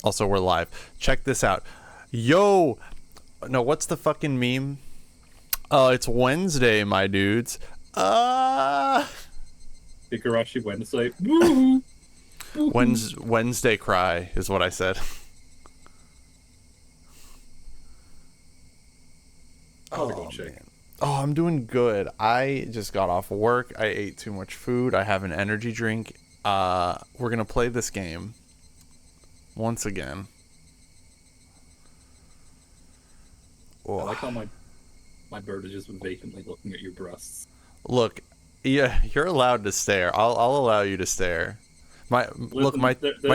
Also, we're live. Check this out. Yo! No, what's the fucking meme? It's Wednesday, my dudes. Higurashi Wednesday. Woo! Wednesday cry is what I said. Oh, man. Oh, I'm doing good. I just got off work. I ate too much food. I have an energy drink. We're gonna play this game once again. I like how my bird is just vacantly looking at your breasts. Look, yeah, you're allowed to stare. I'll allow you to stare. My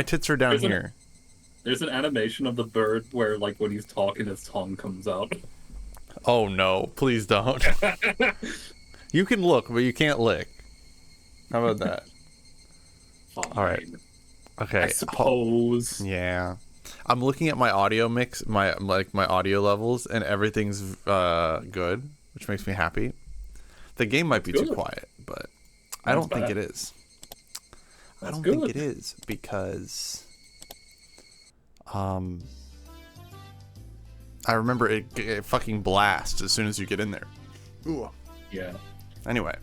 tits are down here. There's an animation of the bird where, like, when he's talking, his tongue comes out. Oh no, please don't. You can look, but you can't lick. How about that? Fine. All right. Okay. I suppose. Yeah. I'm looking at my audio mix, my audio levels, and everything's good, which makes me happy. The game might be too quiet, but I don't think it is. I don't think it is because I remember it fucking blasts as soon as you get in there. Ooh. Yeah. Anyway,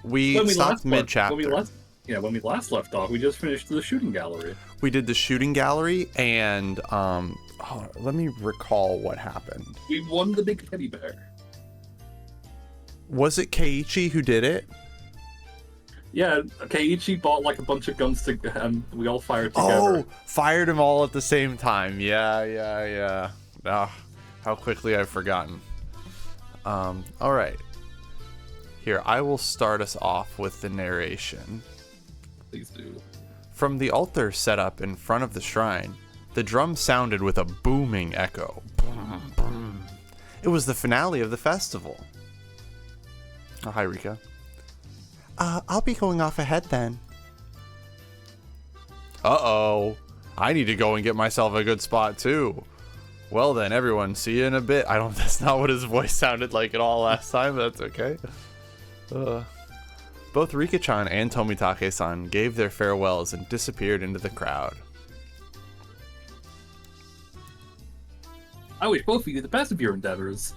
we stopped mid-chapter. When we last left off, we just finished the shooting gallery. We did the shooting gallery, and let me recall what happened. We won the big teddy bear. Was it Keiichi who did it? Yeah, Keiichi bought like a bunch of guns and we all fired together. Oh, fired them all at the same time. Yeah. How quickly I've forgotten. All right. Here, I will start us off with the narration. Please do. From the altar set up in front of the shrine, the drum sounded with a booming echo. It was the finale of the festival. Oh, hi, Rika. I'll be going off ahead then. Uh-oh. I need to go and get myself a good spot, too. Well then, everyone, see you in a bit. That's not what his voice sounded like at all last time, but that's okay. Both Rika-chan and Tomitake-san gave their farewells and disappeared into the crowd. I wish both of you the best of your endeavors.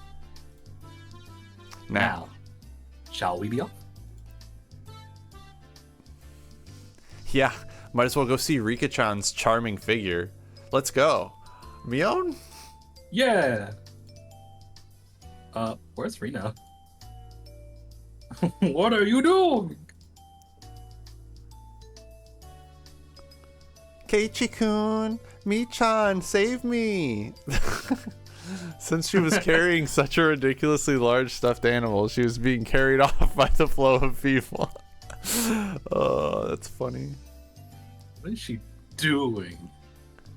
Now, shall we be off? Yeah, might as well go see Rika-chan's charming figure. Let's go. Mion? Yeah! Where's Rina? What are you doing? Keiichi-kun, Mi-chan, save me! Since she was carrying such a ridiculously large stuffed animal, she was being carried off by the flow of people. Oh, that's funny. What is she doing?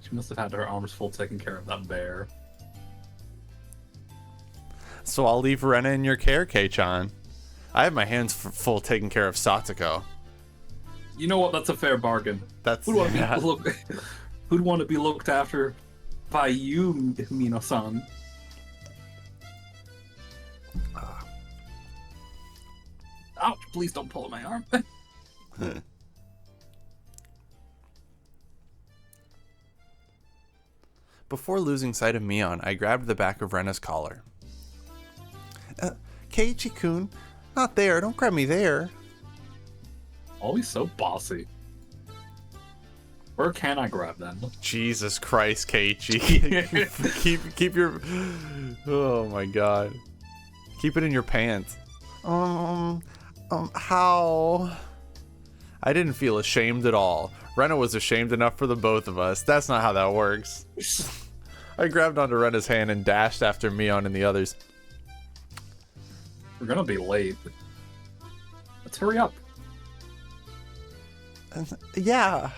She must have had her arms full taking care of that bear. So I'll leave Rena in your care, Kei-chan. I have my hands full taking care of Satsuko. You know what? That's a fair bargain. Who'd want to be looked after by you, Mino-san? Ouch! Please don't pull at my arm. Before losing sight of Mion, I grabbed the back of Rena's collar. Keiichi-kun, not there. Don't grab me there. Always so bossy. Where can I grab them? Jesus Christ, Keiichi. keep your... Oh my god. Keep it in your pants. How? I didn't feel ashamed at all. Rena was ashamed enough for the both of us. That's not how that works. I grabbed onto Rena's hand and dashed after Mion and the others. We're gonna be late. Let's hurry up. Yeah.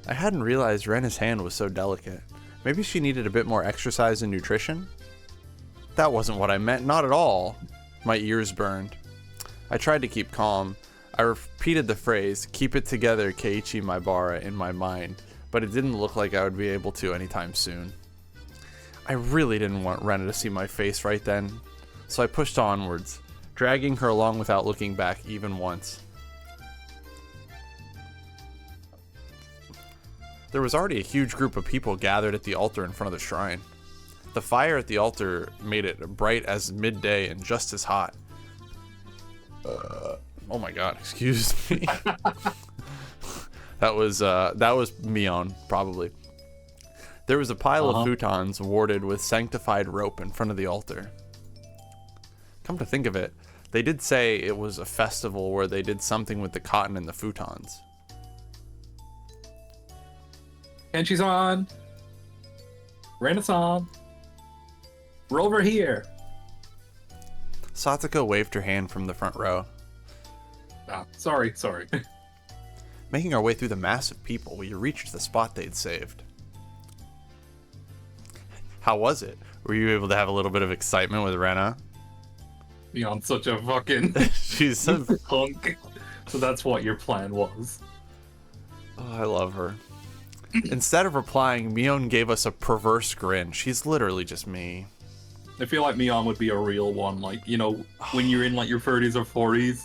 I hadn't realized Rena's hand was so delicate. Maybe she needed a bit more exercise and nutrition? That wasn't what I meant, not at all. My ears burned. I tried to keep calm. I repeated the phrase, "Keep it together, Keiichi Maibara," in my mind, but it didn't look like I would be able to anytime soon. I really didn't want Rena to see my face right then, so I pushed onwards, dragging her along without looking back even once. There was already a huge group of people gathered at the altar in front of the shrine. The fire at the altar made it bright as midday and just as hot. Oh my god, excuse me. That was Mion, probably. There was a pile of futons warded with sanctified rope in front of the altar. Come to think of it, they did say it was a festival where they did something with the cotton and the futons. And she's on. Renaissance. We're over here. Satsuko waved her hand from the front row. Ah, sorry. Making our way through the mass of people, we reached the spot they'd saved. How was it? Were you able to have a little bit of excitement with Rena? Beyond such a fucking She's a punk. So that's what your plan was. Oh, I love her. Instead of replying, Mion gave us a perverse grin. She's literally just me. I feel like Mion would be a real one. Like, you know, when you're in like your 30s or 40s,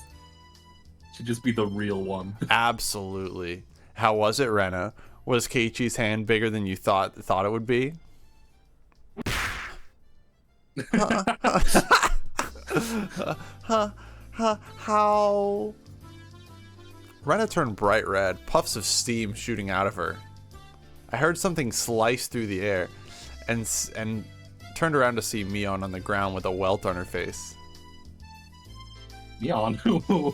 she'd just be the real one. Absolutely. How was it, Rena? Was Keiichi's hand bigger than you thought it would be? How? Rena turned bright red, puffs of steam shooting out of her. I heard something slice through the air, and turned around to see Mion on the ground with a welt on her face. Mion,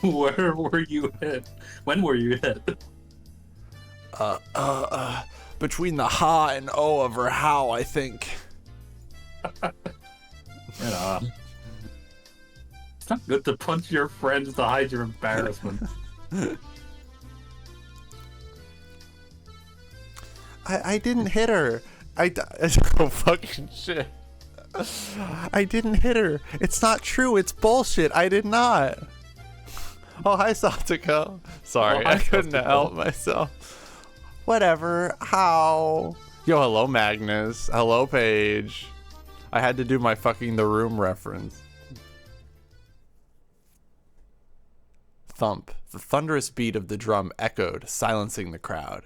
where were you hit? When were you hit? Between the ha and o of her how, I think. It's not good to punch your friends to hide your embarrassment. I didn't hit her. Oh, fucking shit. I didn't hit her. It's not true. It's bullshit. I did not. Oh, hi, Satsuko. Sorry, I couldn't help myself. Whatever. How? Yo, hello, Magnus. Hello, Paige. I had to do my fucking The Room reference. Thump. The thunderous beat of the drum echoed, silencing the crowd.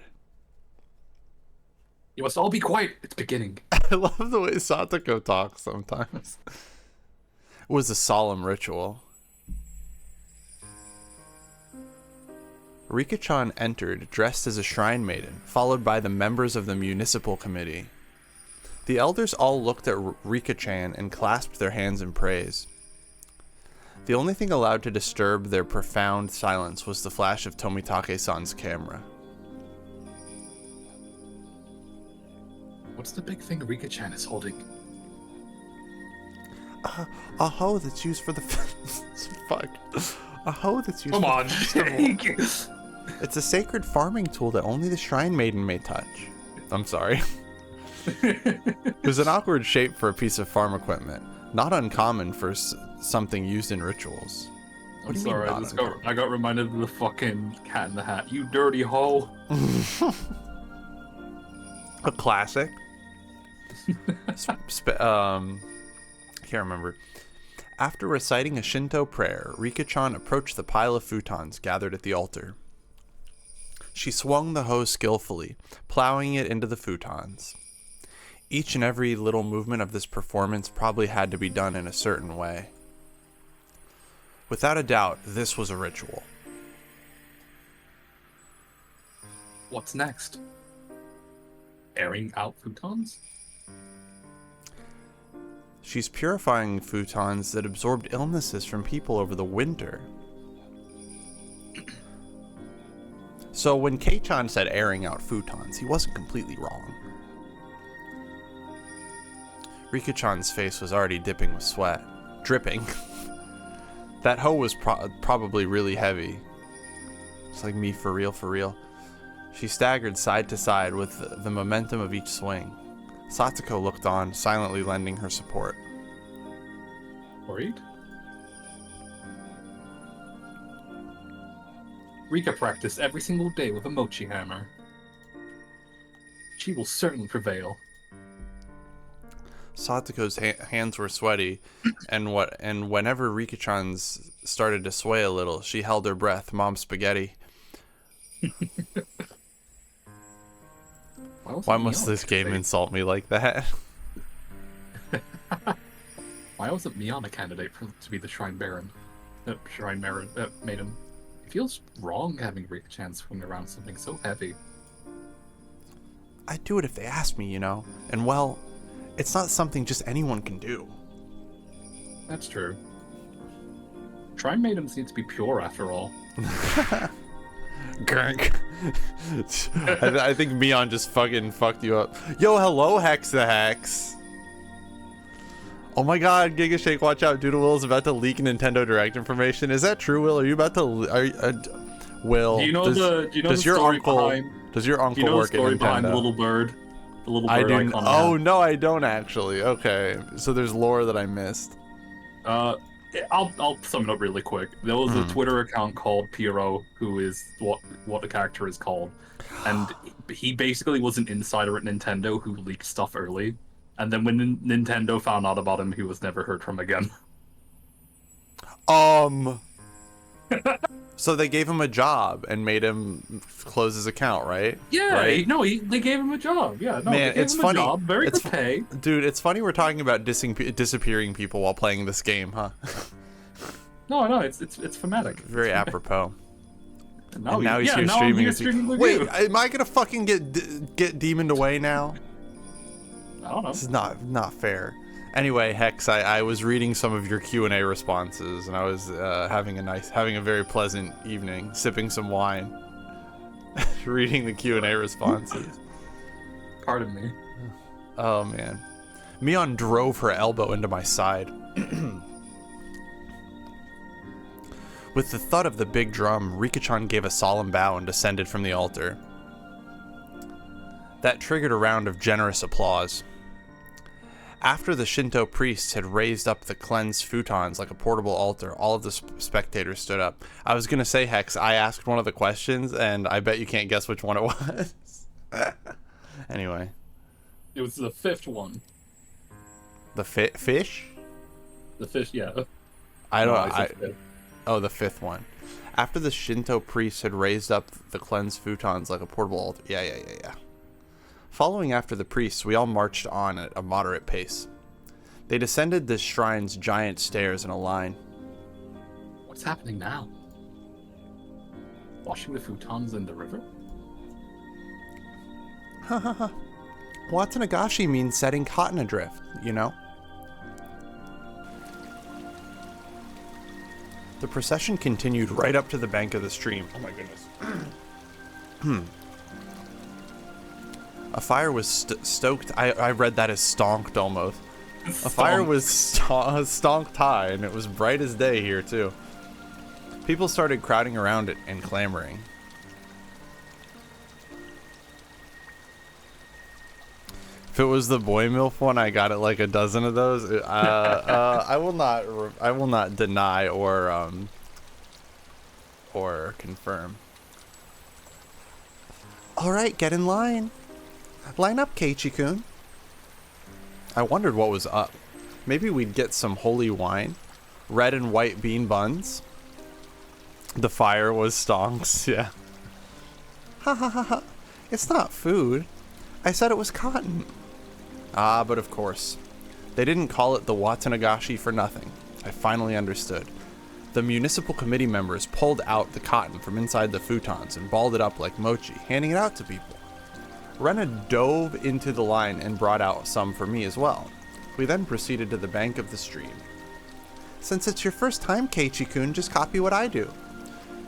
You must all be quiet. It's beginning. I love the way Satsuko talks sometimes. It was a solemn ritual. Rika-chan entered dressed as a shrine maiden, followed by the members of the municipal committee. The elders all looked at Rika-chan and clasped their hands in praise. The only thing allowed to disturb their profound silence was the flash of Tomitake-san's camera. What's the big thing Rika-chan is holding? A hoe that's used for the... Fuck. A hoe that's used Come for on, Jake. It's a sacred farming tool that only the shrine maiden may touch. I'm sorry. It was an awkward shape for a piece of farm equipment. Not uncommon for something used in rituals. I'm sorry, I got reminded of the fucking Cat in the Hat. You dirty hoe. A classic. Can't remember. After reciting a Shinto prayer, Rika-chan approached the pile of futons gathered at the altar. She swung the hoe skillfully, plowing it into the futons. Each and every little movement of this performance probably had to be done in a certain way. Without a doubt, this was a ritual. What's next? Airing out futons? She's purifying futons that absorbed illnesses from people over the winter. So when Kei-chan said airing out futons, he wasn't completely wrong. Rika-chan's face was already dripping with sweat. Dripping. That hoe was probably really heavy. It's like me for real, for real. She staggered side to side with the momentum of each swing. Satsuko looked on, silently lending her support. Worried? Rika practiced every single day with a mochi hammer. She will certainly prevail. Satsuko's hands were sweaty, and whenever Rika-chan's started to sway a little, she held her breath. Mom spaghetti. Why must this game insult me like that? Why wasn't Mion a candidate to be the Shrine Baron? Maiden. It feels wrong having Rika-chan swing around something so heavy. I'd do it if they asked me, you know? And well, it's not something just anyone can do. That's true. Shrine Maidens need to be pure after all. Gurk. I think Mion just fucking fucked you up. Yo, hello, Hex the Hex. Oh my god, Giga Shake, watch out. Doodle Will is about to leak Nintendo Direct information. Is that true, Will? Are you about to... Will, do you know does your uncle work at Nintendo? Do you know the story behind the little bird? The little bird I didn't. icon. Oh, no, I don't actually. Okay, so there's lore that I missed. I'll sum it up really quick. There was a Twitter account called Piero, who is what the character is called, and he basically was an insider at Nintendo who leaked stuff early, and then when Nintendo found out about him, he was never heard from again. So they gave him a job and made him close his account, right? Yeah, right? They gave him a job. Yeah, no, man, it's funny. A job, very good pay. Dude, it's funny we're talking about disappearing people while playing this game, huh? No, it's thematic. Very apropos. And now he's here streaming. Wait, am I gonna fucking get demoned away now? I don't know. This is not fair. Anyway, Hex, I was reading some of your Q&A responses, and I was having a very pleasant evening, sipping some wine, reading the Q&A responses. Pardon me. Oh man, Mion drove her elbow into my side. With the thud of the big drum, Rika-chan gave a solemn bow and descended from the altar. That triggered a round of generous applause. After the Shinto priests had raised up the cleansed futons like a portable altar, all of the spectators stood up. I was going to say, Hex, I asked one of the questions, and I bet you can't guess which one it was. Anyway. It was the fifth one. The fish? The fish, yeah. The fifth one. After the Shinto priests had raised up the cleansed futons like a portable altar. Yeah. Following after the priests, we all marched on at a moderate pace. They descended the shrine's giant stairs in a line. What's happening now? Washing the futons in the river? Onikakushi means setting cotton adrift, you know? The procession continued right up to the bank of the stream. Oh my goodness. A fire was stoked. I read that as stonked almost. A fire was stonked high, and it was bright as day here too. People started crowding around it and clamoring. If it was the boy MILF one, I got it like a dozen of those. I will not deny or confirm. All right, get in line. Line up, Keiichi-kun. I wondered what was up. Maybe we'd get some holy wine, red and white bean buns. The fire was stonks, yeah. Ha ha ha ha. It's not food. I said it was cotton. Ah, but of course. They didn't call it the Onikakushi for nothing. I finally understood. The municipal committee members pulled out the cotton from inside the futons and balled it up like mochi, handing it out to people. Rena dove into the line and brought out some for me as well. We then proceeded to the bank of the stream. Since it's your first time, Keiichi-kun, just copy what I do.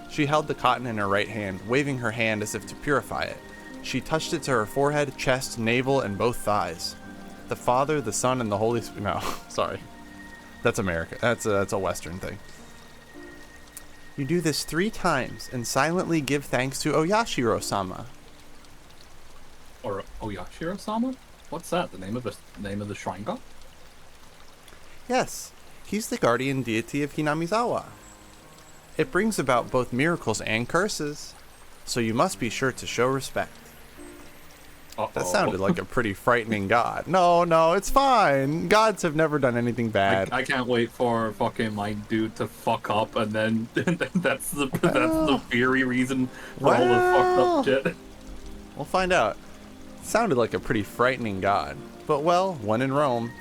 She held the cotton in her right hand, waving her hand as if to purify it. She touched it to her forehead, chest, navel, and both thighs. The Father, the Son, and the Holy Spirit. No, sorry. That's America. That's a Western thing. You do this 3 times and silently give thanks to Oyashiro-sama. Or Oyashiro-sama? What's that? The name of the shrine god? Yes, he's the guardian deity of Hinamizawa. It brings about both miracles and curses, so you must be sure to show respect. Uh-oh. That sounded like a pretty frightening god. No, it's fine. Gods have never done anything bad. I can't wait for fucking my dude to fuck up, and then that's the very reason for all the fucked up shit. We'll find out. Sounded like a pretty frightening god. But well, when in Rome,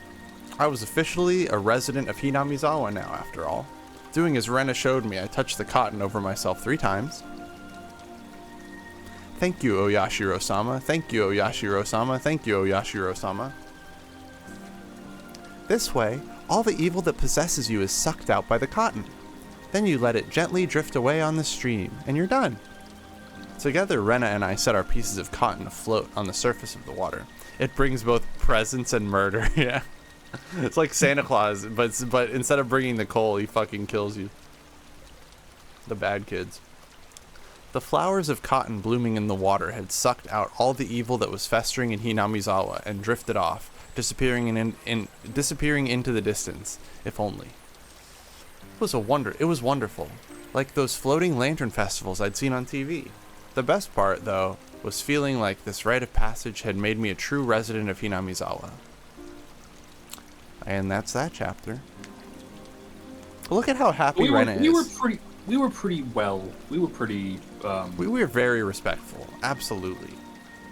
I was officially a resident of Hinamizawa now, after all. Doing as Rena showed me, I touched the cotton over myself 3 times. Thank you, Oyashiro-sama. Thank you, Oyashiro-sama. Thank you, Oyashiro-sama. This way, all the evil that possesses you is sucked out by the cotton. Then you let it gently drift away on the stream, and you're done. Together, Rena and I set our pieces of cotton afloat on the surface of the water. It brings both presents and murder, yeah. It's like Santa Claus, but instead of bringing the coal, he fucking kills you. The bad kids. The flowers of cotton blooming in the water had sucked out all the evil that was festering in Hinamizawa and drifted off, disappearing into the distance, if only. It was wonderful, like those floating lantern festivals I'd seen on TV. The best part, though, was feeling like this rite of passage had made me a true resident of Hinamizawa. And that's that chapter. Look at how happy Rena is. We were pretty. We were very respectful. Absolutely.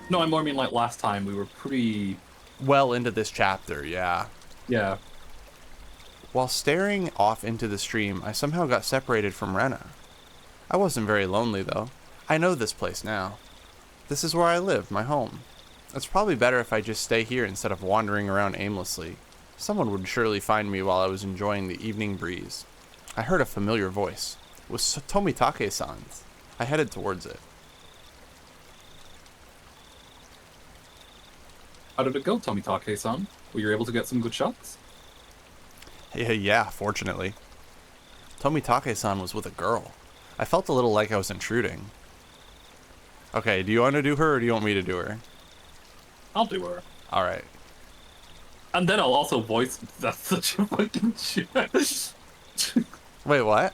No, I more mean like last time we were pretty well into this chapter. Yeah. Yeah. While staring off into the stream, I somehow got separated from Rena. I wasn't very lonely though. I know this place now. This is where I live, my home. It's probably better if I just stay here instead of wandering around aimlessly. Someone would surely find me while I was enjoying the evening breeze. I heard a familiar voice. It was Tomitake-san's. I headed towards it. How did it go, Tomitake-san? Were you able to get some good shots? Yeah, fortunately. Tomitake-san was with a girl. I felt a little like I was intruding. Okay, do you want to do her or do you want me to do her? I'll do her. Alright. And then I'll also voice... That's such a fucking shit. Wait, what?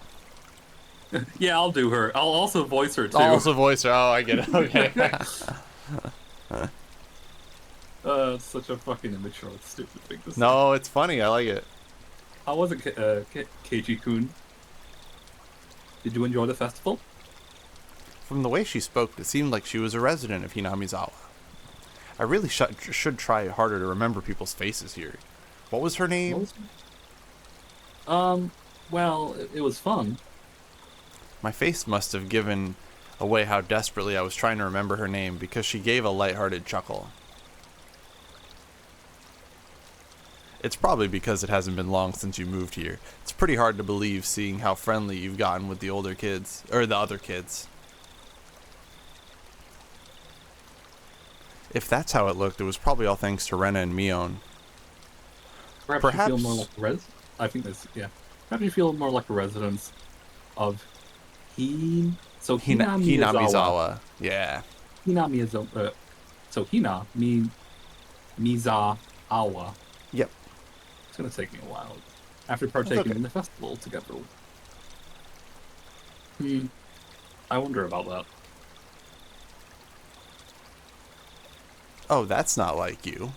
Yeah, I'll do her. I'll also voice her, too. I'll also voice her. Oh, I get it. Okay. It's such a fucking immature, stupid thing to say. No, it's funny. I like it. How was it, Keiji-kun? Did you enjoy the festival? From the way she spoke, it seemed like she was a resident of Hinamizawa. I really should try harder to remember people's faces here. What was her name? Well, it was fun. My face must have given away how desperately I was trying to remember her name because she gave a lighthearted chuckle. It's probably because it hasn't been long since you moved here. It's pretty hard to believe seeing how friendly you've gotten with the older kids, or the other kids. If that's how it looked, it was probably all thanks to Rena and Mion. Perhaps you feel more like I think that's, yeah. Perhaps you feel more like a resident of Hinamizawa. Yeah. Hinamizawa. So Mizawa. Yep. It's gonna take me a while. After partaking in the festival together. I wonder about that. Oh, that's not like you.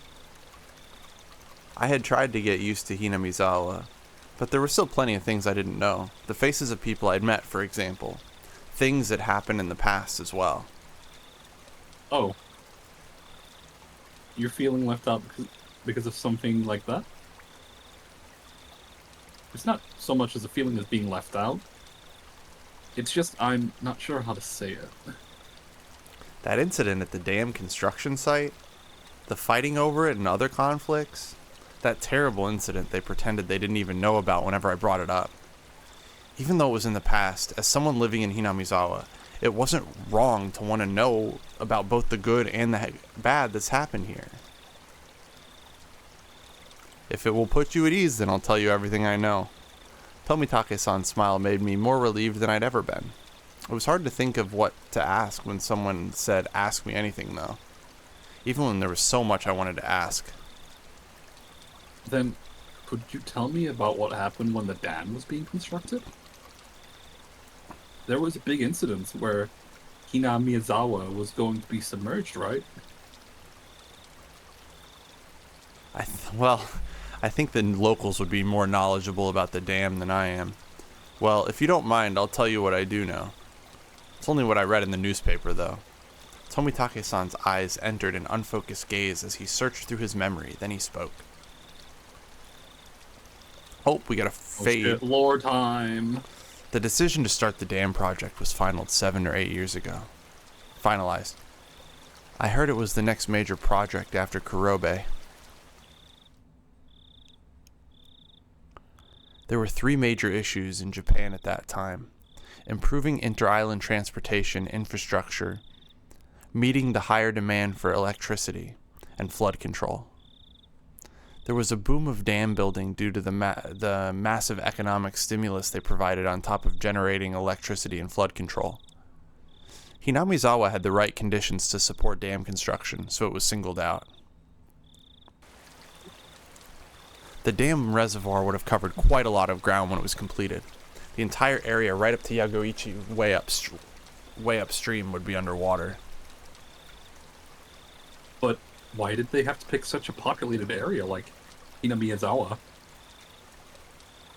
I had tried to get used to Hinamizawa, but there were still plenty of things I didn't know. The faces of people I'd met, for example. Things that happened in the past as well. Oh. You're feeling left out because of something like that? It's not so much as a feeling of being left out. It's just I'm not sure how to say it. That incident at the dam construction site, the fighting over it and other conflicts, that terrible incident they pretended they didn't even know about whenever I brought it up. Even though it was in the past, as someone living in Hinamizawa, it wasn't wrong to want to know about both the good and the bad that's happened here. If it will put you at ease, then I'll tell you everything I know. Tomitake-san's smile made me more relieved than I'd ever been. It was hard to think of what to ask when someone said, "Ask me anything," though. Even when there was so much I wanted to ask. Then, could you tell me about what happened when the dam was being constructed? There was a big incident where Hinamizawa was going to be submerged, right? I think the locals would be more knowledgeable about the dam than I am. Well, if you don't mind, I'll tell you what I do know. It's only what I read in the newspaper, though. Tomitake-san's eyes entered an unfocused gaze as he searched through his memory, then he spoke. Oh, we got a fade. Lore time. The decision to start the dam project was finalized 7 or 8 years ago. Finalized. I heard it was the next major project after Kurobe. There were 3 major issues in Japan at that time: improving inter-island transportation infrastructure, meeting the higher demand for electricity, and flood control. There was a boom of dam building due to the massive economic stimulus they provided on top of generating electricity and flood control. Hinamizawa had the right conditions to support dam construction, so it was singled out. The dam reservoir would have covered quite a lot of ground when it was completed. The entire area right up to Yagoichi way upstream would be underwater. But why did they have to pick such a populated area like Hinamizawa?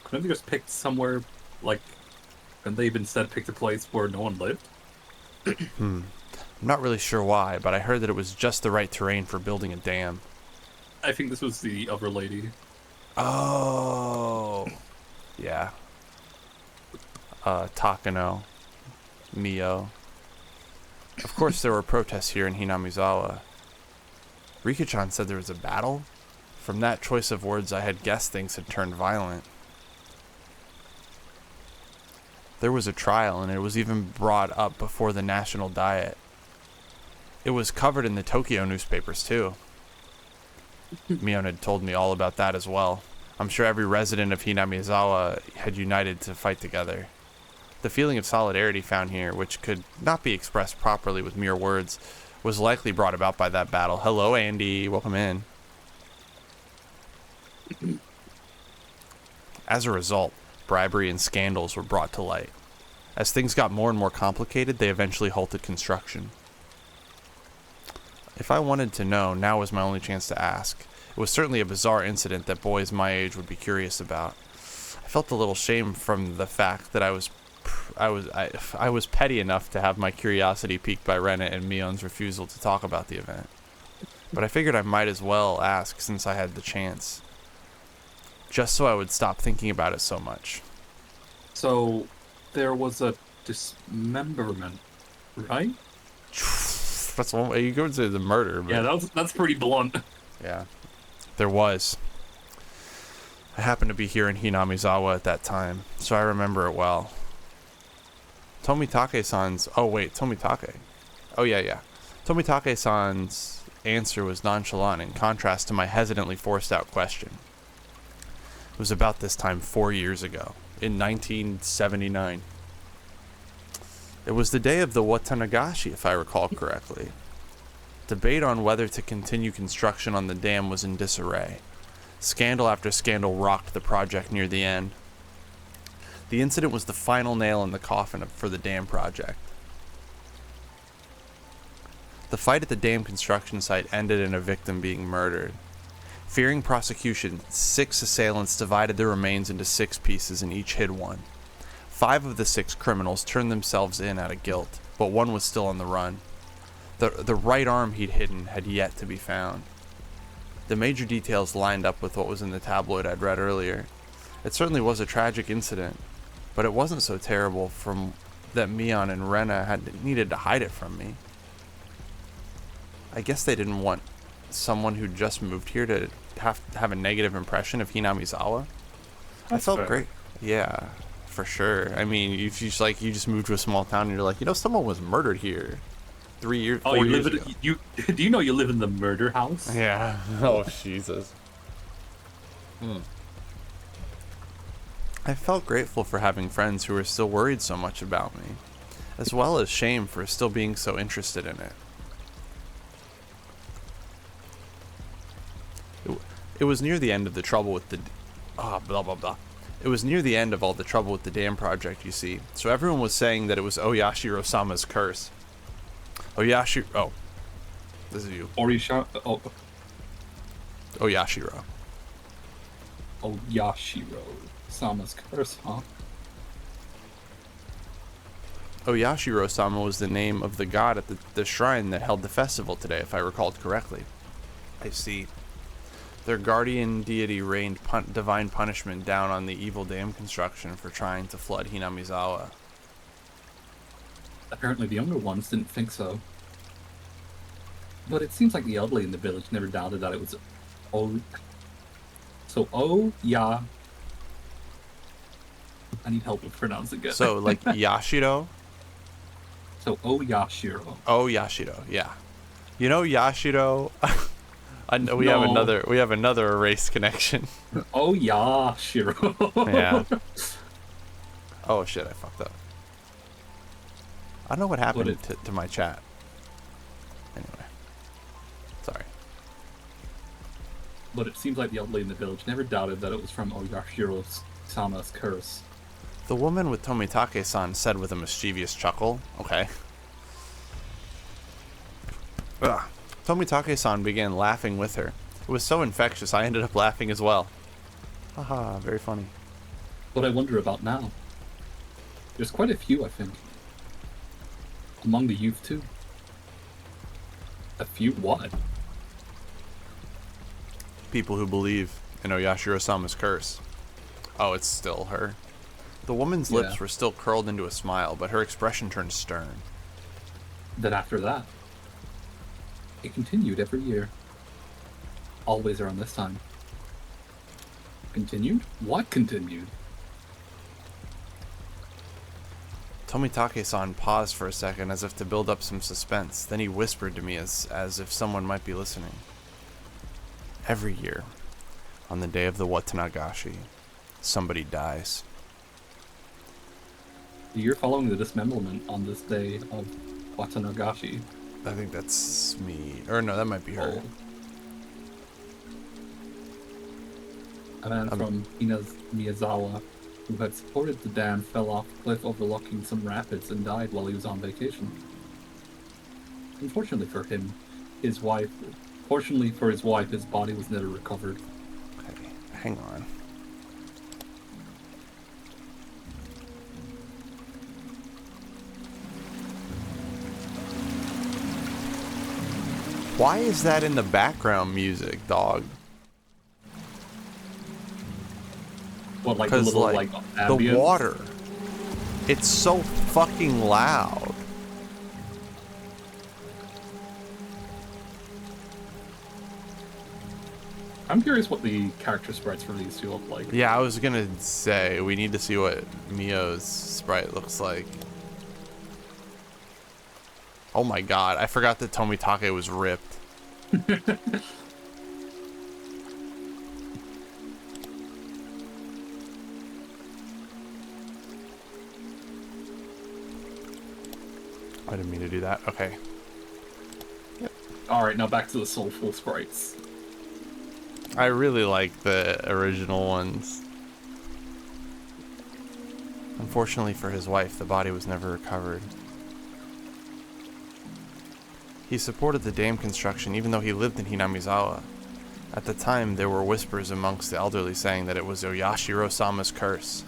Couldn't they just pick somewhere, like, couldn't they have instead picked a place where no one lived? I'm not really sure why, but I heard that it was just the right terrain for building a dam. I think this was the other lady. Oh. Yeah. Takano. Mio. Of course there were protests here in Hinamizawa. Rika-chan said there was a battle? From that choice of words, I had guessed things had turned violent. There was a trial, and it was even brought up before the National Diet. It was covered in the Tokyo newspapers, too. Mion had told me all about that as well. I'm sure every resident of Hinamizawa had united to fight together. The feeling of solidarity found here, which could not be expressed properly with mere words, was likely brought about by that battle. Hello, Andy. Welcome in. As a result, bribery and scandals were brought to light. As things got more and more complicated, they eventually halted construction. If I wanted to know, now was my only chance to ask. It was certainly a bizarre incident that boys my age would be curious about. I felt a little shame from the fact that I was petty enough to have my curiosity piqued by Rena and Mion's refusal to talk about the event. But I figured I might as well ask since I had the chance. Just so I would stop thinking about it so much. So, there was a dismemberment, right? That's one way you go to the murder. But Yeah, that's pretty blunt. yeah, there was. I happened to be here in Hinamizawa at that time, so I remember it well. Tomitake-san's... Oh, wait, Tomitake. Oh, yeah. Tomitake-san's answer was nonchalant in contrast to my hesitantly forced-out question. It was about this time 4 years ago, in 1979. It was the day of the Watanagashi, if I recall correctly. Debate on whether to continue construction on the dam was in disarray. Scandal after scandal rocked the project near the end. The incident was the final nail in the coffin for the dam project. The fight at the dam construction site ended in a victim being murdered. Fearing prosecution, 6 assailants divided the remains into 6 pieces and each hid one. 5 of the 6 criminals turned themselves in out of guilt, but one was still on the run. The right arm he'd hidden had yet to be found. The major details lined up with what was in the tabloid I'd read earlier. It certainly was a tragic incident, but it wasn't so terrible from that Mion and Rena had needed to hide it from me. I guess they didn't want someone who just moved here to have a negative impression of Hinamizawa. I felt fair. great. Yeah, for sure. I mean, if you just moved to a small town and you're like, someone was murdered here 4 years ago. Do you know you live in the murder house? Yeah. Oh, Jesus. I felt grateful for having friends who were still worried so much about me, as well as shame for still being so interested in it. It was near the end of the trouble with the... It was near the end of all the trouble with the dam project, you see, so everyone was saying that it was Oyashiro-sama's curse. Oh, this is you. Oyashiro. Yashiro. Sama's curse, huh? Oyashiro-sama was the name of the god at the shrine that held the festival today, if I recalled correctly. I see. Their guardian deity rained divine punishment down on the evil dam construction for trying to flood Hinamizawa. Apparently the younger ones didn't think so. But it seems like the elderly in the village never doubted that it was I need help with pronouncing it. So, like, Yashiro? So, Yashiro. Oh, Yashiro, yeah. You know Yashiro? I know we have another erased connection. Oh, Yashiro. Yeah. Oh, shit, I fucked up. I don't know what happened to my chat. Anyway. Sorry. But it seems like the elderly in the village never doubted that it was from Oyashiro-sama's curse. The woman with Tomitake-san said with a mischievous chuckle. Okay. Ugh. Tomitake-san began laughing with her. It was so infectious, I ended up laughing as well. Haha, very funny. What I wonder about now. There's quite a few, I think. Among the youth, too. A few what? People who believe in Oyashiro-sama's curse. Oh, it's still her. The woman's lips were still curled into a smile, but her expression turned stern. Then after that, it continued every year. Always around this time. Continued? What continued? Tomitake-san paused for a second as if to build up some suspense. Then he whispered to me as if someone might be listening. Every year, on the day of the Watanagashi, somebody dies. You're following the dismemberment on this day of Watanagashi. I think that's me. Or no, that might be her. A man from Miyazawa who had supported the dam fell off a cliff overlooking some rapids and died while he was on vacation. Unfortunately for him, his wife, his body was never recovered. Okay, hang on. Why is that in the background music, dog? What, like the little, like the water. It's so fucking loud. I'm curious what the character sprites for these two look like. Yeah, I was gonna say, we need to see what Mio's sprite looks like. Oh my god, I forgot that Tomitake was ripped. I didn't mean to do that. Okay. Yep. Alright, now back to the soulful sprites. I really like the original ones. Unfortunately for his wife, the body was never recovered. He supported the dam construction even though he lived in Hinamizawa. At the time, there were whispers amongst the elderly saying that it was Oyashiro-sama's curse.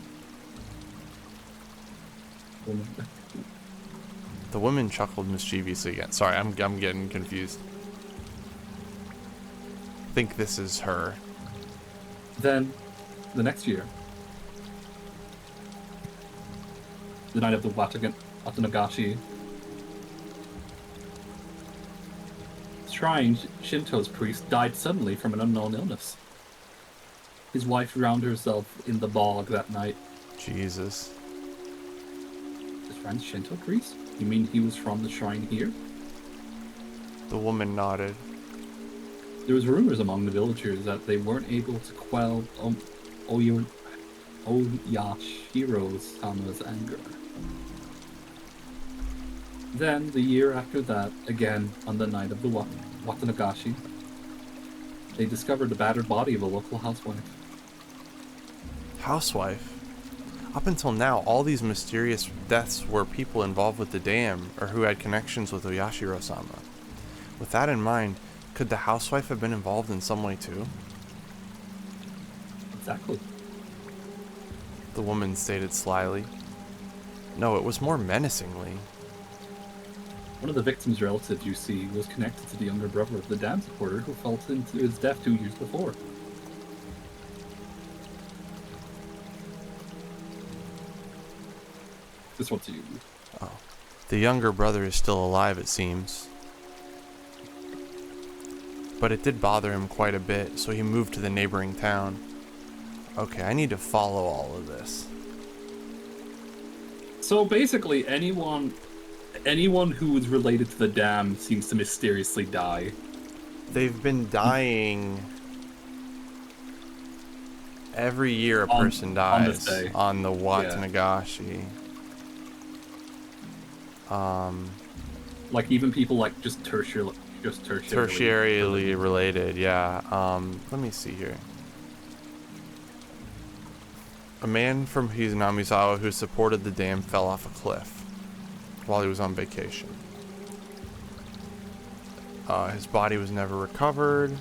The woman chuckled mischievously again. Sorry, I'm getting confused. I think this is her. Then, the next year, the night of the Watanagashi shrine, Shinto's priest died suddenly from an unknown illness. His wife drowned herself in the bog that night. Jesus. The shrine's Shinto priest? You mean he was from the shrine here? The woman nodded. There was rumors among the villagers that they weren't able to quell Oyashiro-sama's anger. Then, the year after that, again, on the night of the Watanagashi, they discovered the battered body of a local housewife. Housewife? Up until now, all these mysterious deaths were people involved with the dam or who had connections with Oyashiro-sama. With that in mind, could the housewife have been involved in some way too? Exactly. The woman stated slyly. No, it was more menacingly. One of the victim's relatives you see was connected to the younger brother of the dam supporter who fell into his death 2 years before. This one's you. Oh. The younger brother is still alive, it seems. But it did bother him quite a bit, so he moved to the neighboring town. Okay, I need to follow all of this. So basically, anyone who is related to the dam seems to mysteriously die. They've been dying every year. A person dies on this day. On the Watanagashi. Like even people like just tertiarily related, yeah. Let me see here. A man from Hinamizawa who supported the dam fell off a cliff while he was on vacation. His body was never recovered.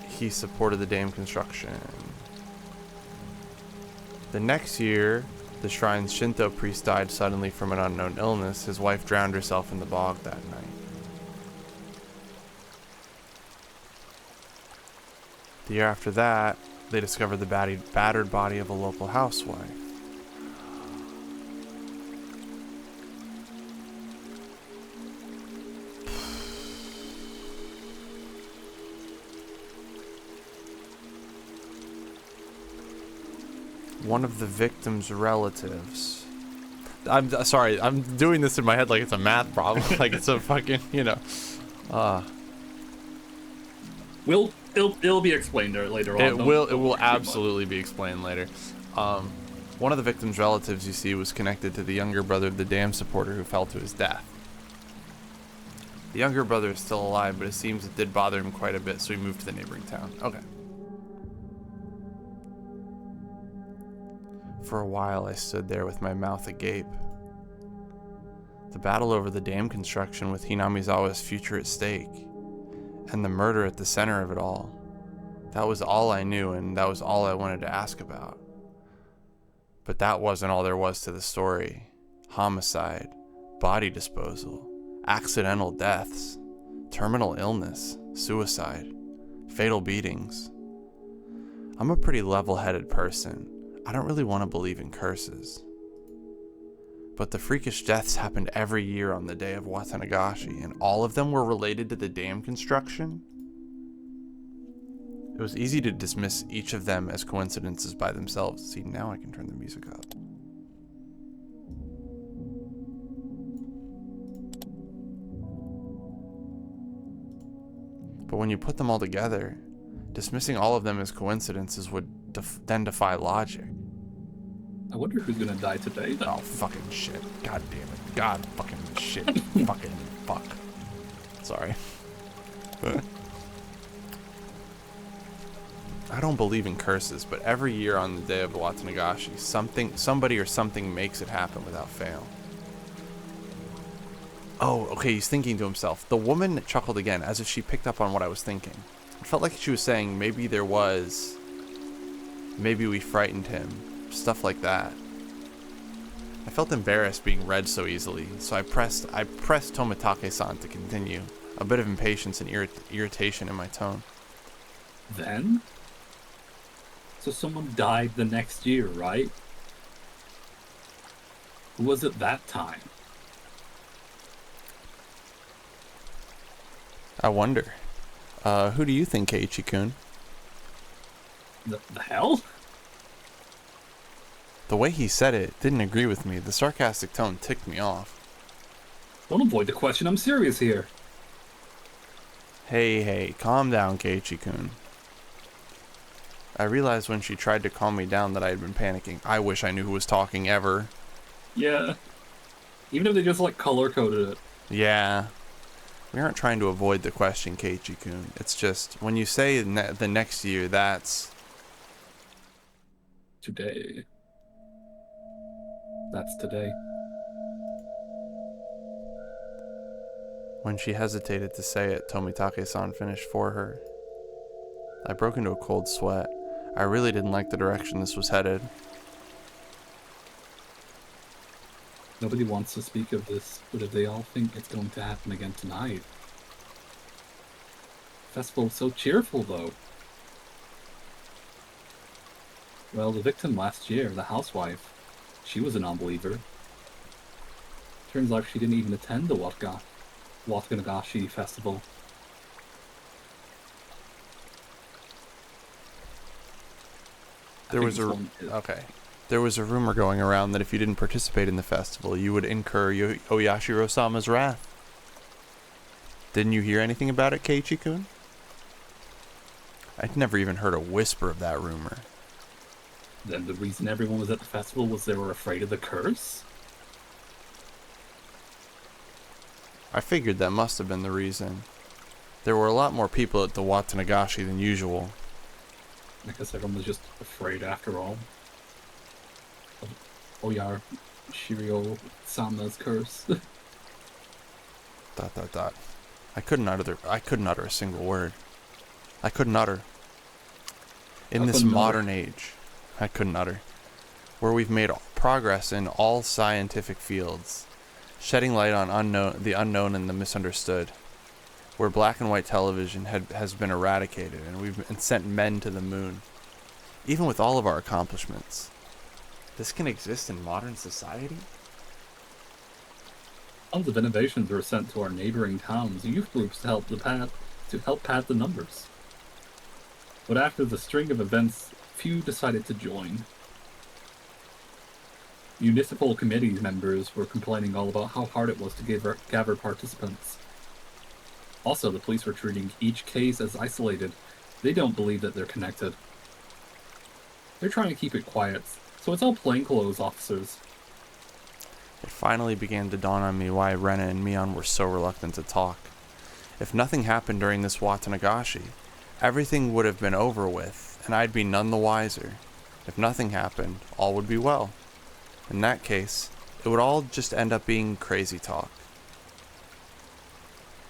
He supported the dam construction. The next year, the shrine's Shinto priest died suddenly from an unknown illness. His wife drowned herself in the bog that night. The year after that, they discovered the battered body of a local housewife. One of the victim's relatives. I'm sorry, I'm doing this in my head like it's a math problem, like it's a fucking, It'll be explained later on. It will absolutely be explained later. One of the victim's relatives, you see, was connected to the younger brother of the dam supporter who fell to his death. The younger brother is still alive, but it seems it did bother him quite a bit, so he moved to the neighboring town. Okay. For a while, I stood there with my mouth agape. The battle over the dam construction with Hinamizawa's future at stake, and the murder at the center of it all. That was all I knew, and that was all I wanted to ask about. But that wasn't all there was to the story. Homicide, body disposal, accidental deaths, terminal illness, suicide, fatal beatings. I'm a pretty level-headed person. I don't really want to believe in curses. But the freakish deaths happened every year on the day of Watanagashi, and all of them were related to the dam construction? It was easy to dismiss each of them as coincidences by themselves. See, now I can turn the music up. But when you put them all together, dismissing all of them as coincidences would then defy logic. I wonder who's gonna die today, then. Oh, fucking shit. God damn it. God fucking shit. Fucking fuck. Sorry. I don't believe in curses, but every year on the day of Watanagashi, somebody or something makes it happen without fail. Oh, okay, he's thinking to himself. The woman chuckled again, as if she picked up on what I was thinking. It felt like she was saying, maybe we frightened him. Stuff like that. I felt embarrassed being read so easily, so I pressed Tomitake-san to continue, a bit of impatience and irritation in my tone. Then? So someone died the next year, right? Who was it that time? I wonder. Who do you think, Keiichi-kun? The hell? The way he said it didn't agree with me. The sarcastic tone ticked me off. Don't avoid the question. I'm serious here. Hey, calm down, Keiichi-kun. I realized when she tried to calm me down that I had been panicking. I wish I knew who was talking ever. Yeah. Even if they just, color-coded it. Yeah. We aren't trying to avoid the question, Keiichi-kun. It's just, when you say the next year, that's... Today. That's today. When she hesitated to say it, Tomitake-san finished for her. I broke into a cold sweat. I really didn't like the direction this was headed. Nobody wants to speak of this, but if they all think it's going to happen again tonight. Festival's so cheerful, though. Well, the victim last year, the housewife, she was a non-believer. Turns out she didn't even attend the Watanagashi festival. There was a rumor going around that if you didn't participate in the festival, you would incur Oyashiro-sama's wrath. Didn't you hear anything about it, Keiichi-kun? I'd never even heard a whisper of that rumor. Then the reason everyone was at the festival was they were afraid of the curse? I figured that must have been the reason. There were a lot more people at the Watanagashi than usual. I guess everyone was just afraid after all. Of Oyashiro-sama's curse. ... I couldn't utter a single word. I couldn't utter. In this modern age, I couldn't utter. Where we've made progress in all scientific fields, shedding light on the unknown and the misunderstood. Where black and white television has been eradicated and we've sent men to the moon. Even with all of our accomplishments, this can exist in modern society? Tons of innovations were sent to our neighboring towns, youth groups to help pad the numbers. But after the string of events, few decided to join. Municipal committee members were complaining all about how hard it was to gather participants. Also, the police were treating each case as isolated. They don't believe that they're connected. They're trying to keep it quiet, so it's all plainclothes officers. It finally began to dawn on me why Rena and Mion were so reluctant to talk. If nothing happened during this Watanagashi, everything would have been over with, and I'd be none the wiser. If nothing happened, all would be well. In that case, it would all just end up being crazy talk.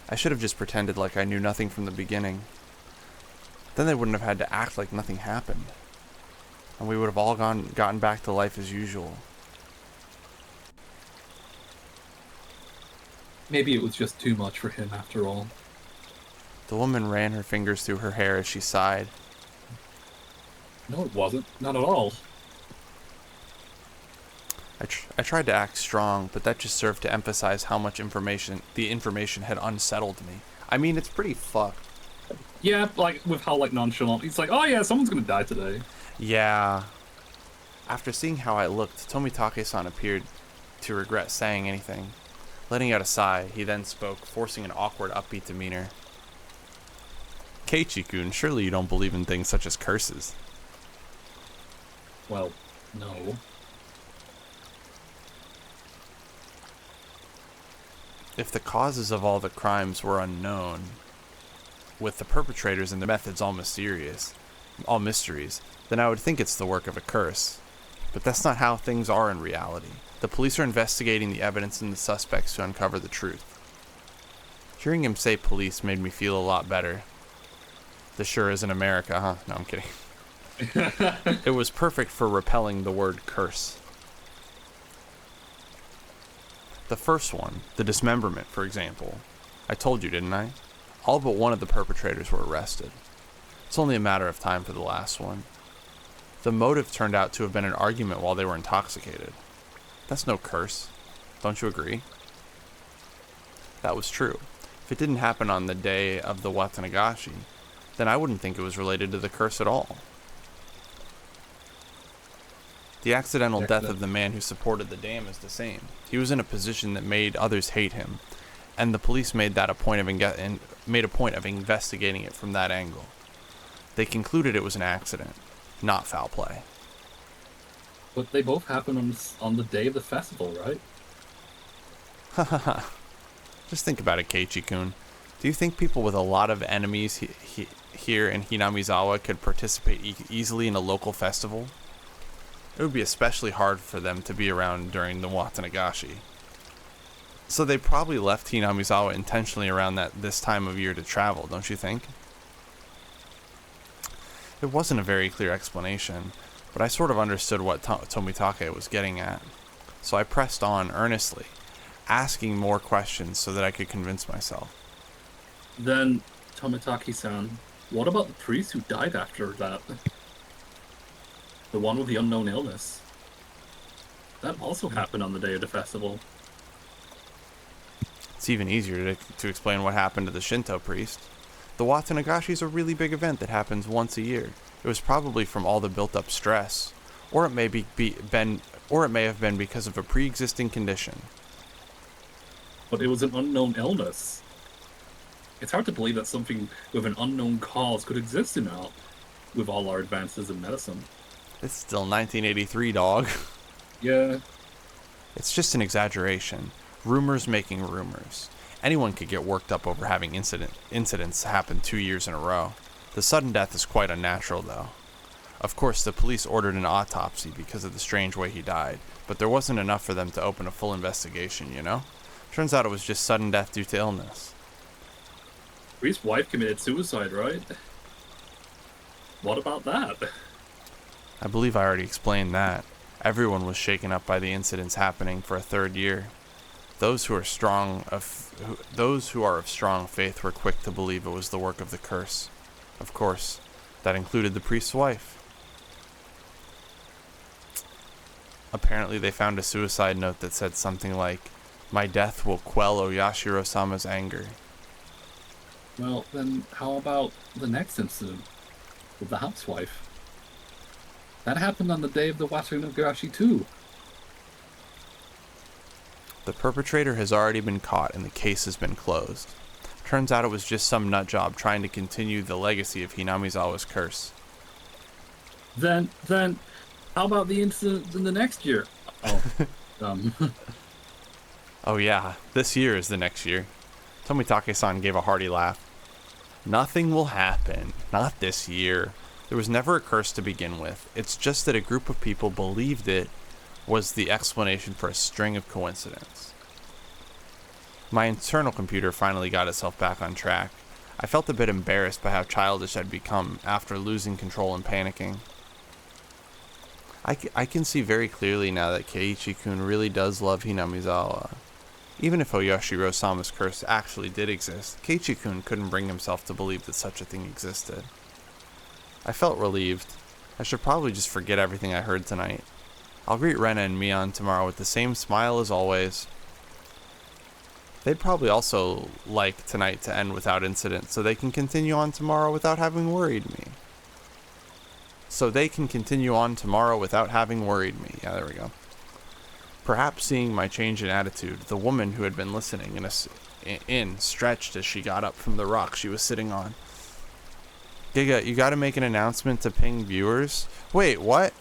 I should have just pretended like I knew nothing from the beginning. Then they wouldn't have had to act like nothing happened. And we would have all gotten back to life as usual. Maybe it was just too much for him after all. The woman ran her fingers through her hair as she sighed. No, it wasn't. Not at all. I tried to act strong, but that just served to emphasize how much the information had unsettled me. I mean, it's pretty fucked. Yeah, like, with how, nonchalant. He's like, oh yeah, someone's gonna die today. Yeah. After seeing how I looked, Tomitake-san appeared to regret saying anything. Letting out a sigh, he then spoke, forcing an awkward, upbeat demeanor. Keiichi-kun, surely you don't believe in things such as curses. Well, no. If the causes of all the crimes were unknown, with the perpetrators and their methods all mysteries, then I would think it's the work of a curse. But that's not how things are in reality. The police are investigating the evidence and the suspects to uncover the truth. Hearing him say police made me feel a lot better. This sure isn't America, huh? No, I'm kidding. It was perfect for repelling the word curse. The first one, the dismemberment, for example. I told you, didn't I? All but one of the perpetrators were arrested. It's only a matter of time for the last one. The motive turned out to have been an argument while they were intoxicated. That's no curse. Don't you agree? That was true. If it didn't happen on the day of the Watanagashi, then I wouldn't think it was related to the curse at all. The accidental death of the man who supported the dam is the same. He was in a position that made others hate him, and the police made that a point of investigating it from that angle. They concluded it was an accident, not foul play. But they both happened on the day of the festival, right? Hahaha. Just think about it, Keiichi-kun. Do you think people with a lot of enemies here in Hinamizawa could participate easily in a local festival? It would be especially hard for them to be around during the Watanagashi. So they probably left Hinamizawa intentionally around this time of year to travel, don't you think? It wasn't a very clear explanation, but I sort of understood what Tomitake was getting at. so I pressed on earnestly, asking more questions so that I could convince myself. Then, Tomitaki-san, what about the priest who died after that? The one with the unknown illness? That also happened on the day of the festival. It's even easier to explain what happened to the Shinto priest. The Watanagashi is a really big event that happens once a year. It was probably from all the built-up stress, or it may have been because of a pre-existing condition. But it was an unknown illness. It's hard to believe that something with an unknown cause could exist now, with all our advances in medicine. It's still 1983, dog. Yeah. It's just an exaggeration. Rumors making rumors. Anyone could get worked up over having incidents happen 2 years in a row. The sudden death is quite unnatural, though. Of course, the police ordered an autopsy because of the strange way he died, but there wasn't enough for them to open a full investigation, you know? Turns out it was just sudden death due to illness. Priest's wife committed suicide, right? What about that? I believe I already explained that. Everyone was shaken up by the incidents happening for a third year. Those who are of strong faith were quick to believe it was the work of the curse. Of course, that included the priest's wife. Apparently, they found a suicide note that said something like, "My death will quell Oyashiro-sama's anger." Well, then how about the next incident with the housewife? That happened on the day of the Higurashi too. The perpetrator has already been caught and the case has been closed. Turns out it was just some nutjob trying to continue the legacy of Hinamizawa's curse. Then, how about the incident in the next year? Oh, Oh yeah, this year is the next year. Tomitake-san gave a hearty laugh. Nothing will happen. Not this year. There was never a curse to begin with. It's just that a group of people believed it was the explanation for a string of coincidence. My internal computer finally got itself back on track. I felt a bit embarrassed by how childish I'd become after losing control and panicking. I can see very clearly now that Keiichi-kun really does love Hinamizawa. Even if Oyashiro-sama's curse actually did exist, Keiichi-kun couldn't bring himself to believe that such a thing existed. I felt relieved. I should probably just forget everything I heard tonight. I'll greet Rena and Mion tomorrow with the same smile as always. They'd probably also like tonight to end without incident so they can continue on tomorrow without having worried me. Yeah, there we go. Perhaps seeing my change in attitude, the woman who had been listening stretched as she got up from the rock she was sitting on. Giga, you gotta make an announcement to ping viewers. Wait, what?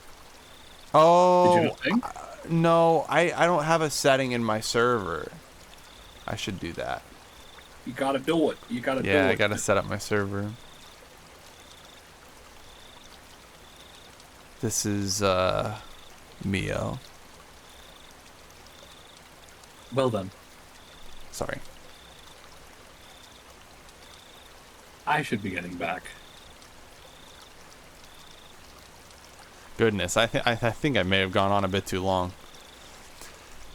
Oh, did you not ping? No, I don't have a setting in my server. I should do that. You gotta do it. Yeah, I gotta set up my server. This is, Mio. Well then. Sorry. I should be getting back. Goodness, I think I may have gone on a bit too long.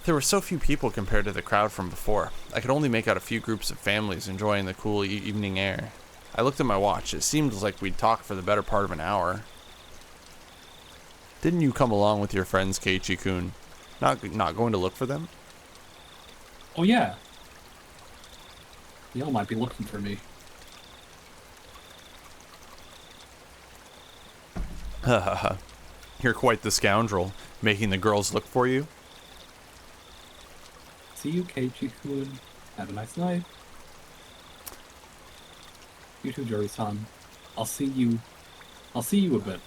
There were so few people compared to the crowd from before. I could only make out a few groups of families enjoying the cool evening air. I looked at my watch. It seemed like we'd talked for the better part of an hour. Didn't you come along with your friends, Keiichi-kun? Not going to look for them? Oh yeah. Y'all might be looking for me. Hahaha. You're quite the scoundrel, making the girls look for you. See you, Keiichi-kun. Have a nice night. You too, Jori-san. I'll see you a bit.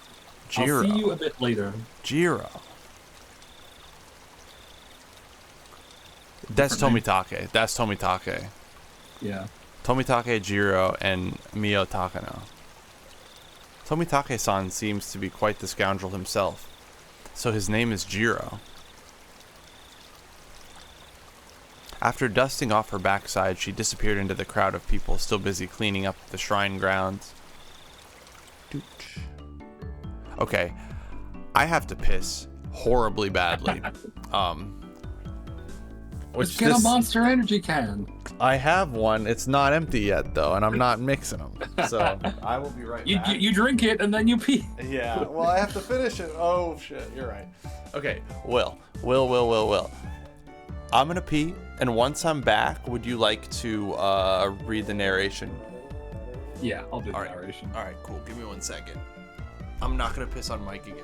Jiro. I'll see you a bit later. Jiro. That's Tomitake. That's Tomitake. Yeah. Tomitake, Jiro, and Mio Takano. Tomitake-san seems to be quite the scoundrel himself, so his name is Jiro. After dusting off her backside, she disappeared into the crowd of people still busy cleaning up the shrine grounds. Dooch. Okay, I have to piss horribly badly. Which Just get a Monster Energy can. I have one. It's not empty yet, though, and I'm not mixing them. So I will be right back. You drink it and then you pee. Yeah, well, I have to finish it. Oh, shit, you're right. Okay, Will. I'm gonna pee, and once I'm back, would you like to read the narration? Yeah, I'll do the narration. All right, cool. Give me 1 second. I'm not gonna piss on Mike again.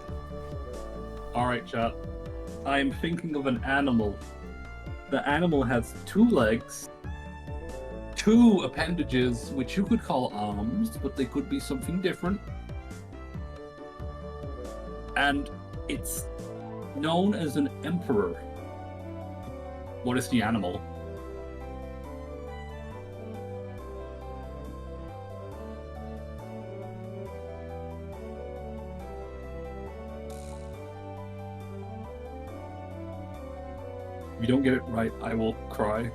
All right, chat. I am thinking of an animal. The animal has 2 legs, 2 appendages, which you could call arms, but they could be something different. And it's known as an emperor. What is the animal? If you don't get it right, I will cry.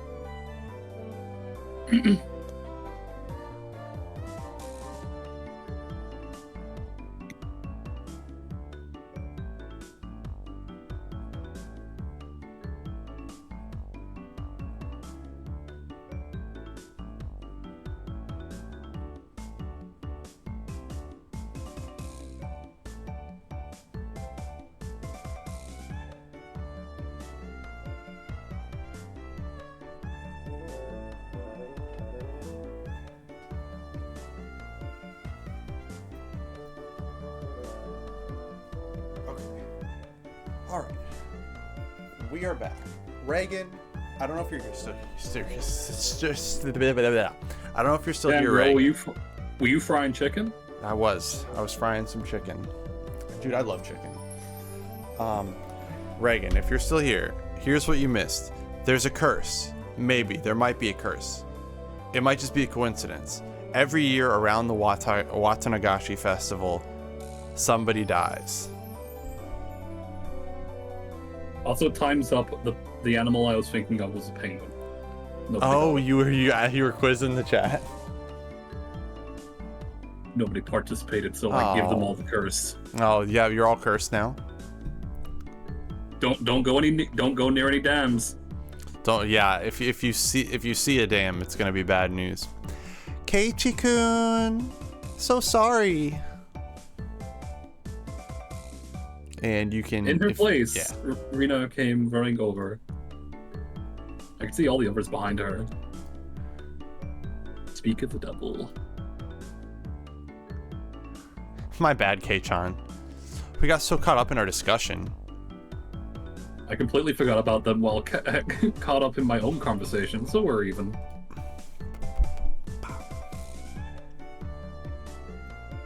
All right, we are back. Reagan, I don't know if you're still. I don't know if you're still here, Reagan. Were you frying chicken? I was frying some chicken. Dude, I love chicken. Reagan, if you're still here, here's what you missed. There's a curse. Maybe there might be a curse. It might just be a coincidence. Every year around the Watanagashi festival, somebody dies. Also, time's up. The animal I was thinking of was a penguin. You were quizzing the chat. Nobody participated, so I give them all the curse. Oh yeah, you're all cursed now. Don't go near any dams. Don't. Yeah, if you see a dam, it's gonna be bad news. Keiichi-kun, so sorry. And you can. In her place, Rina came running over. I can see all the others behind her. Speak of the devil. My bad, Kei-chan. We got so caught up in our discussion. I completely forgot about them while caught up in my own conversation, so we're even.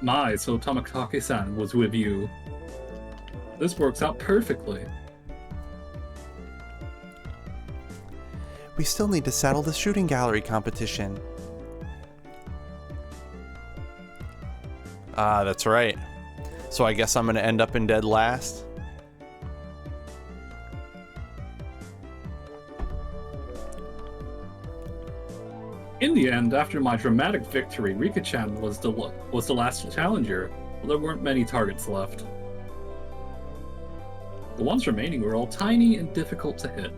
My, so Tamakake-san was with you. This works out perfectly. We still need to settle the shooting gallery competition. Ah, that's right. So I guess I'm gonna end up in dead last. In the end, after my dramatic victory, Rika-chan was the last challenger, but there weren't many targets left. The ones remaining were all tiny and difficult to hit.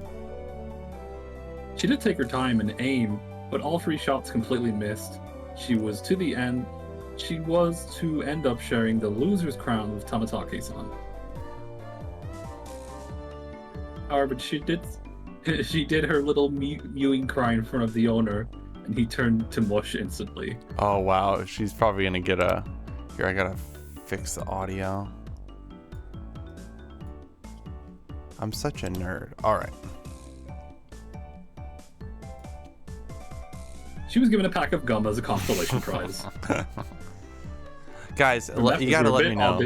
She did take her time and aim, but all 3 shots completely missed. She was to end up sharing the loser's crown with Tamatake-san. However, she did her little mewing cry in front of the owner, and he turned to mush instantly. Oh wow, she's probably gonna get a... Here, I gotta fix the audio. I'm such a nerd. Alright. She was given a pack of gum as a consolation prize. Guys, you gotta let me know.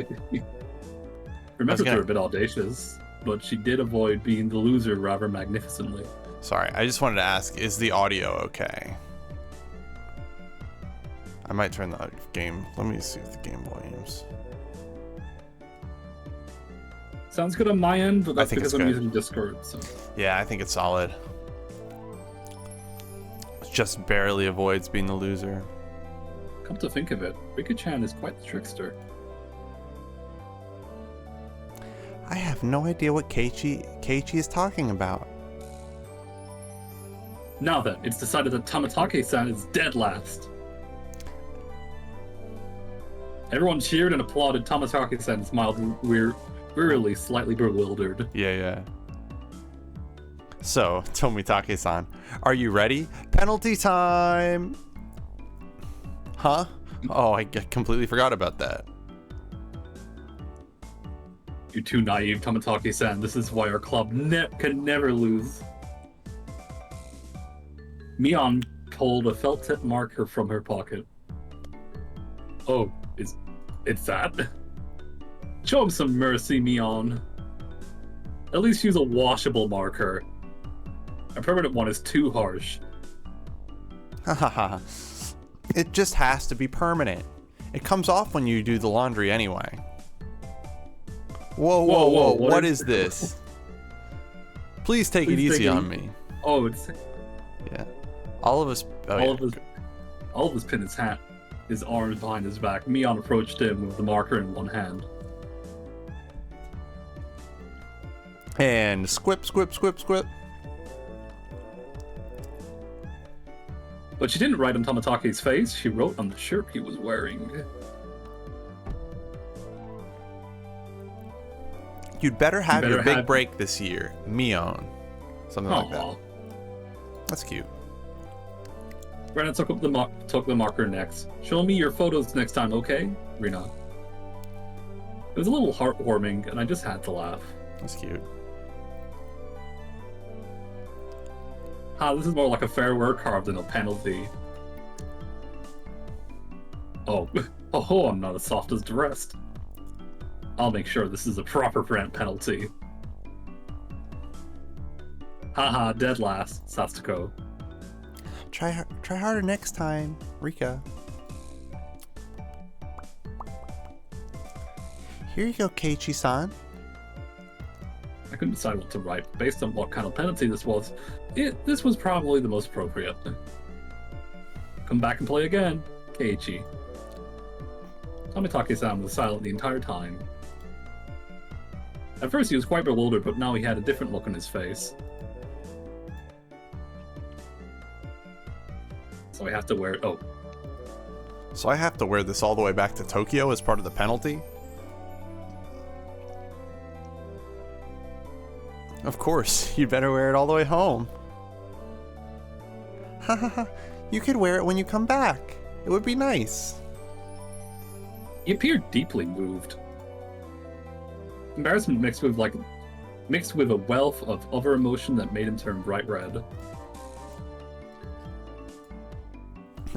Remember, they're a bit audacious, but she did avoid being the loser rather magnificently. Sorry, I just wanted to ask, is the audio okay? I might turn the game... Let me see the game volumes. Sounds good on my end, but that's because I'm good. using Discord. So. Yeah, I think it's solid. It just barely avoids being the loser. Come to think of it, Rika-chan is quite the trickster. I have no idea what Keiichi is talking about. Now then, it's decided that Tamatake-san is dead last. Everyone cheered and applauded. Tamatake-san smiled wearily, slightly bewildered. Yeah. So, Tomitake-san, are you ready? Penalty time! Huh? Oh, I completely forgot about that. You're too naive, Tamatake-san. This is why our club can never lose. Mion pulled a felt tip marker from her pocket. Oh, it's that? Show him some mercy, Mion. At least use a washable marker. A permanent one is too harsh. Hahaha. It just has to be permanent. It comes off when you do the laundry anyway. Whoa, what is this? Please take it easy on me. Oh, it's... Yeah. Oliver's pinned his hat, his arms behind his back. Mion approached him with the marker in one hand. And squip. But she didn't write on Tamatake's face, she wrote on the shirt he was wearing. You'd better have your big break this year, Mion. Something like that. That's cute. Rena took the marker next. Show me your photos next time, okay? Rena. It was a little heartwarming, and I just had to laugh. That's cute. This is more like a fair word carved than a penalty. Oh, I'm not as soft as the rest. I'll make sure this is a proper penalty. Haha, dead last, Satsuko. Try harder next time, Rika. Here you go, Keiichi-san. I couldn't decide what to write. Based on what kind of penalty this was, this was probably the most appropriate. Come back and play again, Keiichi. Tamatake-san was silent the entire time. At first he was quite bewildered, but now he had a different look on his face. So I have to wear it. Oh. So I have to wear this all the way back to Tokyo as part of the penalty? Of course, you'd better wear it all the way home. Hahaha, you could wear it when you come back. It would be nice. He appeared deeply moved. Embarrassment mixed with a wealth of other emotion that made him turn bright red.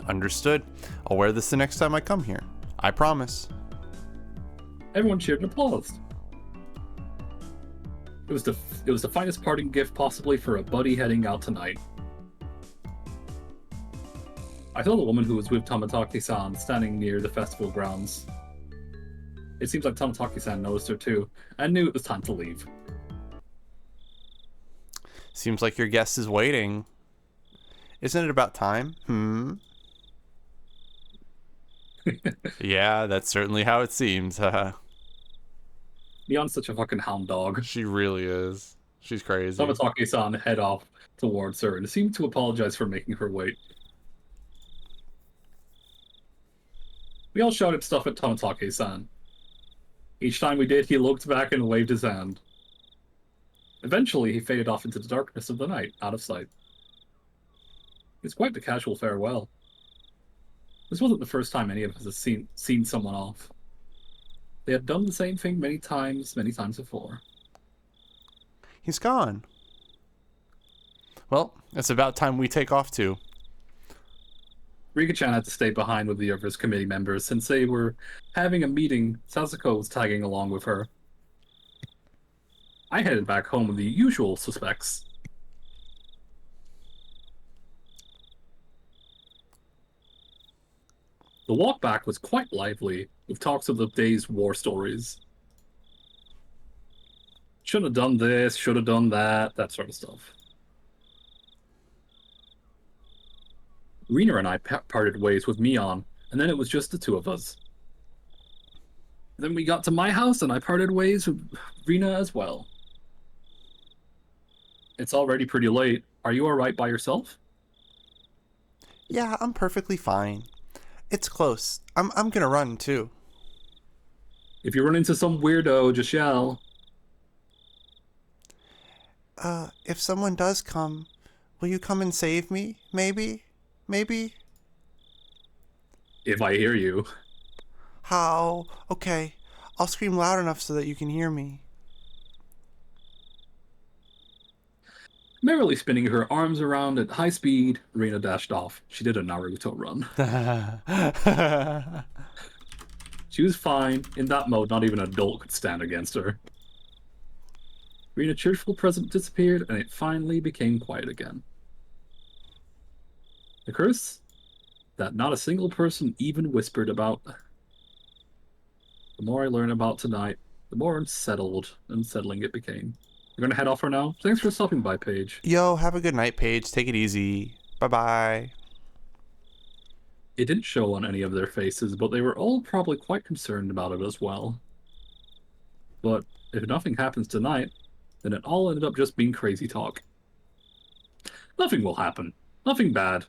Understood. I'll wear this the next time I come here. I promise. Everyone cheered and applauded. It was the finest parting gift possibly for a buddy heading out tonight. I saw the woman who was with Tamatake-san standing near the festival grounds. It seems like Tamatake-san noticed her too, and knew it was time to leave. Seems like your guest is waiting. Isn't it about time? Yeah, that's certainly how it seems. Mion's such a fucking hound dog. She really is. She's crazy. Tamatake-san head off towards her and seemed to apologize for making her wait. We all shouted stuff at Tamatake-san. Each time we did, he looked back and waved his hand. Eventually, he faded off into the darkness of the night, out of sight. It's quite the casual farewell. This wasn't the first time any of us had seen someone off. They had done the same thing many times before. He's gone. Well, it's about time we take off too. Rika-chan had to stay behind with the others committee members since they were having a meeting. Satsuko was tagging along with her. I headed back home with the usual suspects. The walk back was quite lively, with talks of the day's war stories. Should have done this, should have done that sort of stuff. Rena and I parted ways with Mion, and then it was just the two of us. Then we got to my house, and I parted ways with Rena as well. It's already pretty late. Are you alright by yourself? Yeah, I'm perfectly fine. It's close. I'm gonna run too. If you run into some weirdo, just yell. If someone does come, will you come and save me? Maybe? Maybe? If I hear you. How? Okay. I'll scream loud enough so that you can hear me. Merrily spinning her arms around at high speed, Rena dashed off. She did a Naruto run. She was fine. In that mode, not even an adult could stand against her. Rena's cheerful presence disappeared, and it finally became quiet again. The curse that not a single person even whispered about. The more I learn about tonight, the more unsettling it became. We're gonna head off for now. Thanks for stopping by, Paige. Yo, have a good night, Paige. Take it easy. Bye-bye. It didn't show on any of their faces, but they were all probably quite concerned about it as well. But if nothing happens tonight, then it all ended up just being crazy talk. Nothing will happen. Nothing bad.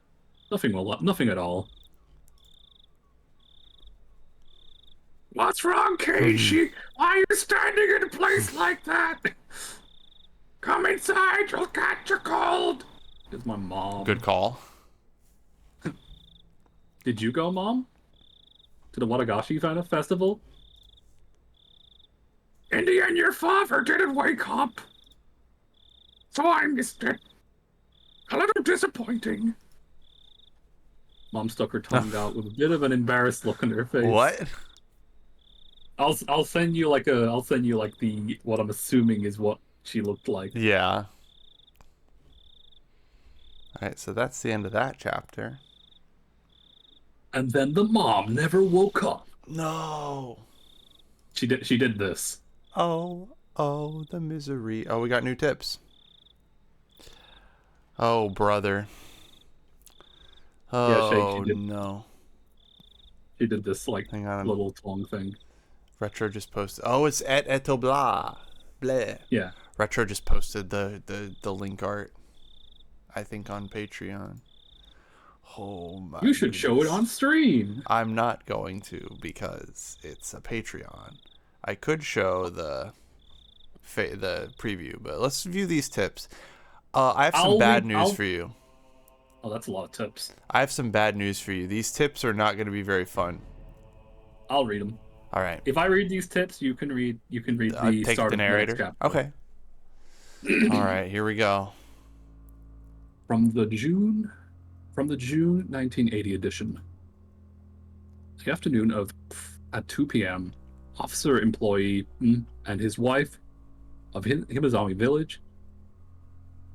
Nothing at all. What's wrong, Casey? Why are you standing in a place like that? Come inside, you'll catch a cold. It's my mom. Good call. Did you go, Mom? To the Watagashi Festival? In the end, your father didn't wake up. So I missed it. A little disappointing. Mom stuck her tongue out with a bit of an embarrassed look on her face. What? I'll send you like the what I'm assuming is what she looked like. Yeah. Alright, so that's the end of that chapter. And then the mom never woke up. No. She did this. Oh, the misery. Oh, we got new tips. Oh, brother. Oh, she did. no. She did this like Hang on. little tongue thing. Retro just posted. Oh, it's at eto blah. Bleh. Yeah. Retro just posted the link art, I think, on Patreon. Oh my. You should show it on stream. I'm not going to because it's a Patreon. I could show the preview, but let's view these tips. I have some bad news for you. Oh, that's a lot of tips. I have some bad news for you. These tips are not going to be very fun. I'll read them. All right. If I read these tips, you can read the take start the narrator. of the next chapter. Okay. All right, here we go. From the June 1980 edition. The afternoon at 2 p.m., officer employee and his wife of Himazami Village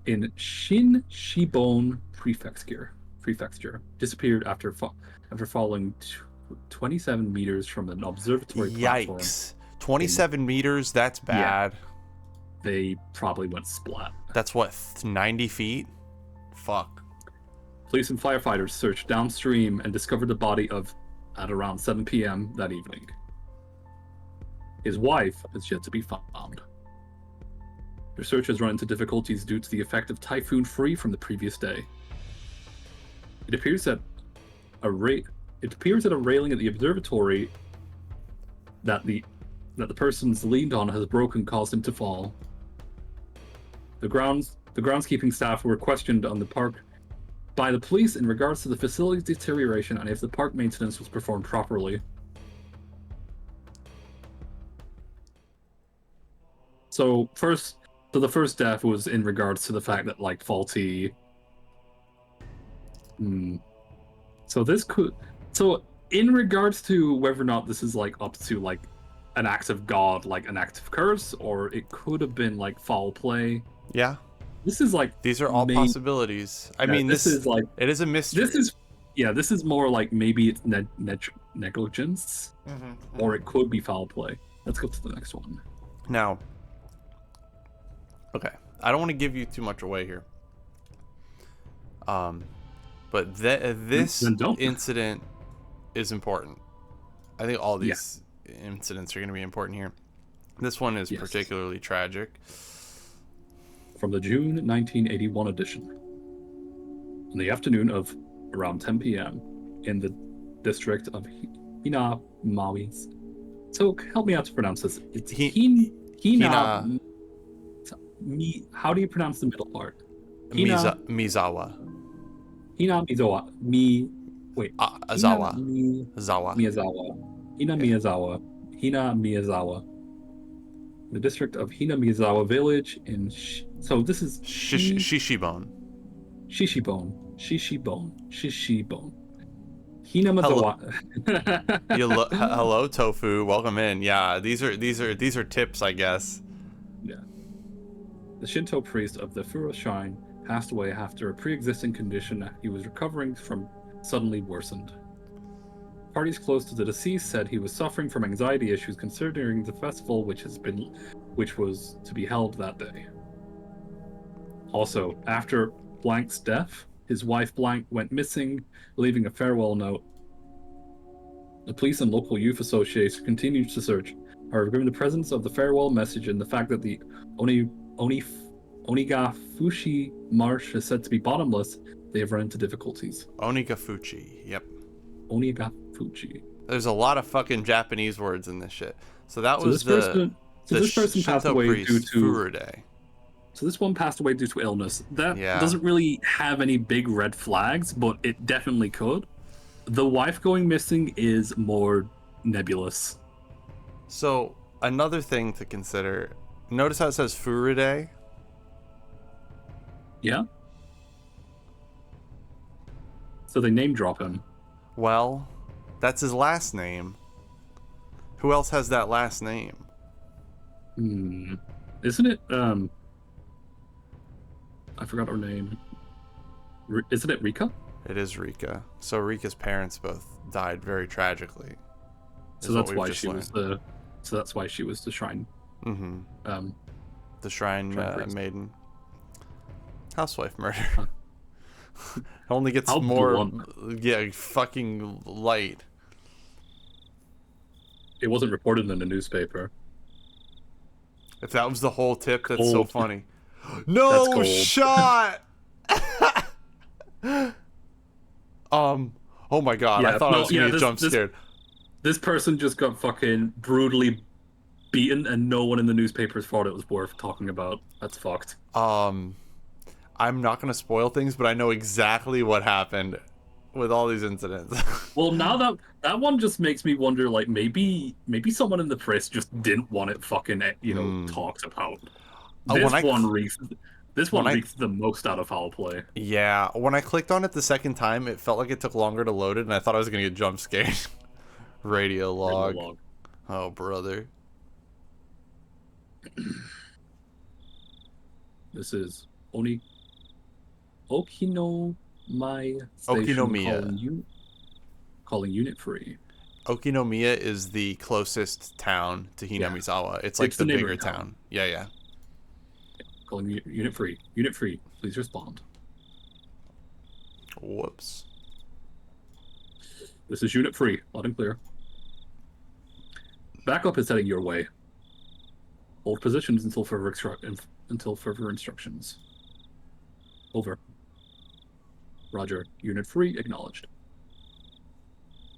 in Shibon Prefecture disappeared after falling 27 meters from an observatory platform. Yikes. 27 meters? That's bad. Yeah. They probably went splat. That's what, 90 feet? Fuck. Police and firefighters searched downstream and discovered the body at around 7 p.m. that evening. His wife is yet to be found. Their search has run into difficulties due to the effect of Typhoon Free from the previous day. It appears that a railing at the observatory that the person's leaned on has broken, caused him to fall. The groundskeeping staff were questioned on the park by the police in regards to the facility's deterioration and if the park maintenance was performed properly. So the first death was in regards to the fact that like faulty. So in regards to whether or not this is like up to like an act of God, like an act of curse, or it could have been like foul play. Yeah. This is like these are all possibilities. I mean, this is like it is a mystery. This is more like maybe it's negligence, or it could be foul play. Let's go to the next one. Now, okay, I don't want to give you too much away here. But this incident is important. I think all these incidents are going to be important here. This one is particularly tragic. From the June 1981 edition. On the afternoon of around 10 p.m. in the district of Hinamamis. So help me out to pronounce this. It's Hina How do you pronounce the middle part? Hina Mizawa. Mizawa. Wait. Azawa. Zawa. Miyazawa. Miyazawa. Hina Miyazawa. The district of Hina Miyazawa village in. So this is Shishibone. Shishibone. Hina Miyazawa. Hello, Tofu. Welcome in. Yeah, these are tips, I guess. Yeah. The Shinto priest of the Furo Shrine passed away after a pre-existing condition he was recovering from suddenly worsened. Parties close to the deceased said he was suffering from anxiety issues considering the festival which was to be held that day. Also, after Blank's death, his wife Blank went missing, leaving a farewell note. The police and local youth association continued to search. However, given the presence of the farewell message and the fact that the Onikakushi marsh is said to be bottomless, they have run into difficulties. Onikakushi, yep. Onikakushi. There's a lot of fucking Japanese words in this shit. So this person passed away due to Furude. So this one passed away due to illness. That doesn't really have any big red flags, but it definitely could. The wife going missing is more nebulous. So another thing to consider. Notice how it says Furude? Yeah. So they name drop him. Well, that's his last name. Who else has that last name? Isn't it, I forgot her name. Isn't it Rika? It is Rika. So Rika's parents both died very tragically. So that's why she was the. So that's why she was the shrine. Mm-hmm. The shrine maiden. Housewife murder. Huh. Only gets more, fucking light. It wasn't reported in the newspaper. If that was the whole tip, that's so funny. No shot. Oh my god! I thought I was gonna get jump scared. This person just got fucking brutally beaten, and no one in the newspapers thought it was worth talking about. That's fucked. I'm not gonna spoil things, but I know exactly what happened with all these incidents. Well, now that one just makes me wonder, like maybe someone in the press just didn't want it fucking talked about. This one reeks the most out of foul play. Yeah, when I clicked on it the second time, it felt like it took longer to load it, and I thought I was gonna get jump scared. Radio log. Oh, brother. This is Okinomiya station calling Unit 3. Okinomiya is the closest town to Hinamizawa. It's like the bigger town. Yeah. Calling Unit 3. Unit 3, please respond. Whoops. This is Unit 3. Loud and clear. Backup is heading your way. Hold positions until further instructions. Over. Roger. Unit 3 acknowledged.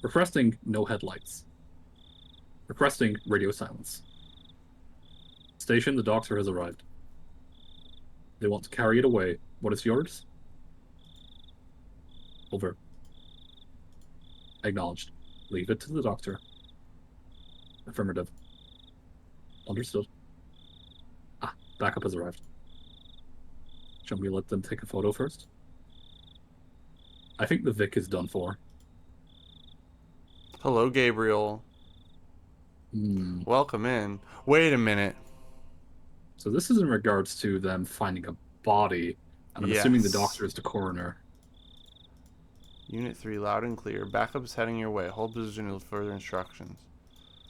Requesting no headlights. Requesting radio silence. Station, the doctor has arrived. They want to carry it away. What is yours? Over. Acknowledged. Leave it to the doctor. Affirmative. Understood. Backup has arrived. Shall we let them take a photo first? I think the Vic is done for. Hello, Gabriel. Welcome in. Wait a minute. So this is in regards to them finding a body, and I'm assuming the doctor is the coroner. Unit 3, loud and clear. Backup is heading your way. Hold position with further instructions.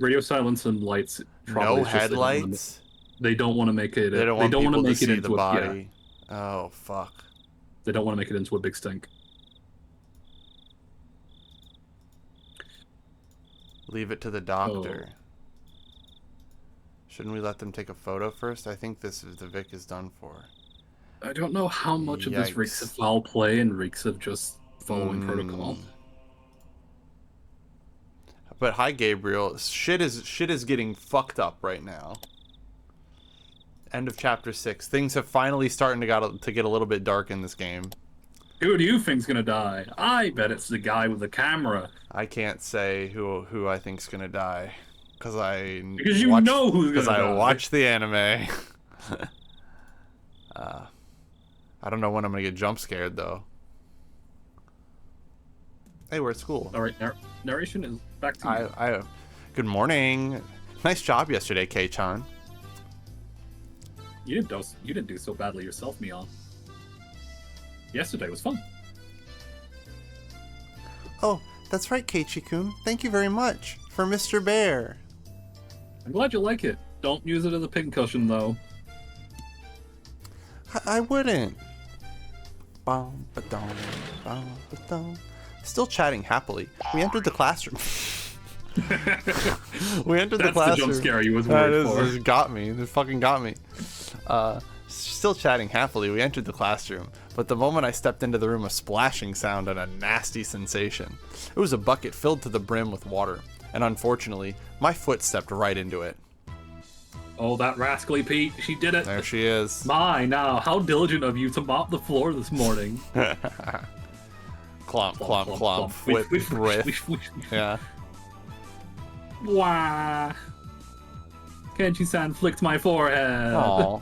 Radio silence and lights. No headlights? They don't want to make it. They don't want people to see the body. Oh, fuck. They don't want to make it into a big stink. Leave it to the doctor. Shouldn't we let them take a photo first? I think the Vic is done for. I don't know how much of this reeks of foul play and reeks of just following protocol. But hi, Gabriel. Shit is getting fucked up right now. End of chapter 6. Things have finally starting to get a little bit dark in this game. Who do you think's gonna die? I bet it's the guy with the camera. I can't say who I think's gonna die, because Because you know who's gonna die. I watched the anime. I don't know when I'm gonna get jump scared though. Hey, we're at school. All right, narration is back to you. Good morning. Nice job yesterday, Kei-chan. You didn't do so badly yourself, Mion. Yesterday was fun. Oh, that's right, Keiichi-kun. Thank you very much for Mr. Bear. I'm glad you like it. Don't use it as a pincushion, though. I wouldn't. Bum, ba-dum, bum, ba-dum. Still chatting happily, we entered the classroom. We entered the classroom. That's the jump scare you was worried for. It got me. It fucking got me. Still chatting happily, we entered the classroom, but the moment I stepped into the room, a splashing sound and a nasty sensation. It was a bucket filled to the brim with water, and unfortunately, my foot stepped right into it. Oh, that rascally Pete, she did it. There she is. Now, how diligent of you to mop the floor this morning. Clomp, clomp, clomp, whip, whiff. Yeah. Wah. Kenshi-san flicked my forehead. Aww.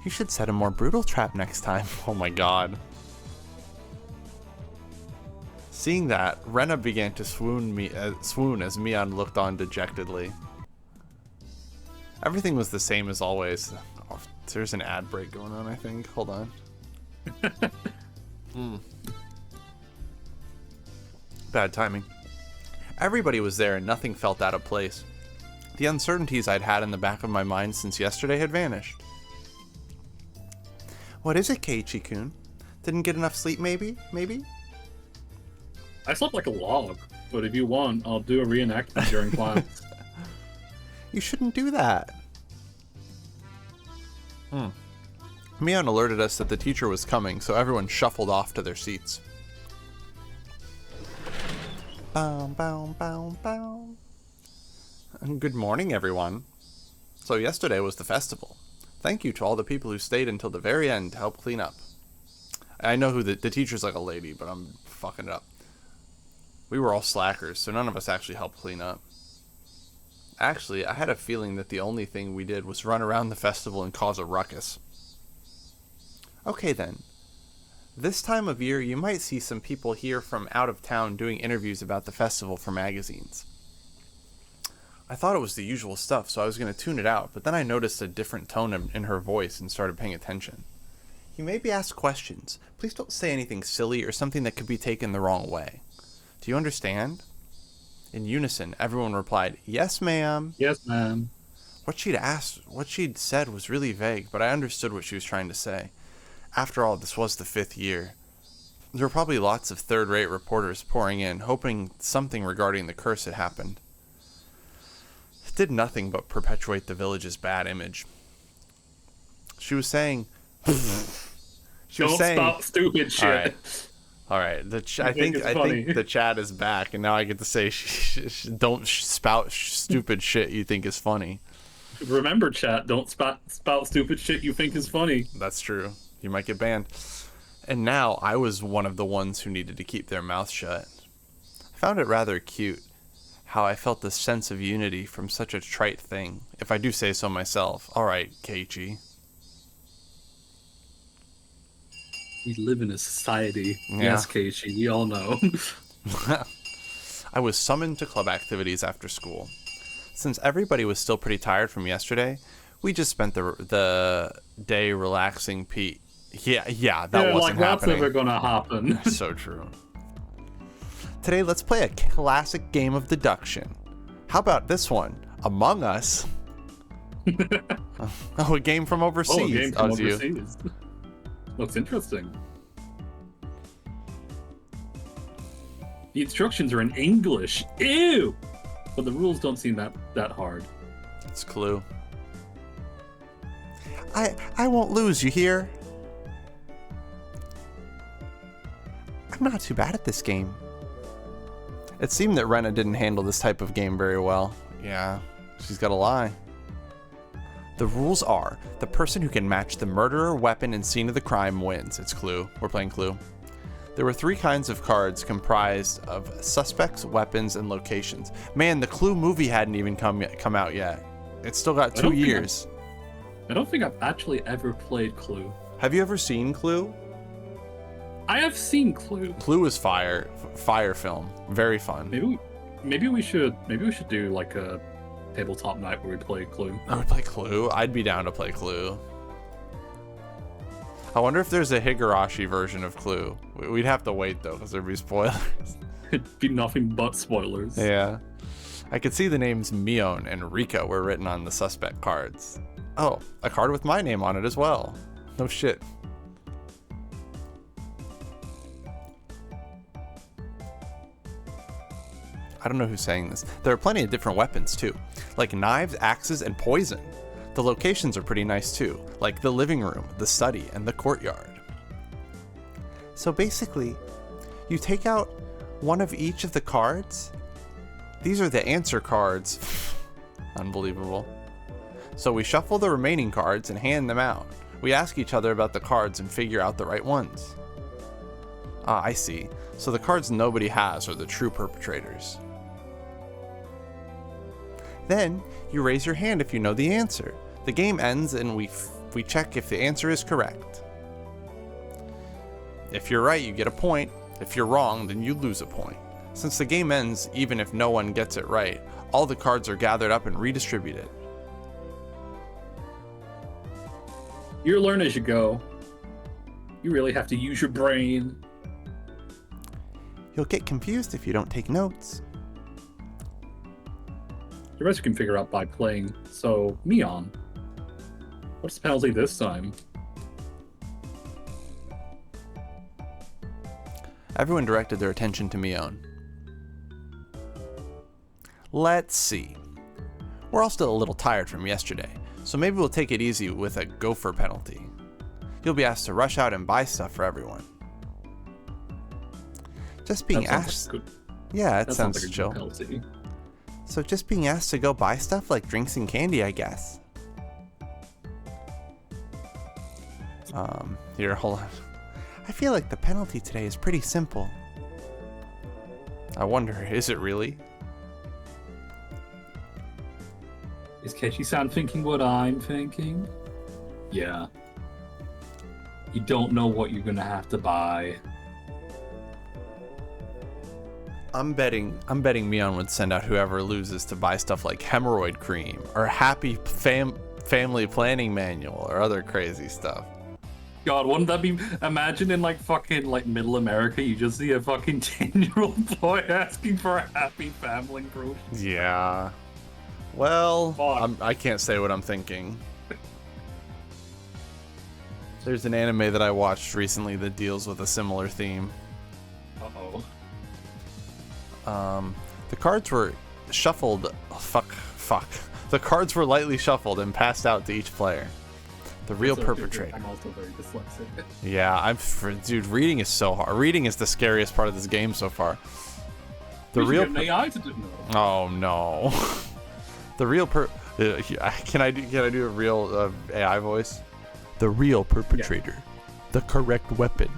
You should set a more brutal trap next time. Oh my god. Seeing that, Rena began to swoon as Mion looked on dejectedly. Everything was the same as always. Oh, there's an ad break going on, I think. Hold on. Bad timing. Everybody was there and nothing felt out of place. The uncertainties I'd had in the back of my mind since yesterday had vanished. What is it, Keiichi-kun? Didn't get enough sleep, maybe? I slept like a log, but if you want, I'll do a reenactment during class. You shouldn't do that. Mion alerted us that the teacher was coming, so everyone shuffled off to their seats. Bow, bow, bow, bow. Good morning, everyone. So yesterday was the festival. Thank you to all the people who stayed until the very end to help clean up. I know who the teacher's like a lady, but I'm fucking it up. We were all slackers, so none of us actually helped clean up. Actually, I had a feeling that the only thing we did was run around the festival and cause a ruckus. Okay then. This time of year, you might see some people here from out of town doing interviews about the festival for magazines. I thought it was the usual stuff, so I was going to tune it out, but then I noticed a different tone in her voice and started paying attention. You may be asked questions. Please don't say anything silly or something that could be taken the wrong way. Do you understand? In unison, everyone replied, "Yes, ma'am." Yes, ma'am. What she'd said was really vague, but I understood what she was trying to say. After all, this was the 5th year. There were probably lots of third-rate reporters pouring in, hoping something regarding the curse had happened. It did nothing but perpetuate the village's bad image. She was saying... Don't spout stupid shit. All right. I think the chat is back, and now I get to say don't spout stupid shit you think is funny. Remember, chat, don't spout stupid shit you think is funny. That's true. You might get banned. And now I was one of the ones who needed to keep their mouth shut. I found it rather cute how I felt this sense of unity from such a trite thing, if I do say so myself. All right, Keiichi. We live in a society. Yeah. Yes, Keiichi, we all know. I was summoned to club activities after school. Since everybody was still pretty tired from yesterday, we just spent the day relaxing. That wasn't like, happening. That's never gonna happen. So true. Today, let's play a classic game of deduction. How about this one? Among Us. A game from overseas. Oh, a game from overseas. You. Looks interesting. The instructions are in English. Ew! But the rules don't seem that hard. It's Clue. I won't lose, you hear? I'm not too bad at this game. It seemed that Rena didn't handle this type of game very well. Yeah, she's got to lie. The rules are, the person who can match the murderer, weapon, and scene of the crime wins. It's Clue. We're playing Clue. There were 3 kinds of cards comprised of suspects, weapons, and locations. Man, the Clue movie hadn't even come out yet. It's still got 2 years. I don't think I've actually ever played Clue. Have you ever seen Clue? I have seen Clue. Clue is fire film. Very fun. Maybe we should do like a tabletop night where we play Clue. I would play Clue. I'd be down to play Clue. I wonder if there's a Higurashi version of Clue. We'd have to wait though, because there'd be spoilers. It'd be nothing but spoilers. Yeah. I could see the names Mion and Rika were written on the suspect cards. Oh, a card with my name on it as well. No shit. I don't know who's saying this. There are plenty of different weapons too, like knives, axes, and poison. The locations are pretty nice too, like the living room, the study, and the courtyard. So basically, you take out one of each of the cards. These are the answer cards. Unbelievable. So we shuffle the remaining cards and hand them out. We ask each other about the cards and figure out the right ones. Ah, I see. So the cards nobody has are the true perpetrators. Then, you raise your hand if you know the answer. The game ends and we check if the answer is correct. If you're right, you get a point. If you're wrong, then you lose a point. Since the game ends, even if no one gets it right, all the cards are gathered up and redistributed. You learn as you go. You really have to use your brain. You'll get confused if you don't take notes. The rest you can figure out by playing. So, Mion, what's the penalty this time? Everyone directed their attention to Mion. Let's see. We're all still a little tired from yesterday, so maybe we'll take it easy with a gopher penalty. You'll be asked to rush out and buy stuff for everyone. Just being asked... Yeah, it sounds like a chill. Penalty. So just being asked to go buy stuff like drinks and candy, I guess. Here, hold on. I feel like the penalty today is pretty simple. I wonder, is it really? Is Kechi-san thinking what I'm thinking? Yeah. You don't know what you're gonna have to buy. I'm betting Mion would send out whoever loses to buy stuff like hemorrhoid cream or happy family planning manual or other crazy stuff. God, wouldn't that be... Imagine in like fucking like middle America, you just see a fucking 10-year-old boy asking for a happy family group. Yeah. Well, I can't say what I'm thinking. There's an anime that I watched recently that deals with a similar theme. Uh-oh. The cards were shuffled. Oh, fuck. The cards were lightly shuffled and passed out to each player. The real perpetrator. I'm also very dyslexic. Yeah, dude, reading is so hard. Reading is the scariest part of this game so far. The real an AI to do. Oh no. The real can I do a real AI voice? The real perpetrator, the correct weapon,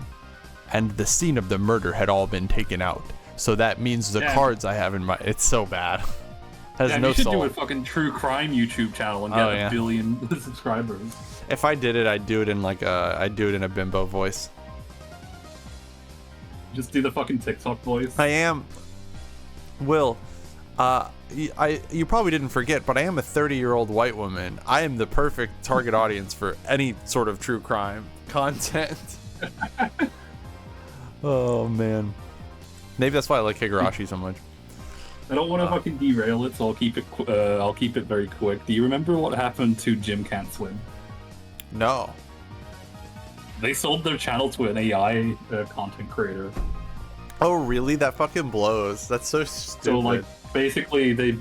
and the scene of the murder had all been taken out. So that means the cards I have in my... It's so bad. Has no soul. You should do a fucking true crime YouTube channel and get a billion subscribers. If I did it, I'd do it in a bimbo voice. Just do the fucking TikTok voice. I am. Will, you probably didn't forget, but I am a 30-year-old white woman. I am the perfect target audience for any sort of true crime content. Oh man. Maybe that's why I like Higurashi so much. I don't want to fucking derail it, so I'll keep it very quick. Do you remember what happened to Jim Can't Swim? No. They sold their channel to an AI content creator. Oh really? That fucking blows. That's so stupid. So like, basically, they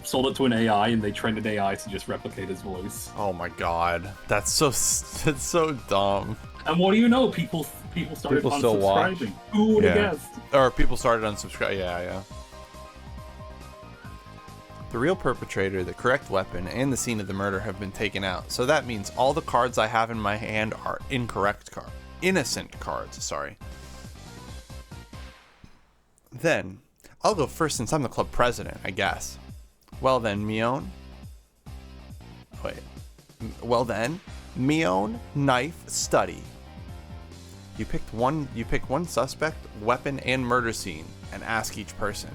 sold it to an AI and they trained an AI to just replicate his voice. Oh my god, that's so dumb. And what do you know? People People started People still watch. unsubscribing. Who would have Yeah. guessed? Or people started unsubscribing. Yeah. The real perpetrator, the correct weapon, and the scene of the murder have been taken out. So that means all the cards I have in my hand are innocent cards, sorry. Then, I'll go first since I'm the club president, I guess. Well then, Mion, knife, study. You pick one suspect, weapon, and murder scene, and ask each person.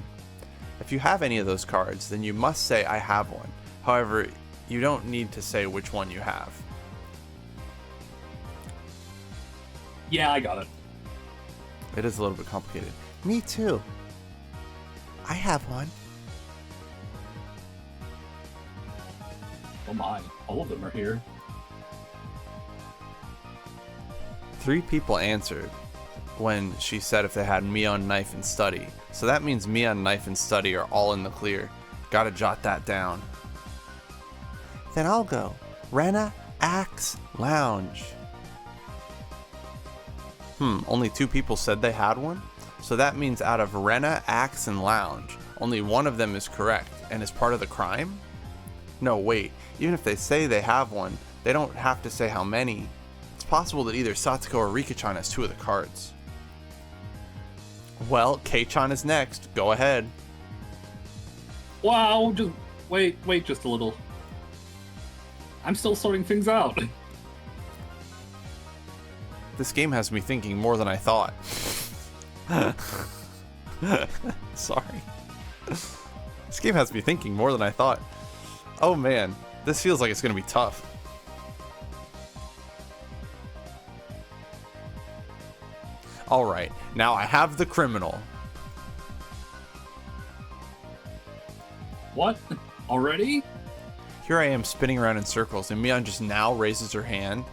If you have any of those cards, then you must say I have one. However, you don't need to say which one you have. Yeah, I got it. It is a little bit complicated. Me too. I have one. Oh my, all of them are here. 3 people answered when she said if they had Mion, knife, and study. So that means Mion, knife, and study are all in the clear. Gotta jot that down. Then I'll go. Rena, axe, lounge. Only 2 people said they had one? So that means out of Rena, axe, and lounge, only one of them is correct and is part of the crime? No, wait. Even if they say they have one, they don't have to say how many. It's possible that either Satsuko or Rika-chan has 2 of the cards. Well, Kei-chan is next. Go ahead. Wow, just wait just a little. I'm still sorting things out. This game has me thinking more than I thought. Sorry. This game has me thinking more than I thought. Oh man, this feels like it's gonna be tough. Alright, now I have the criminal. What? Already? Here I am spinning around in circles, and Mion just now raises her hand.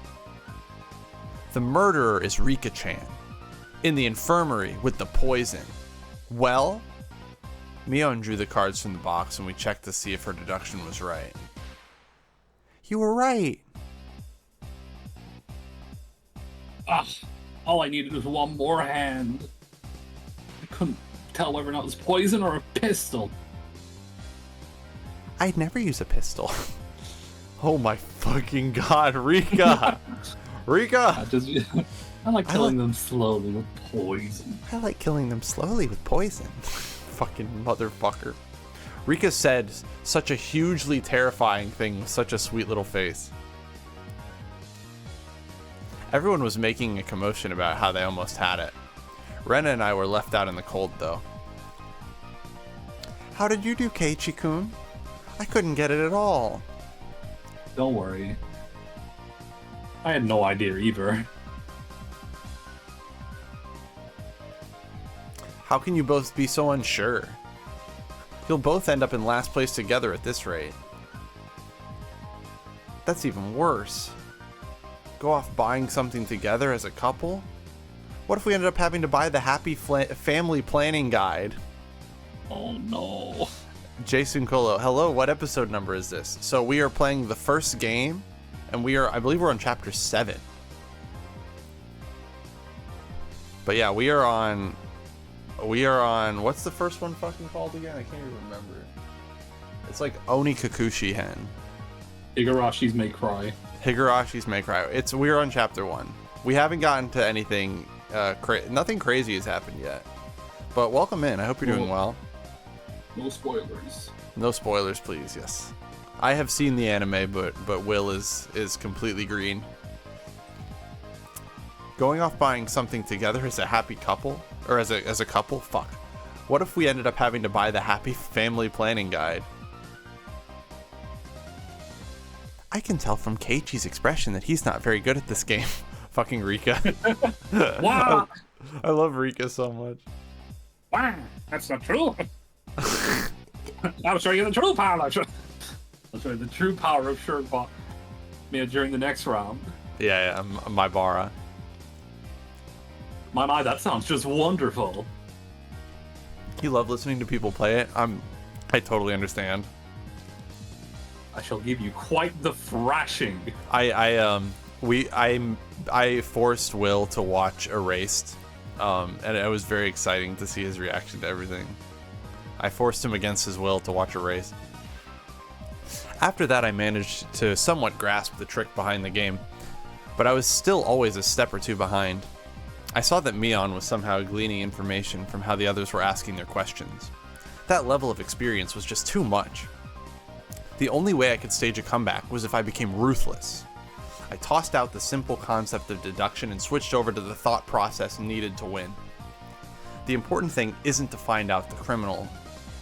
The murderer is Rika-chan, in the infirmary with the poison. Well? Mion drew the cards from the box, and we checked to see if her deduction was right. You were right. Ah, all I needed was one more hand. I couldn't tell whether or not it was poison or a pistol. I'd never use a pistol. Oh my fucking god, Rika! Rika! I like killing them slowly with poison. I like killing them slowly with poison. Fucking motherfucker. Rika said such a hugely terrifying thing with such a sweet little face. Everyone was making a commotion about how they almost had it. Rena and I were left out in the cold though. How did you do, Keiichi-kun? I couldn't get it at all. Don't worry. I had no idea either. How can you both be so unsure? You'll both end up in last place together at this rate. That's even worse. Go off buying something together as a couple? What if we ended up having to buy the Happy Family Planning Guide? Oh no. Jason Colo, hello, what episode number is this? So we are playing the first game, and I believe we're on chapter 7. But yeah, we are on, what's the first one fucking called again? I can't even remember. It's like Onikakushi Hen. Higurashi's May Cry. Higurashi's May Cry. We're on chapter 1. We haven't gotten to anything, nothing crazy has happened yet. But welcome in, I hope you're doing well. No spoilers. No spoilers, please, yes. I have seen the anime, but Will is completely green. Going off buying something together as a happy couple? Or as a couple? Fuck. What if we ended up having to buy the Happy Family Planning Guide? I can tell from Keiichi's expression that he's not very good at this game. Fucking Rika. Wow! I love Rika so much. Wow, that's not true. I'll show you the true power. I'll show you the true power of Shirbot during the next round. Yeah, my Bara. My, that sounds just wonderful. You love listening to people play it? I totally understand. I shall give you quite the thrashing. I forced Will to watch Erased, and it was very exciting to see his reaction to everything. I forced him against his will to watch Erased. After that, I managed to somewhat grasp the trick behind the game, but I was still always a step or two behind. I saw that Mion was somehow gleaning information from how the others were asking their questions. That level of experience was just too much. The only way I could stage a comeback was if I became ruthless. I tossed out the simple concept of deduction and switched over to the thought process needed to win. The important thing isn't to find out the criminal,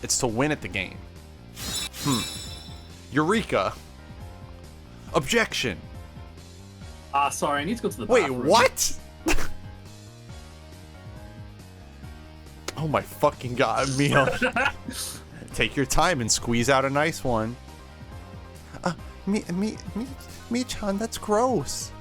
it's to win at the game. Eureka! Objection! Sorry, I need to go to the Wait, bathroom. what? Oh my fucking god, Mio. Take your time and squeeze out a nice one. Me-chan, that's gross.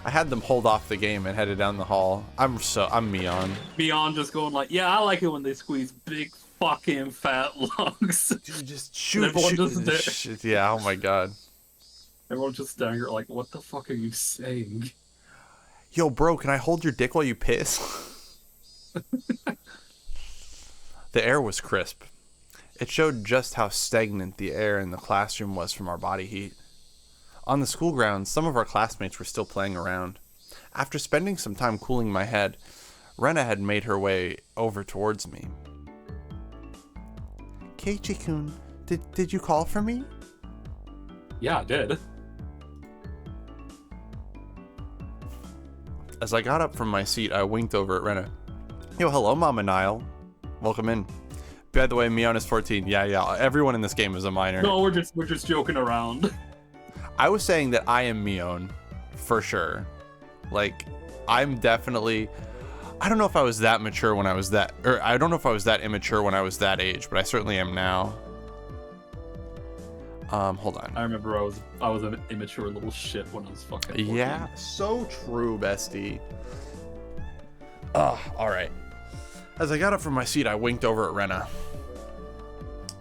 I had them hold off the game and headed down the hall. I'm Mion. Mion just going like, yeah, I like it when they squeeze big fucking fat lungs. Dude, just shoot. Everyone just Shit, yeah, oh my god. Everyone's just staring here like, what the fuck are you saying? Yo, bro, can I hold your dick while you piss? The air was crisp. It showed just how stagnant the air in the classroom was from our body heat. On the school grounds, some of our classmates were still playing around. After spending some time cooling my head, Rena had made her way over towards me. Keiichi-kun, did you call for me? Yeah, I did. As I got up from my seat, I winked over at Rena. Yo, hello, Mama Nile. Welcome in. By the way, Mion is 14. Yeah. Everyone in this game is a minor. No, we're just joking around. I was saying that I am Mion, for sure. Like, I'm definitely... I don't know if I was that mature when I was that... Or I don't know if I was that immature when I was that age, but I certainly am now. Hold on. I remember I was an immature little shit when I was fucking 14. Yeah, so true, bestie. Alright. As I got up from my seat, I winked over at Rena.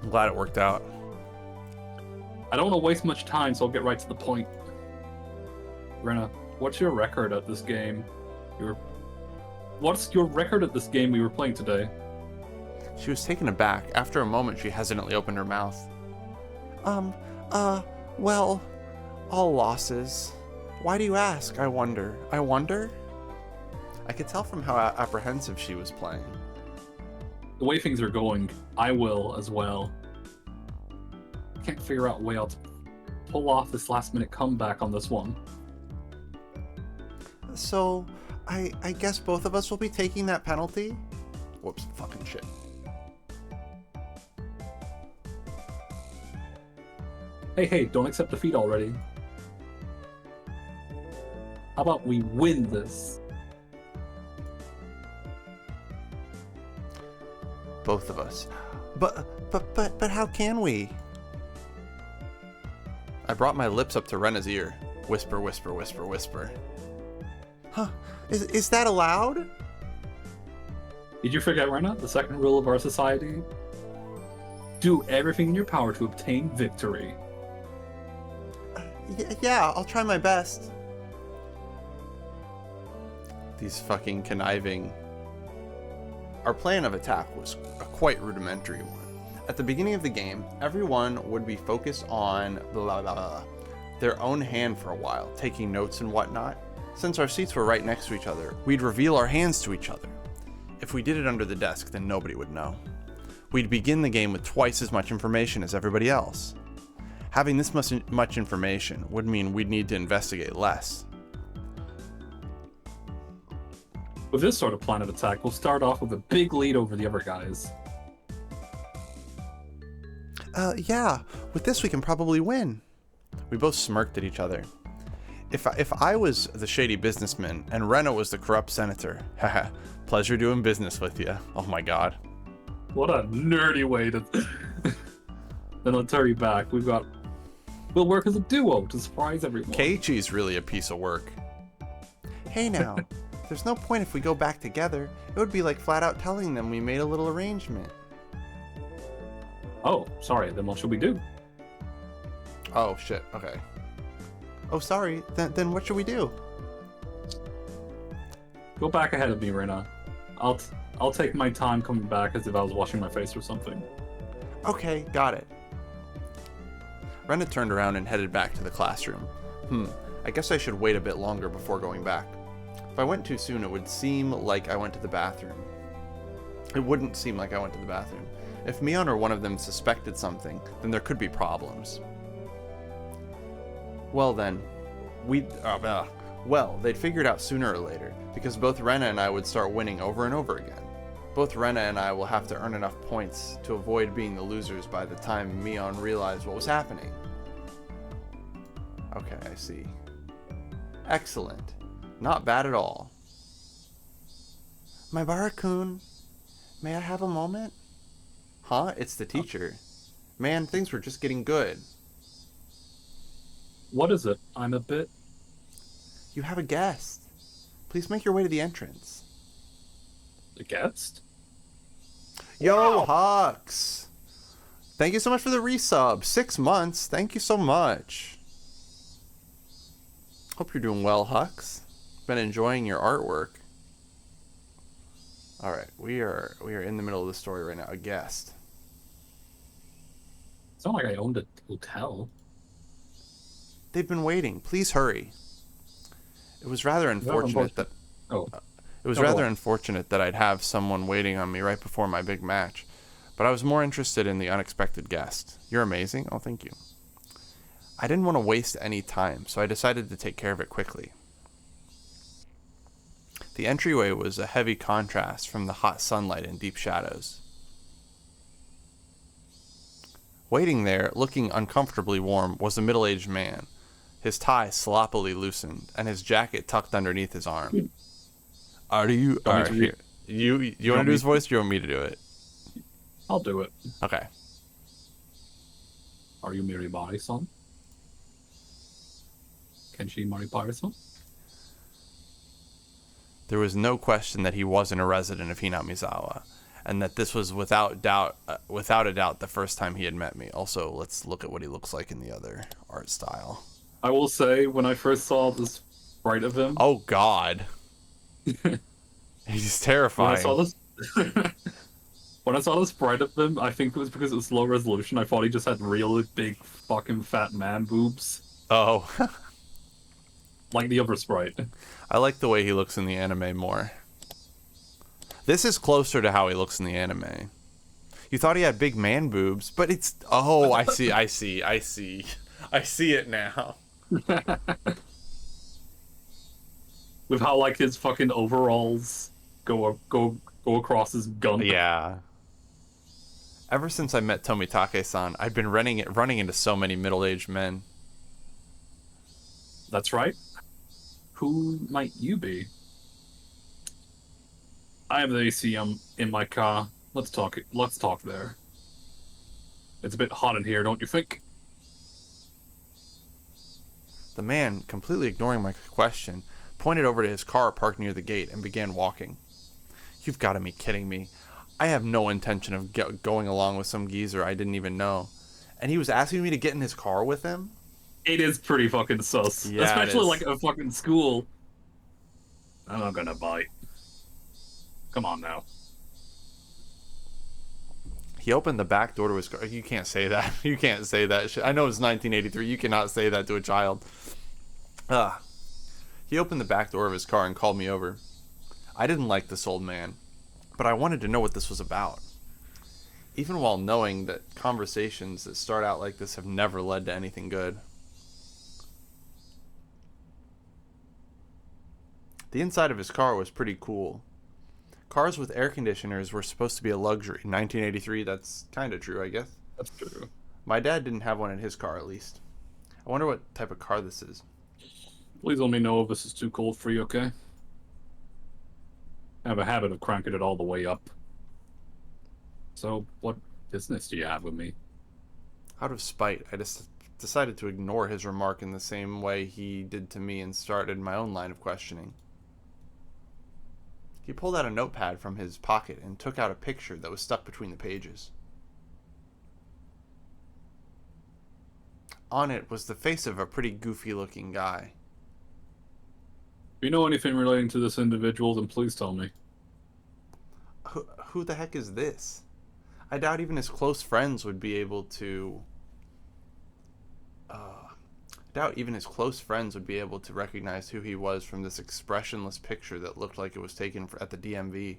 I'm glad it worked out. I don't want to waste much time, so I'll get right to the point. Rena, what's your record at this game? What's your record at this game we were playing today? She was taken aback. After a moment, she hesitantly opened her mouth. Well, all losses. Why do you ask? I wonder. I could tell from how apprehensive she was playing. The way things are going, I will as well. I can't figure out a way to pull off this last-minute comeback on this one. So, I guess both of us will be taking that penalty? Whoops, fucking shit. Hey, don't accept defeat already. How about we win this? Both of us. But how can we? I brought my lips up to Rena's ear. Whisper, whisper, whisper, whisper. Huh, is that allowed? Did you forget, Rena, the second rule of our society? Do everything in your power to obtain victory. Yeah, I'll try my best. These fucking conniving... Our plan of attack was a quite rudimentary one. At the beginning of the game, everyone would be focused on their own hand for a while, taking notes and whatnot. Since our seats were right next to each other, we'd reveal our hands to each other. If we did it under the desk, then nobody would know. We'd begin the game with twice as much information as everybody else. Having this much information would mean we'd need to investigate less. With this sort of plan of attack, we'll start off with a big lead over the other guys. Yeah, with this we can probably win. We both smirked at each other. If I was the shady businessman and Rena was the corrupt senator, haha, pleasure doing business with you. Oh my god. What a nerdy way to... Then I'll tell you back, we'll work as a duo to surprise everyone. Keiichi's really a piece of work. Hey now, there's no point if we go back together. It would be like flat out telling them we made a little arrangement. Oh, sorry, then what should we do? Oh shit, okay. Oh, sorry. Then what should we do? Go back ahead of me, Rena. I'll take my time coming back as if I was washing my face or something. Okay, got it. Rena turned around and headed back to the classroom. I guess I should wait a bit longer before going back. If I went too soon, it would seem like I went to the bathroom. It wouldn't seem like I went to the bathroom. If Mion or one of them suspected something, then there could be problems. Well then, they'd figure it out sooner or later, because both Rena and I would start winning over and over again. Both Rena and I will have to earn enough points to avoid being the losers by the time Mion realized what was happening. Okay, I see. Excellent. Not bad at all. My Barakun, may I have a moment? Huh? It's the teacher. Man, things were just getting good. What is it? I'm a bit... You have a guest. Please make your way to the entrance. A guest? Yo, Hux! Thank you so much for the resub. 6 months. Thank you so much. Hope you're doing well, Hux. Been enjoying your artwork. Alright, we are in the middle of the story right now. A guest. It's not like I owned a hotel. They've been waiting. Please hurry. It was rather unfortunate that... It was rather unfortunate that I'd have someone waiting on me right before my big match, but I was more interested in the unexpected guest. You're amazing. Oh, thank you. I didn't want to waste any time, so I decided to take care of it quickly. The entryway was a heavy contrast from the hot sunlight and deep shadows. Waiting there, looking uncomfortably warm, was a middle-aged man, his tie sloppily loosened, and his jacket tucked underneath his arm. You want to do his voice, or do you want me to do it? I'll do it. Okay. Are you Miribari-san? Kenshi Maribari-san? There was no question that he wasn't a resident of Hinamizawa, and that this was without a doubt the first time he had met me. Also, let's look at what he looks like in the other art style. I will say, when I first saw this sprite of him... Oh, God. He's terrifying. When I saw the sprite of him, I think it was because it was low resolution. I thought he just had really big fucking fat man boobs. Oh. Like the other sprite. I like the way he looks in the anime more. This is closer to how he looks in the anime. You thought he had big man boobs, but it's... Oh, I see it now. With how, like, his fucking overalls go across his gun. Yeah. Ever since I met Tomitake-san, I've been running into so many middle-aged men. That's right. Who might you be? I have the AC in my car. Let's talk there. It's a bit hot in here, don't you think? The man, completely ignoring my question, pointed over to his car parked near the gate and began walking. You've got to be kidding me. I have no intention of going along with some geezer I didn't even know. And he was asking me to get in his car with him? It is pretty fucking sus. Yeah, especially like a fucking school. I'm not gonna bite. Come on now. He opened the back door to his car. You can't say that. You can't say that shit. I know it's 1983. You cannot say that to a child. He opened the back door of his car and called me over. I didn't like this old man, but I wanted to know what this was about. Even while knowing that conversations that start out like this have never led to anything good. The inside of his car was pretty cool. Cars with air conditioners were supposed to be a luxury. In 1983, that's kind of true, I guess. That's true. My dad didn't have one in his car, at least. I wonder what type of car this is. Please let me know if this is too cold for you, okay? I have a habit of cranking it all the way up. So, what business do you have with me? Out of spite, I just decided to ignore his remark in the same way he did to me and started my own line of questioning. He pulled out a notepad from his pocket and took out a picture that was stuck between the pages. On it was the face of a pretty goofy-looking guy. If you know anything relating to this individual, then please tell me. Who the heck is this? I doubt even his close friends would be able to... recognize who he was from this expressionless picture that looked like it was taken at the DMV.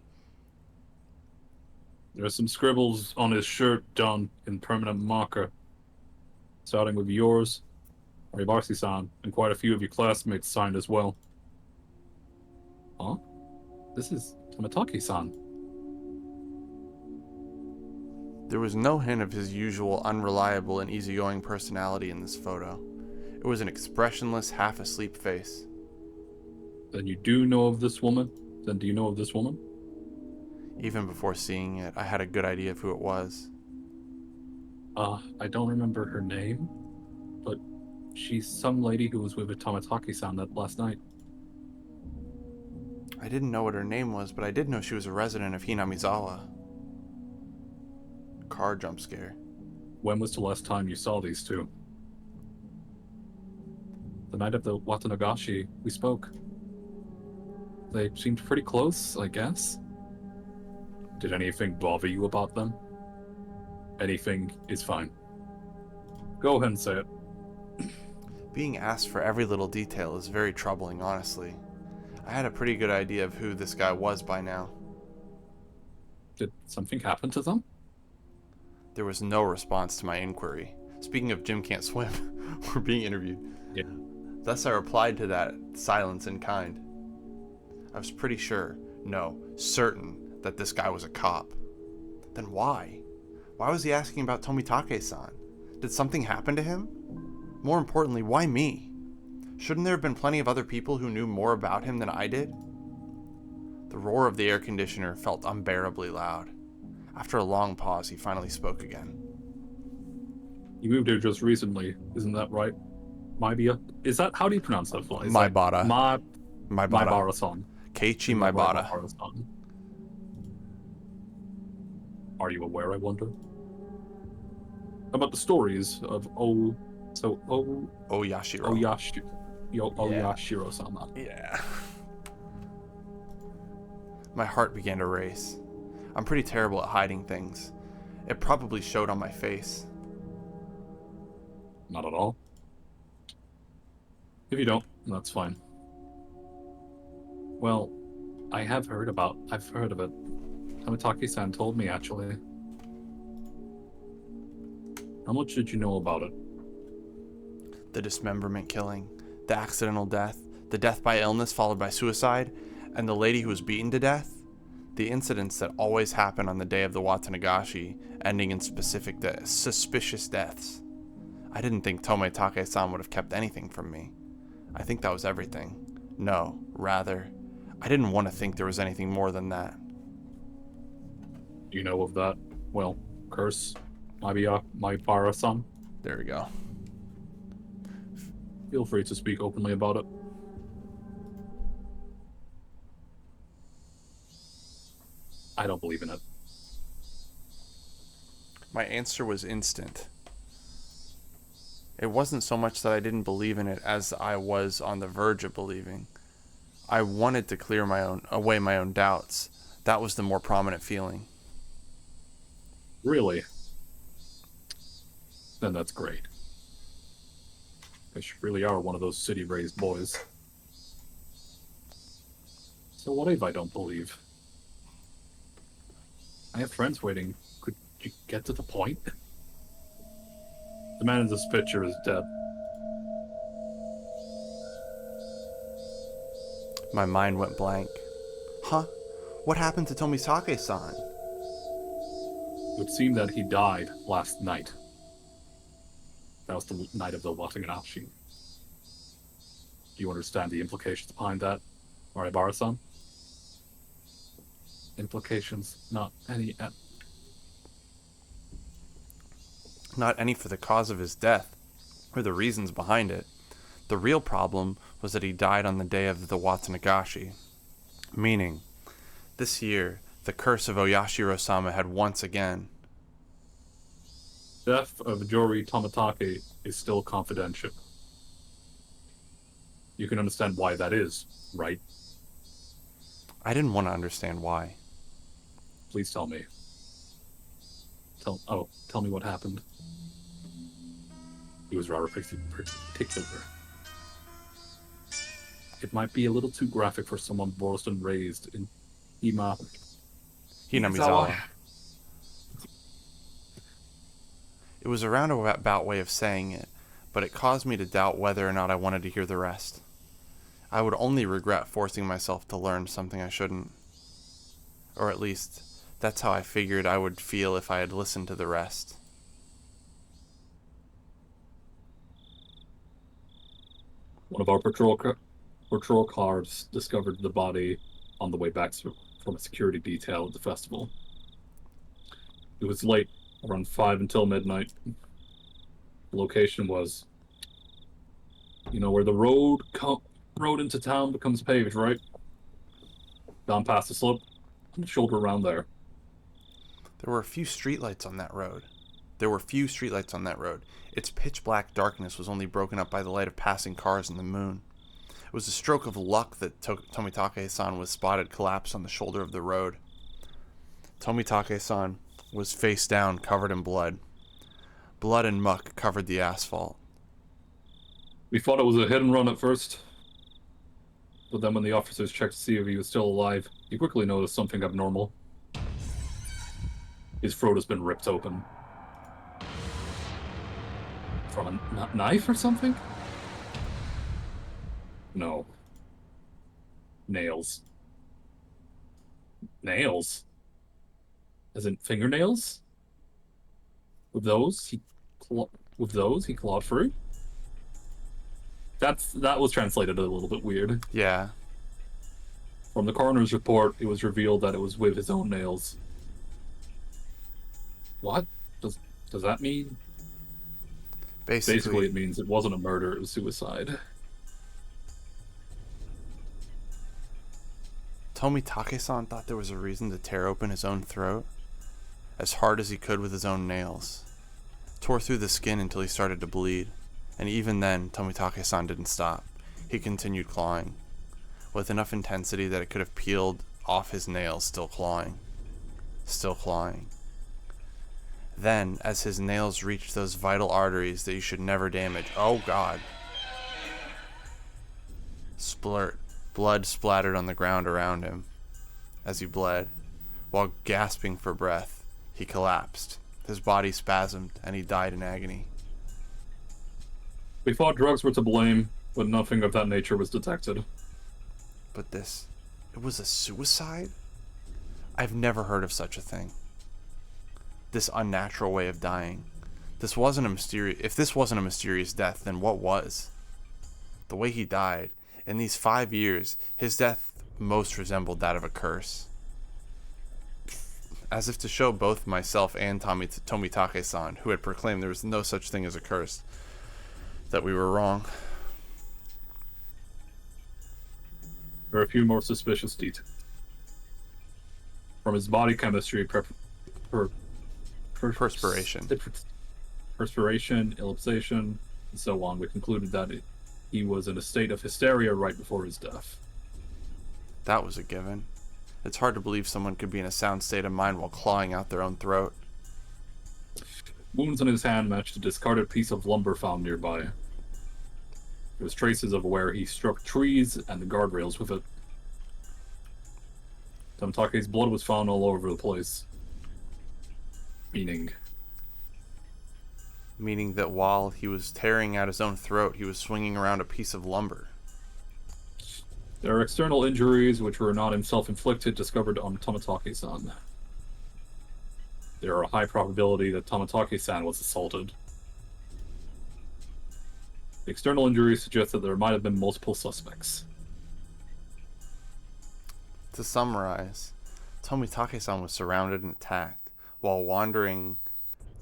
There are some scribbles on his shirt done in permanent marker, starting with yours, Higurashi-san, and quite a few of your classmates signed as well. Huh? This is Tomitake-san. There was no hint of his usual unreliable and easygoing personality in this photo. It was an expressionless, half-asleep face. Then you do know of this woman? Then do you know of this woman? Even before seeing it, I had a good idea of who it was. I don't remember her name, but she's some lady who was with Tomitake-san that last night. I didn't know what her name was, but I did know she was a resident of Hinamizawa. Car jump scare. When was the last time you saw these two? The night of the Watanagashi, we spoke. They seemed pretty close, I guess. Did anything bother you about them? Anything is fine. Go ahead and say it. Being asked for every little detail is very troubling, honestly. I had a pretty good idea of who this guy was by now. Did something happen to them? There was no response to my inquiry. Speaking of Jim can't swim, we're being interviewed. Yeah. Thus I replied to that silence in kind. I was pretty sure, no, certain, that this guy was a cop. Then why? Why was he asking about Tomitake-san? Did something happen to him? More importantly, why me? Shouldn't there have been plenty of other people who knew more about him than I did? The roar of the air conditioner felt unbearably loud. After a long pause, he finally spoke again. You moved here just recently, isn't that right? Maibia? Is that, how do you pronounce that? Maibara. Maibara-san. Keiichi Maibara. Maibara-san. Are you aware, I wonder? About the stories of Oyashiro. Oyashiro-sama. Yeah. My heart began to race. I'm pretty terrible at hiding things. It probably showed on my face. Not at all. If you don't, that's fine. Well, I've heard of it. Tomitake-san told me, actually. How much did you know about it? The dismemberment killing, the accidental death, the death by illness followed by suicide, and the lady who was beaten to death. The incidents that always happen on the day of the Watanagashi, ending in suspicious deaths. I didn't think Tomitake-san would have kept anything from me. I think that was everything. No, rather, I didn't want to think there was anything more than that. You know of that, well, curse, Maibara-san? There we go. Feel free to speak openly about it. I don't believe in it. My answer was instant. It wasn't so much that I didn't believe in it as I was on the verge of believing. I wanted to clear away my own doubts. That was the more prominent feeling. Really? Then that's great. Because you really are one of those city-raised boys. So what if I don't believe? I have friends waiting. Could you get to the point? The man in this picture is dead. My mind went blank. Huh? What happened to Tomitake-san? It would seem that he died last night. That was the night of the Watanagashi. Do you understand the implications behind that, Maibara-san? Implications, not any for the cause of his death, or the reasons behind it. The real problem was that he died on the day of the Watanagashi. Meaning, this year, the curse of Oyashiro-sama had once again... Death of Jori Tomitake is still confidential. You can understand why that is, right? I didn't want to understand why. Please tell me. Tell me what happened. He was rather particular. It might be a little too graphic for someone born and raised in Hinamizawa. It was a roundabout way of saying it, but it caused me to doubt whether or not I wanted to hear the rest. I would only regret forcing myself to learn something I shouldn't. Or at least, that's how I figured I would feel if I had listened to the rest. One of our patrol cars discovered the body on the way back from a security detail at the festival. It was late, around 5 until midnight. The location was, where the road into town becomes paved, right? Down past the slope, on the shoulder around there. There were a few streetlights on that road. Its pitch black darkness was only broken up by the light of passing cars and the moon. It was a stroke of luck that Tomitake-san was spotted collapsed on the shoulder of the road. Tomitake-san was face down, covered in blood. Blood and muck covered the asphalt. We thought it was a hit and run at first. But then when the officers checked to see if he was still alive, he quickly noticed something abnormal. His throat has been ripped open. From a knife or something? No. Nails. Nails? As in fingernails? With those, he clawed through? That was translated a little bit weird. Yeah. From the coroner's report, it was revealed that it was with his own nails. What? Does that mean? Basically, it means it wasn't a murder, it was suicide. Tomitake-san thought there was a reason to tear open his own throat as hard as he could with his own nails. Tore through the skin until he started to bleed, and even then, Tomitake-san didn't stop. He continued clawing, with enough intensity that it could have peeled off his nails, still clawing. Still clawing. Then, as his nails reached those vital arteries that you should never damage, oh god. Splurt. Blood splattered on the ground around him. As he bled, while gasping for breath, he collapsed. His body spasmed, and he died in agony. We thought drugs were to blame, but nothing of that nature was detected. But it was a suicide? I've never heard of such a thing. This unnatural way of dying. If this wasn't a mysterious death, then what was? The way he died, in these 5 years, his death most resembled that of a curse. As if to show both myself and Tomitake-san, who had proclaimed there was no such thing as a curse, that we were wrong. There are a few more suspicious details. From his body chemistry, Perspiration, ellipsation, and so on, we concluded that he was in a state of hysteria right before his death. That was a given. It's hard to believe someone could be in a sound state of mind while clawing out their own throat. Wounds on his hand matched a discarded piece of lumber found nearby. There was traces of where he struck trees and the guardrails with it. Tomitake's blood was found all over the place. Meaning that while he was tearing out his own throat, he was swinging around a piece of lumber. There are external injuries which were not self-inflicted discovered on Tomitake-san. There are a high probability that Tomitake-san was assaulted. The external injuries suggest that there might have been multiple suspects. To summarize, Tomitake-san was surrounded and attacked while wandering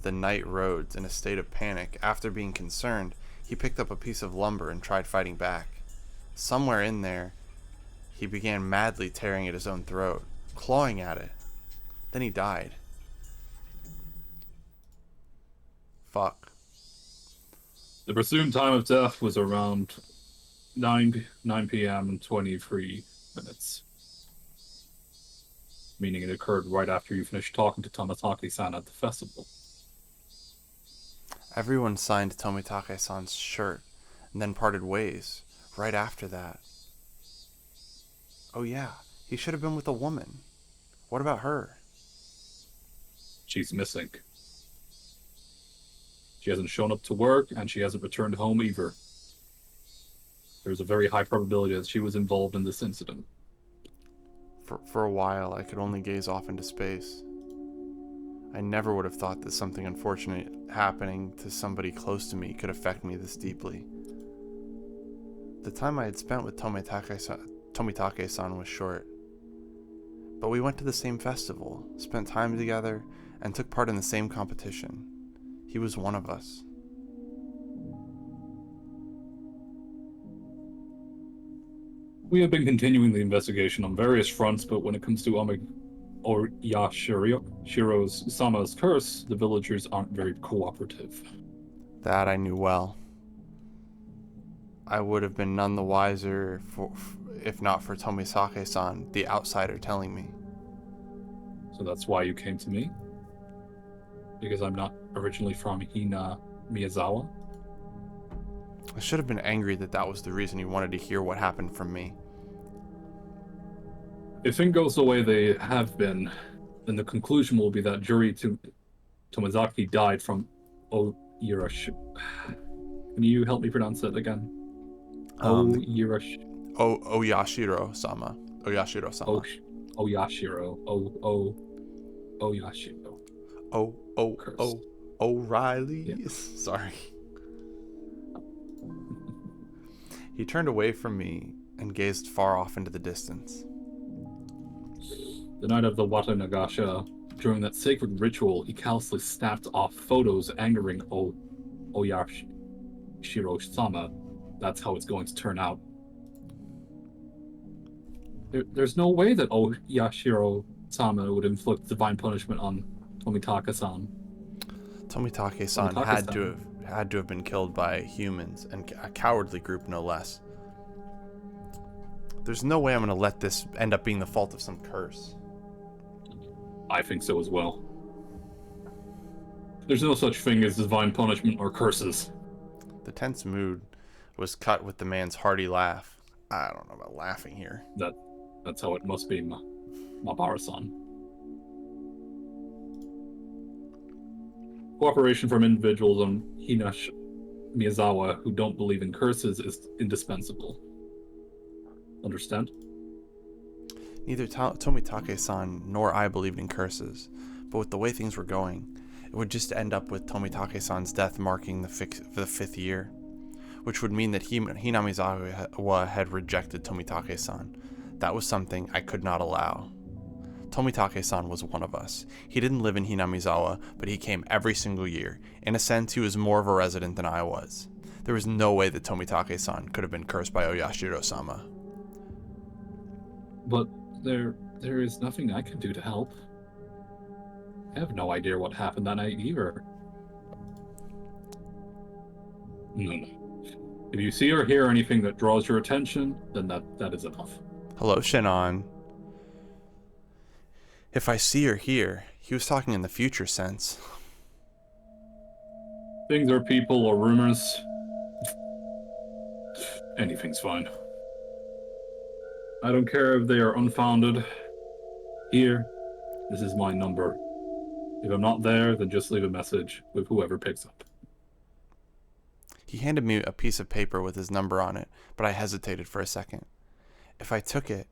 the night roads in a state of panic. After being concerned, he picked up a piece of lumber and tried fighting back. Somewhere in there, he began madly tearing at his own throat, clawing at it. Then he died. Fuck. The presumed time of death was around 9 p.m. and 23 minutes. Meaning it occurred right after you finished talking to Tomataki-san at the festival. Everyone signed Tomitake-san's shirt and then parted ways right after that. Oh yeah, he should have been with a woman. What about her? She's missing. She hasn't shown up to work, and she hasn't returned home either. There's a very high probability that she was involved in this incident. For a while, I could only gaze off into space. I never would have thought that something unfortunate happening to somebody close to me could affect me this deeply. The time I had spent with Tomitake-san was short. But we went to the same festival, spent time together, and took part in the same competition. He was one of us. We have been continuing the investigation on various fronts, but when it comes to Oyashiro's Sama's curse, the villagers aren't very cooperative. That I knew well. I would have been none the wiser if not for Tomisake-san, the outsider, telling me. So that's why you came to me? Because I'm not originally from Hina Miyazawa? I should have been angry that that was the reason you wanted to hear what happened from me. If things goes the way they have been, then the conclusion will be that Juri Tomazaki died from Oyurashi. Can you help me pronounce that again? Oyurashi. Oyashiro-sama. Oyashiro-sama. Oyashiro. Oyashiro. O'Reilly. Yeah. Sorry. He turned away from me and gazed far off into the distance. The night of the Wata Nagasha, during that sacred ritual, he callously snapped off photos angering Oyashiro-sama. That's how it's going to turn out. There's no way that Oyashiro-sama would inflict divine punishment on Tomitake-san. Tomitake-san had to have been killed by humans, and a cowardly group no less. There's no way I'm going to let this end up being the fault of some curse. I think so as well. There's no such thing as divine punishment or curses. The tense mood was cut with the man's hearty laugh. I don't know about laughing here. That's how it must be, Mabara-san. Cooperation from individuals on Hina Miyazawa who don't believe in curses is indispensable. Understand? Neither Tomitake-san nor I believed in curses, but with the way things were going, it would just end up with Tomitake-san's death marking the 5th year, which would mean that Hina Miyazawa had rejected Tomitake-san. That was something I could not allow. Tomitake-san was one of us. He didn't live in Hinamizawa, but he came every single year. In a sense, he was more of a resident than I was. There was no way that Tomitake-san could have been cursed by Oyashiro-sama. But there is nothing I can do to help. I have no idea what happened that night either. No. If you see or hear anything that draws your attention, then that is enough. Hello, Shinon. If I see or hear, he was talking in the future sense. Things are people or rumors. Anything's fine. I don't care if they are unfounded. Here, this is my number. If I'm not there, then just leave a message with whoever picks up. He handed me a piece of paper with his number on it, but I hesitated for a second. If I took it,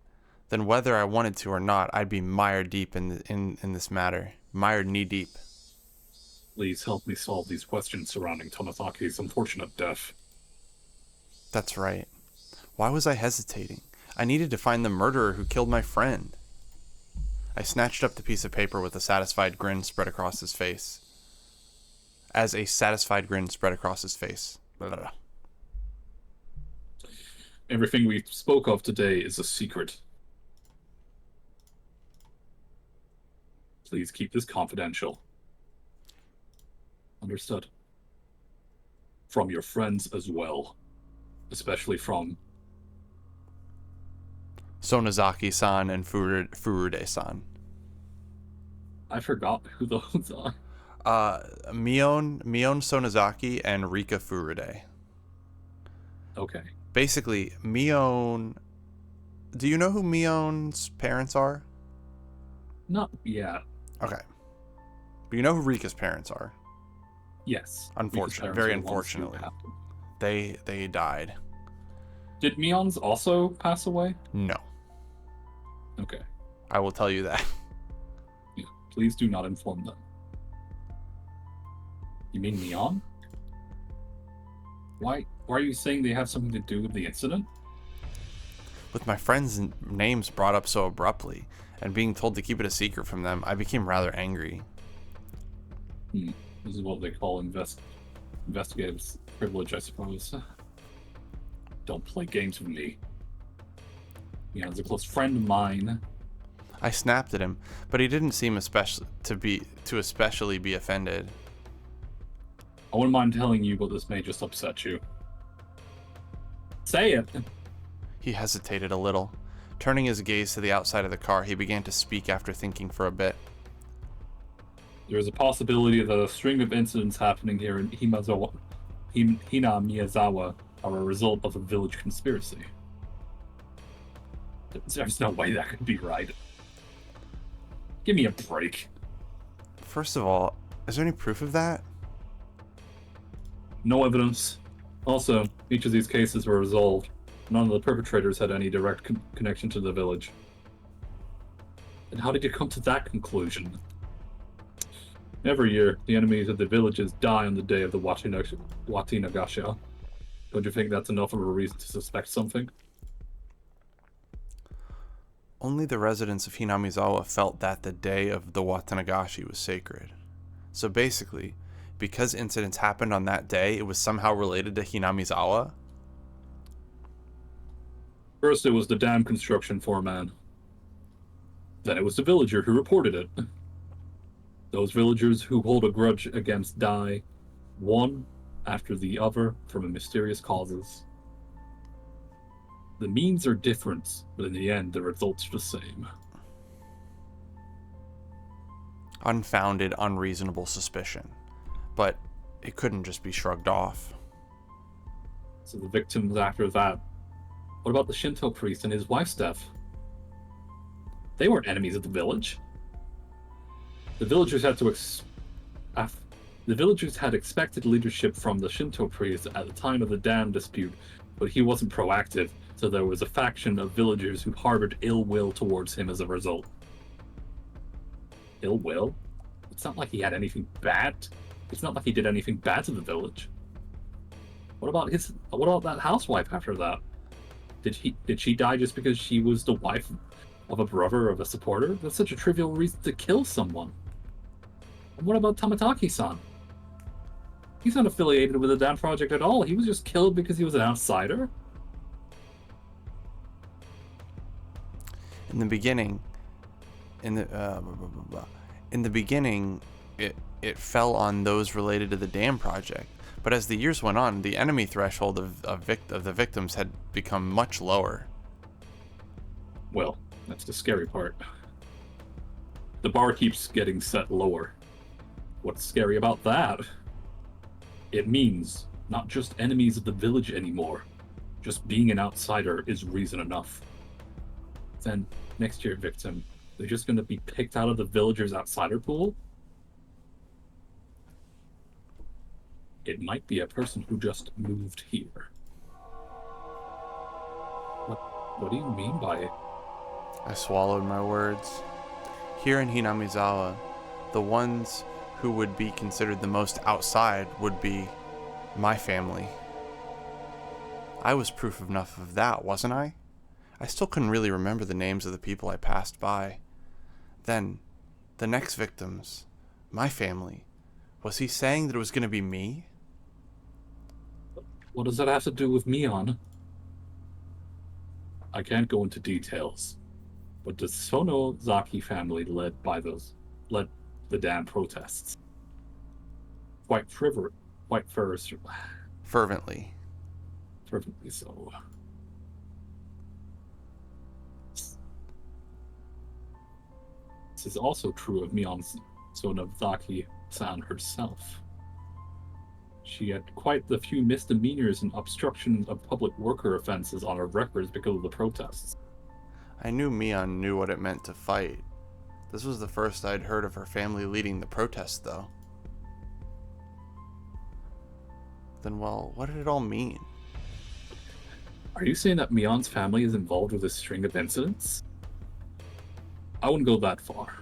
then whether I wanted to or not, I'd be mired deep in this matter. Mired knee-deep. Please help me solve these questions surrounding Tomosaki's unfortunate death. That's right. Why was I hesitating? I needed to find the murderer who killed my friend. I snatched up the piece of paper with a satisfied grin spread across his face. As a satisfied grin spread across his face. Blah, blah, blah. Everything we spoke of today is a secret. Please keep this confidential. Understood. from your friends as well, especially from Sonozaki-san and Furude-san. I forgot who those are. Mion Sonozaki and Rika Furude. Okay. Basically, Mion... Do you know who Mion's parents are? Not yet. Okay. But you know who Rika's parents are? Yes. Unfortunately. Very unfortunately. They died. Did Mion's also pass away? No. Okay. I will tell you that. Yeah, please do not inform them. You mean Mion? Why are you saying they have something to do with the incident? With my friends' names brought up so abruptly, and being told to keep it a secret from them, I became rather angry. This is what they call investigative privilege, I suppose. Don't play games with me. Mion's a close friend of mine. I snapped at him, but he didn't seem especially be offended. I wouldn't mind telling you, but this may just upset you. Say it! He hesitated a little. Turning his gaze to the outside of the car, he began to speak after thinking for a bit. There is a possibility that a string of incidents happening here in Hina Miyazawa are a result of a village conspiracy. There's no way that could be right. Give me a break. First of all, is there any proof of that? No evidence. Also, each of these cases were resolved. None of the perpetrators had any direct connection to the village. And how did you come to that conclusion? Every year, the enemies of the villages die on the day of the Watinagashi. Don't you think that's enough of a reason to suspect something? Only the residents of Hinamizawa felt that the day of the Watanagashi was sacred. So basically, because incidents happened on that day, it was somehow related to Hinamizawa? First it was the dam construction foreman. Then it was the villager who reported it. Those villagers who hold a grudge against die, one after the other from mysterious causes. The means are different, but in the end the results are the same. Unfounded, unreasonable suspicion. But it couldn't just be shrugged off. So the victims after that. What about the Shinto priest and his wife's death? They weren't enemies of the village. The villagers had expected leadership from the Shinto priest at the time of the dam dispute, but he wasn't proactive, so there was a faction of villagers who harbored ill will towards him as a result. Ill will? It's not like he had anything bad. It's not like he did anything bad to the village. What about that housewife after that? Did she die just because she was the wife of a brother of a supporter? That's such a trivial reason to kill someone. And what about Tamataki-san? He's not affiliated with the dam project at all. He was just killed because he was an outsider. In the beginning, it fell on those related to the dam project. But as the years went on, the enemy threshold of the victims had become much lower. Well, that's the scary part. The bar keeps getting set lower. What's scary about that? It means not just enemies of the village anymore. Just being an outsider is reason enough. Then, next year, victim, they're just going to be picked out of the villagers' outsider pool? It might be a person who just moved here. What do you mean by it? I swallowed my words. Here in Hinamizawa, the ones who would be considered the most outside would be my family. I was proof enough of that, wasn't I? I still couldn't really remember the names of the people I passed by. Then, the next victims, my family. Was he saying that it was going to be me? What does that have to do with Mion? I can't go into details, but the Sonozaki family led the dam protests. White first. fervently. Fervently so. This is also true of Mion Sonavdaki-san herself. She had quite the few misdemeanors and obstructions of public worker offenses on her records because of the protests. I knew Mion knew what it meant to fight. This was the first I'd heard of her family leading the protests, though. Then, well, what did it all mean? Are you saying that Mion's family is involved with a string of incidents? I wouldn't go that far.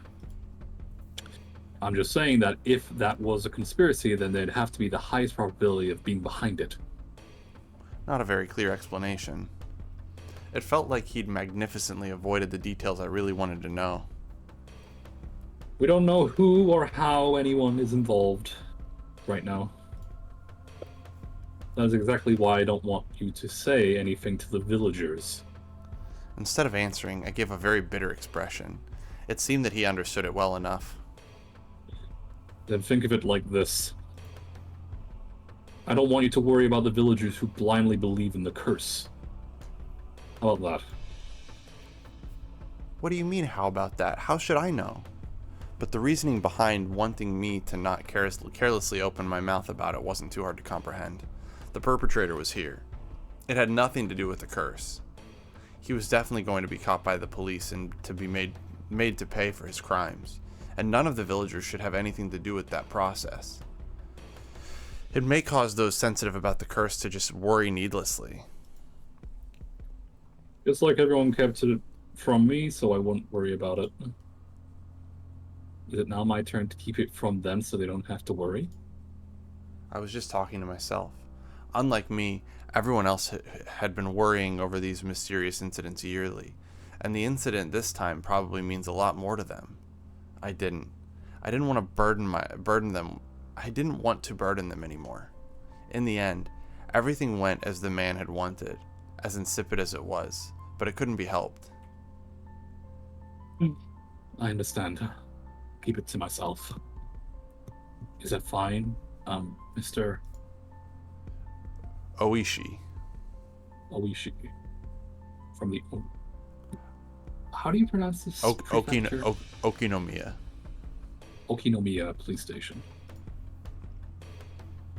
I'm just saying that if that was a conspiracy, then they'd have to be the highest probability of being behind it. Not a very clear explanation. It felt like he'd magnificently avoided the details I really wanted to know. We don't know who or how anyone is involved right now. That is exactly why I don't want you to say anything to the villagers. Instead of answering, I gave a very bitter expression. It seemed that he understood it well enough. Then think of it like this. I don't want you to worry about the villagers who blindly believe in the curse. How about that? What do you mean, how about that? How should I know? But the reasoning behind wanting me to not carelessly open my mouth about it wasn't too hard to comprehend. The perpetrator was here. It had nothing to do with the curse. He was definitely going to be caught by the police and to be made to pay for his crimes, and none of the villagers should have anything to do with that process. It may cause those sensitive about the curse to just worry needlessly. Just like everyone kept it from me, so I wouldn't worry about it. Is it now my turn to keep it from them so they don't have to worry? I was just talking to myself. Unlike me, everyone else had been worrying over these mysterious incidents yearly, and the incident this time probably means a lot more to them. I didn't want to burden them. I didn't want to burden them anymore. In the end, everything went as the man had wanted, as insipid as it was, but it couldn't be helped. I understand. Keep it to myself. Is that fine, Mr. Oishi. Oishi. From the... How do you pronounce this? Okinomiya. Okinomiya Police Station.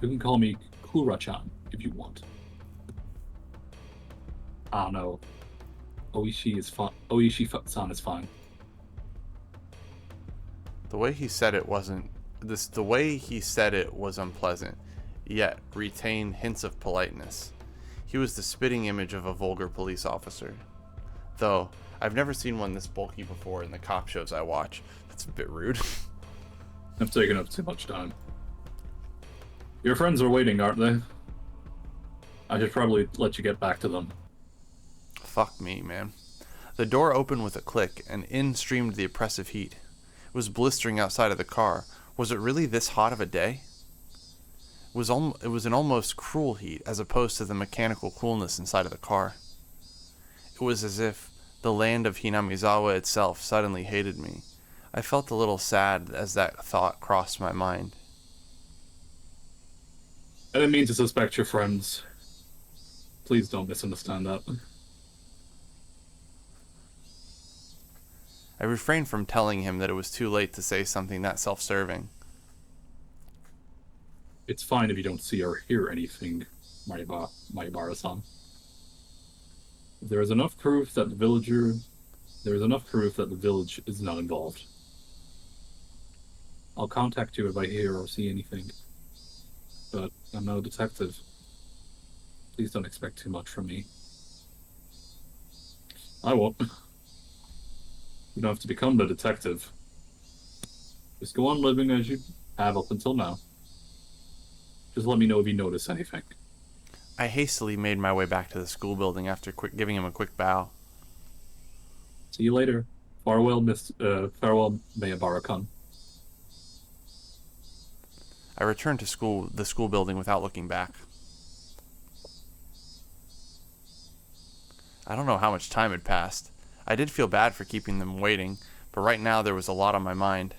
You can call me Kura-chan if you want. I don't know. Oishi is fine. Oishi-san is fine. The way he said it was unpleasant, yet retained hints of politeness. He was the spitting image of a vulgar police officer. Though, I've never seen one this bulky before in the cop shows I watch. That's a bit rude. I've taken up too much time. Your friends are waiting, aren't they? I should probably let you get back to them. Fuck me, man. The door opened with a click, and in streamed the oppressive heat. It was blistering outside of the car. Was it really this hot of a day? It was an almost cruel heat, as opposed to the mechanical coolness inside of the car. It was as if the land of Hinamizawa itself suddenly hated me. I felt a little sad as that thought crossed my mind. I didn't mean to suspect your friends. Please don't misunderstand that. I refrained from telling him that it was too late to say something that self-serving. It's fine if you don't see or hear anything, Maibara-san. There is enough proof that the village is not involved. I'll contact you if I hear or see anything. But I'm no detective. Please don't expect too much from me. I won't. You don't have to become the detective. Just go on living as you have up until now. Just let me know if you notice anything. I hastily made my way back to the school building after giving him a quick bow. See you later. Farewell, farewell, Maibara-kun. I returned to the school building without looking back. I don't know how much time had passed. I did feel bad for keeping them waiting, but right now there was a lot on my mind.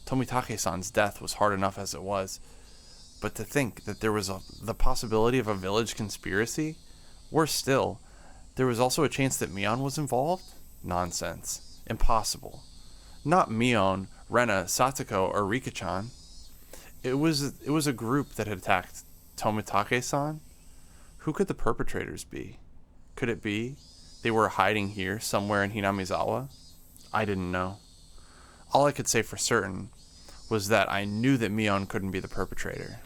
Tomitake-san's death was hard enough as it was. But to think that there was the possibility of a village conspiracy? Worse still, there was also a chance that Mion was involved? Nonsense. Impossible. Not Mion, Rena, Satoko, or Rika-chan. It was a group that had attacked Tomitake-san? Who could the perpetrators be? Could it be they were hiding here, somewhere in Hinamizawa? I didn't know. All I could say for certain was that I knew that Mion couldn't be the perpetrator.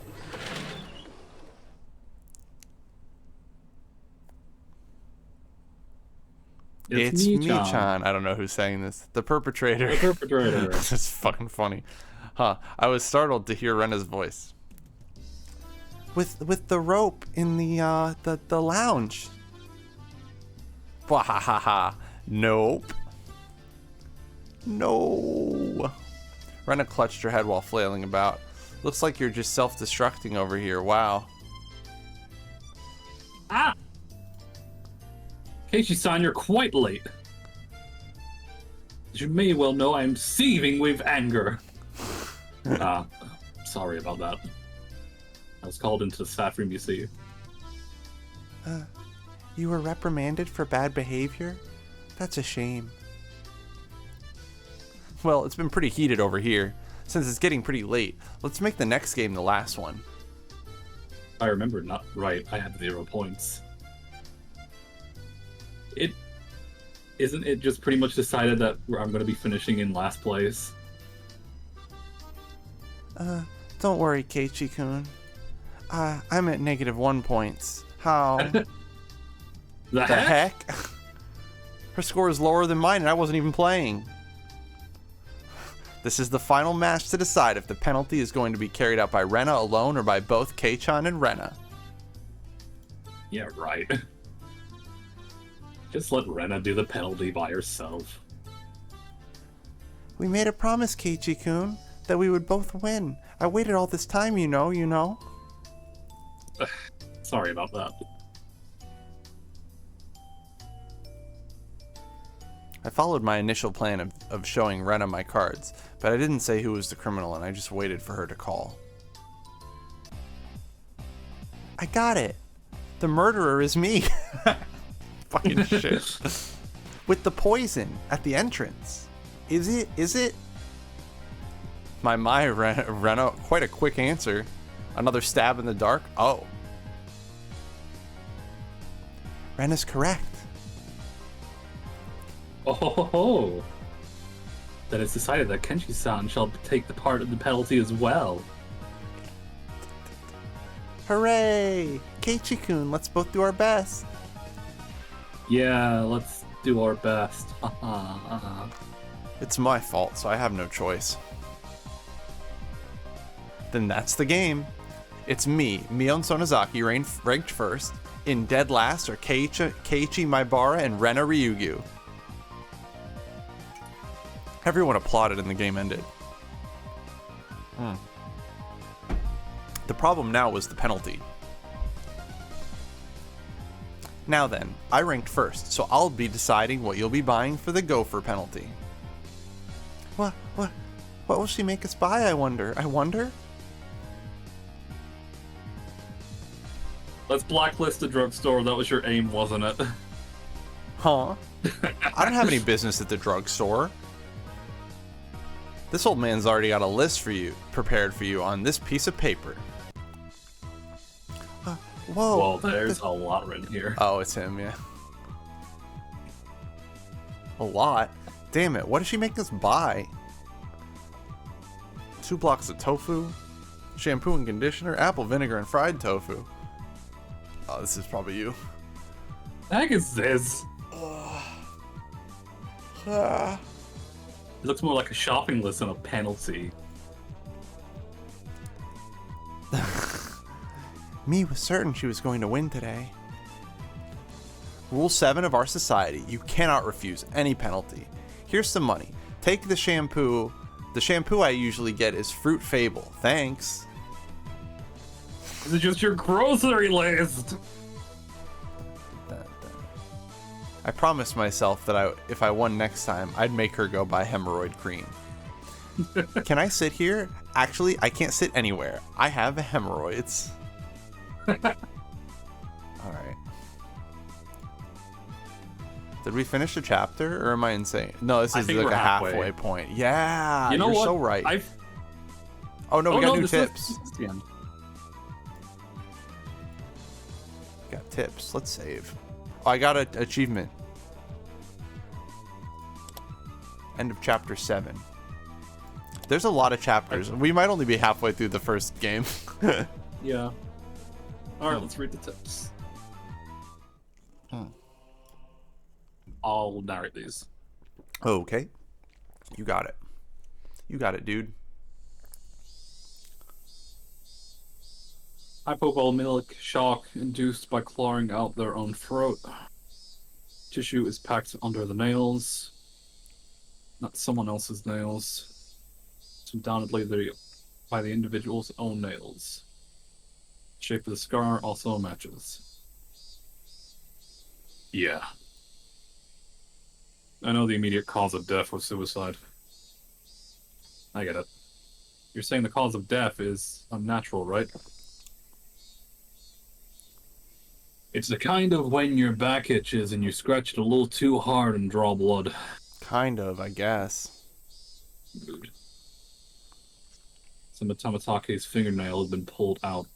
It's Mi-chan. I don't know who's saying this. The perpetrator. The perpetrator. That's fucking funny. Huh. I was startled to hear Rena's voice. With the rope in the lounge. Bahahaha. Nope. No. Rena clutched her head while flailing about. Looks like you're just self-destructing over here. Wow. Ah! Keiichi-san, you're quite late. As you may well know, I am seething with anger. Sorry about that. I was called into the staff room, you see. You were reprimanded for bad behavior? That's a shame. Well, it's been pretty heated over here. Since it's getting pretty late, let's make the next game the last one. I remember not right. I had 0 points. Isn't it just pretty much decided that I'm going to be finishing in last place? Don't worry, Keiichi-kun. I'm at -1 points. How? The heck? Her score is lower than mine and I wasn't even playing. This is the final match to decide if the penalty is going to be carried out by Rena alone or by both Kei-chan and Rena. Yeah, right. Just let Rena do the penalty by herself. We made a promise, Keiichi-kun, that we would both win. I waited all this time, you know. Sorry about that. I followed my initial plan of showing Rena my cards, but I didn't say who was the criminal and I just waited for her to call. I got it. The murderer is me. Fucking shit. With the poison at the entrance. Is it? My Rena, quite a quick answer. Another stab in the dark? Oh. Rena's correct. Oh. Then it's decided that Kenshi-san shall take the part of the penalty as well. Hooray! Keiichi-kun, let's both do our best. Yeah, let's do our best. It's my fault, so I have no choice. Then that's the game. It's me, Mion Sonozaki, ranked first. In dead last are Keiichi Maibara and Rena Ryugu. Everyone applauded and the game ended. The problem now was the penalty. Now then, I ranked first, so I'll be deciding what you'll be buying for the gopher penalty. What will she make us buy, I wonder? Let's blacklist the drugstore. That was your aim, wasn't it? Huh? I don't have any business at the drugstore. This old man's already got a list prepared for you on this piece of paper. Whoa. Well, there's a lot written here. Oh, it's him, yeah. A lot? Damn it, what did she make us buy? 2 blocks of tofu, shampoo and conditioner, apple vinegar, and fried tofu. Oh, this is probably you. The heck is this? It looks more like a shopping list than a penalty. Me was certain she was going to win today. Rule 7 of our society. You cannot refuse any penalty. Here's some money. Take the shampoo. The shampoo I usually get is Fruit Fable. Thanks. Is it just your grocery list? I promised myself that if I won next time, I'd make her go buy hemorrhoid cream. Can I sit here? Actually, I can't sit anywhere. I have hemorrhoids. Alright. Did we finish the chapter, or am I insane? No, this is like a halfway point. Yeah, you know you're what? so right. Oh no, we got new tips. This is the end. Got tips. Let's save. Oh, I got an achievement. End of chapter 7. There's a lot of chapters. We might only be halfway through the first game. Yeah. Alright, let's read the tips. I'll narrate these. Okay. You got it. You got it, dude. Hypothalamic shock induced by clawing out their own throat. Tissue is packed under the nails, not someone else's nails. It's undoubtedly by the individual's own nails. The shape of the scar also matches. Yeah. I know the immediate cause of death was suicide. I get it. You're saying the cause of death is unnatural, right? It's the kind of when your back itches and you scratch it a little too hard and draw blood. Kind of, I guess. Rude. Some of Tamatake's fingernail had been pulled out.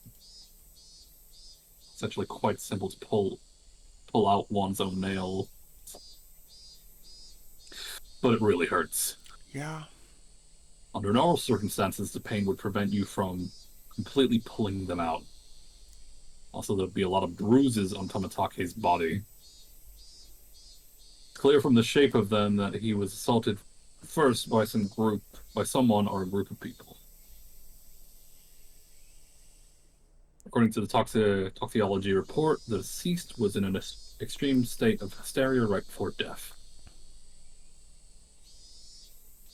It's actually quite simple to pull out one's own nail. But it really hurts. Yeah. Under normal circumstances, the pain would prevent you from completely pulling them out. Also, there'd be a lot of bruises on Tamatake's body. Clear from the shape of them that he was assaulted first by someone or a group of people. According to the toxicology report, the deceased was in an extreme state of hysteria right before death.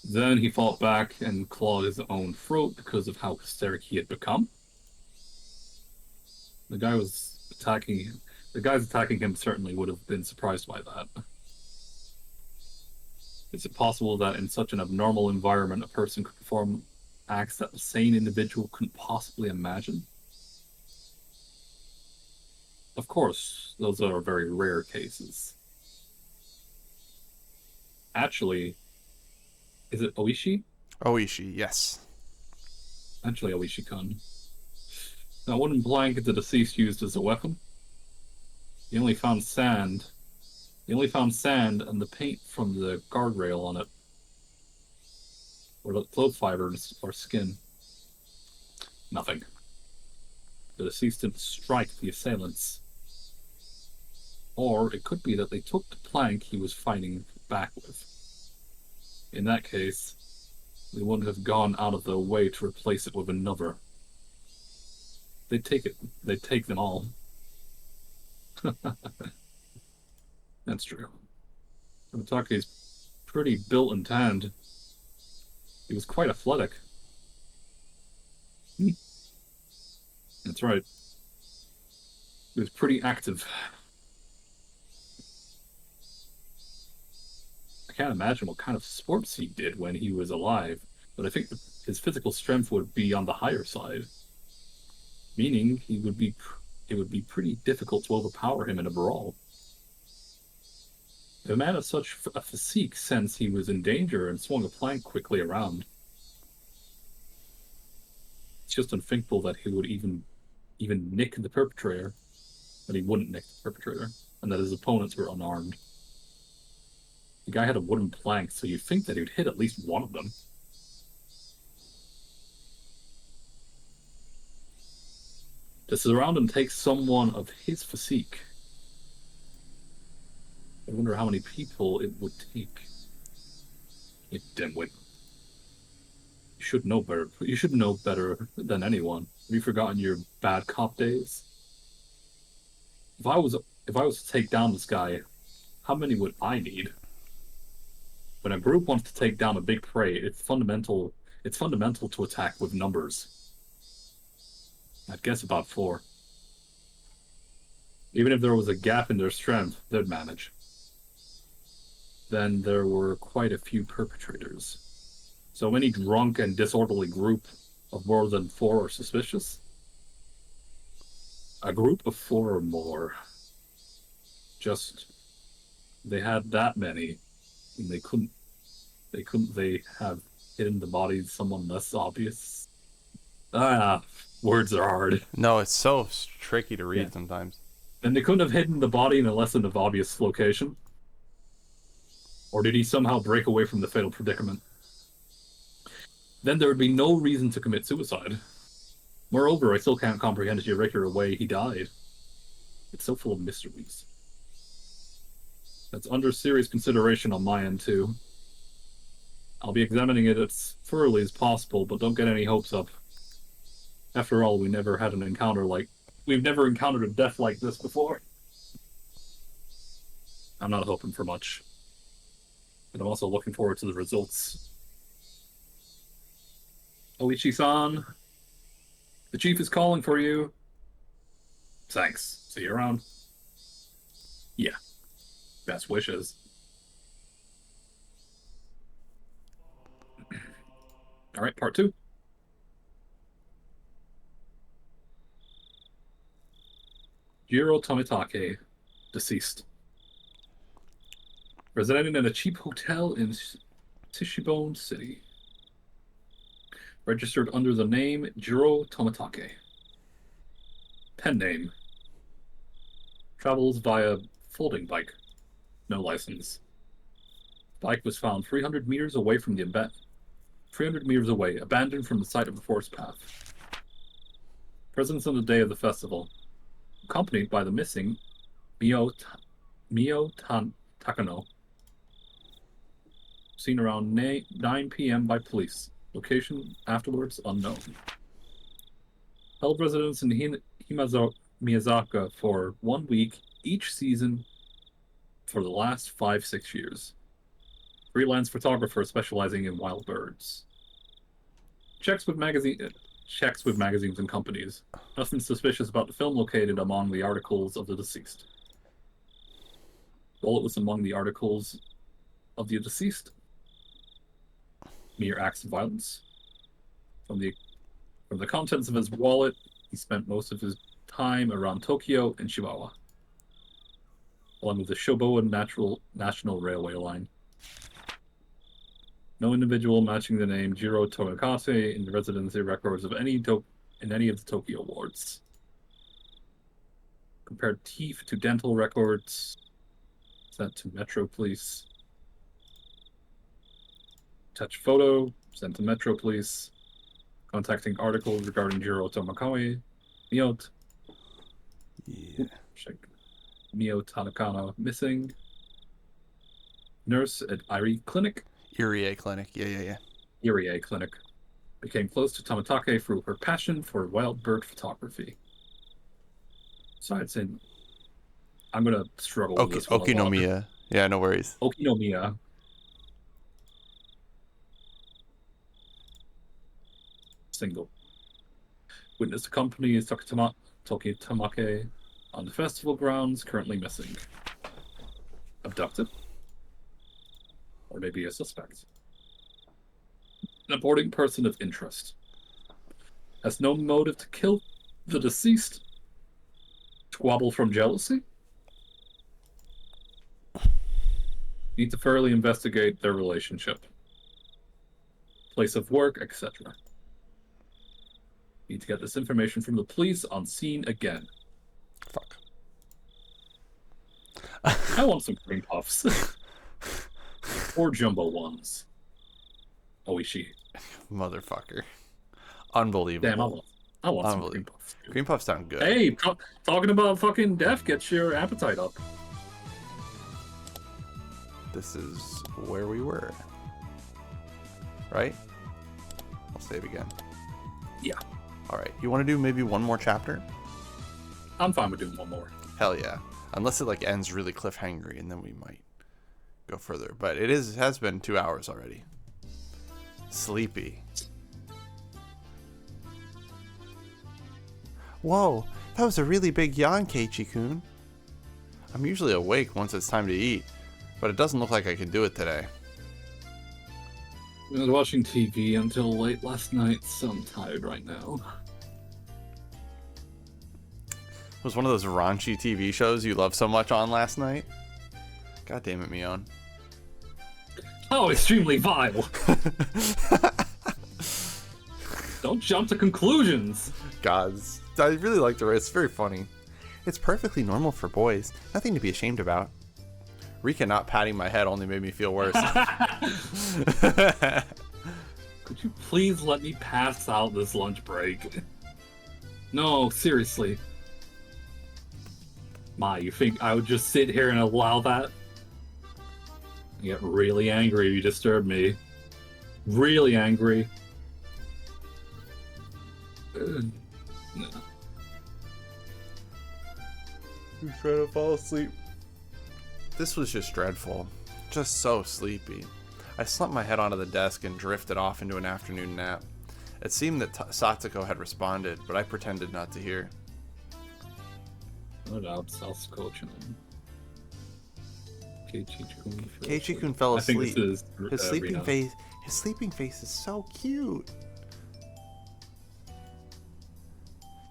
Then he fought back and clawed his own throat because of how hysteric he had become. The guys attacking him certainly would have been surprised by that. Is it possible that in such an abnormal environment a person could perform acts that the sane individual couldn't possibly imagine? Of course, those are very rare cases. Actually, is it Oishi? Oishi, yes. Actually, Oishi-kun. That wooden plank the deceased used as a weapon. He only found sand. And the paint from the guardrail on it. Or the clothes fibers or skin. Nothing. The deceased didn't strike the assailants. Or it could be that they took the plank he was fighting back with. In that case, they wouldn't have gone out of their way to replace it with another. They'd take them all. That's true. Tamatake's pretty built and tanned. He was quite athletic. That's right. He was pretty active. I can't imagine what kind of sports he did when he was alive, but I think his physical strength would be on the higher side. Meaning it would be pretty difficult to overpower him in a brawl. If a man of such a physique sensed he was in danger and swung a plank quickly around. It's just unthinkable that he would even nick the perpetrator, that he wouldn't nick the perpetrator, and that his opponents were unarmed. The guy had a wooden plank, so you'd think that he'd hit at least one of them. To surround and take someone of his physique. I wonder how many people it would take. You dimwit. You should know better. You should know better than anyone. Have you forgotten your bad cop days? If I was to take down this guy, how many would I need? When a group wants to take down a big prey, it's fundamental to attack with numbers. I'd guess about 4. Even if there was a gap in their strength, they'd manage. Then there were quite a few perpetrators. So any drunk and disorderly group of more than 4 are suspicious? A group of 4 or more. Just they had that many, and they have hidden the body of someone less obvious. Ah, words are hard. No, it's so tricky to read Yeah. sometimes. And they couldn't have hidden the body in a less than obvious location. Or did he somehow break away from the fatal predicament? Then there would be no reason to commit suicide. Moreover, I still can't comprehend the irregular way he died. It's so full of mysteries. That's under serious consideration on my end, too. I'll be examining it as thoroughly as possible, but don't get any hopes up. After all, we've never encountered a death like this before. I'm not hoping for much. But I'm also looking forward to the results. Oichi-san, the chief is calling for you. Thanks. See you around. Yeah. Best wishes. All right, part 2. Jiro Tomitake, deceased. Residing in a cheap hotel in Tishibone City. Registered under the name Jiro Tomitake. Pen name. Travels via folding bike. No license. Bike was found 300 meters away from the 300 meters away, abandoned from the site of the forest path. Presence on the day of the festival. Accompanied by the missing Mio Takano. Seen around 9 p.m. by police. Location afterwards unknown. Held residence in Miyazaka for 1 week each season for the last 5-6 years. Freelance photographer specializing in wild birds. Checks with magazines and companies. Nothing suspicious about the film located among the articles of the deceased. Bullet was among the articles of the deceased. Mere acts of violence. From the contents of his wallet, he spent most of his time around Tokyo and Chihuahua, along with the Shoboa National Railway line. No individual matching the name Jiro Tonikase in the residency records of any of the Tokyo wards. Compared teeth to dental records. Sent to Metro Police. Touch photo. Sent to Metro Police. Contacting articles regarding Jiro Tomokawa. Miot. Yeah. Check. Mio Tanakana missing. Nurse at Irie Clinic. Irie Clinic. Yeah. Irie Clinic. Became close to Tomitake through her passion for wild bird photography. So I'd say I'm going to struggle with this one. Okinomiya. Yeah, no worries. Okinomiya. Single. Witness the company is Tokitamake on the festival grounds, currently missing. Abducted? Or maybe a suspect. An aborting person of interest. Has no motive to kill the deceased. Squabble from jealousy? Need to thoroughly investigate their relationship. Place of work, etc. Need to get this information from the police on scene again. Fuck. I want some cream puffs. Or jumbo ones. Oishi. Motherfucker. Unbelievable. Damn, I want some cream puffs. Cream puffs sound good. Hey, talking about fucking death gets your appetite up. This is where we were. Right? I'll save again. Yeah. Alright, you want to do maybe one more chapter? I'm fine with doing one more. Hell yeah. Unless it like ends really cliffhangery and then we might go further. But it has been 2 hours already. Sleepy. Whoa, that was a really big yawn, Keiichi-kun. I'm usually awake once it's time to eat, but it doesn't look like I can do it today. I was watching TV until late last night, so I'm tired right now. Was one of those raunchy TV shows you love so much on last night? God damn it, Mion. Oh, extremely vile. Don't jump to conclusions. Gods. I really like the It's very funny. It's perfectly normal for boys. Nothing to be ashamed about. Rika not patting my head only made me feel worse. Could you please let me pass out this lunch break? No, seriously. Ma, you think I would just sit here and allow that? I get really angry if you disturb me. Really angry. No. Who's trying to fall asleep? This was just dreadful. Just so sleepy. I slumped my head onto the desk and drifted off into an afternoon nap. It seemed that Satsuko had responded, but I pretended not to hear. No doubt, Satsuko-chan. Keiichi-kun fell asleep. I think this is, his sleeping Rina. face. His sleeping face is so cute.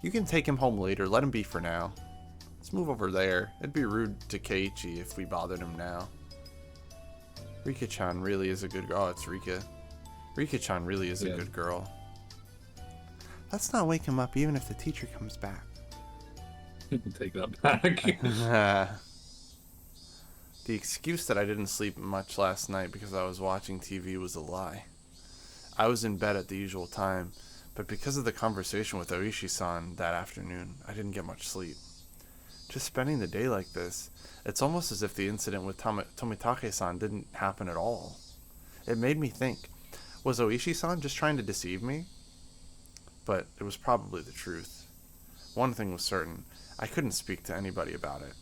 You can take him home later. Let him be for now. Let's move over there. It'd be rude to Keiichi if we bothered him now. Rika-chan really is a good girl. Oh, it's Rika. Rika-chan really is a good girl. Let's not wake him up even if the teacher comes back. Take that back. The excuse that I didn't sleep much last night because I was watching TV was a lie. I was in bed at the usual time, but because of the conversation with Oishi-san that afternoon, I didn't get much sleep. Just spending the day like this, it's almost as if the incident with Tomitake-san didn't happen at all. It made me think, was Oishi-san just trying to deceive me? But it was probably the truth. One thing was certain, I couldn't speak to anybody about it.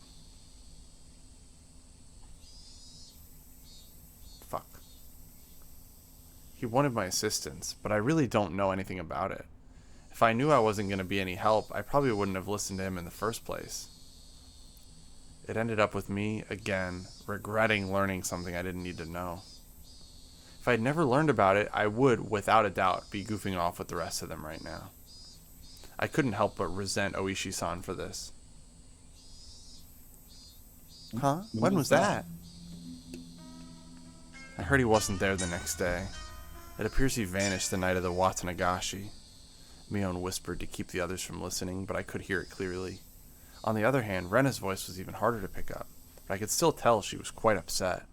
Fuck. He wanted my assistance, but I really don't know anything about it. If I knew I wasn't going to be any help, I probably wouldn't have listened to him in the first place. It ended up with me, again, regretting learning something I didn't need to know. If I had never learned about it, I would, without a doubt, be goofing off with the rest of them right now. I couldn't help but resent Oishi-san for this. Huh? When was that? I heard he wasn't there the next day. It appears he vanished the night of the Watanagashi. Mion whispered to keep the others from listening, but I could hear it clearly. On the other hand, Rena's voice was even harder to pick up, but I could still tell she was quite upset.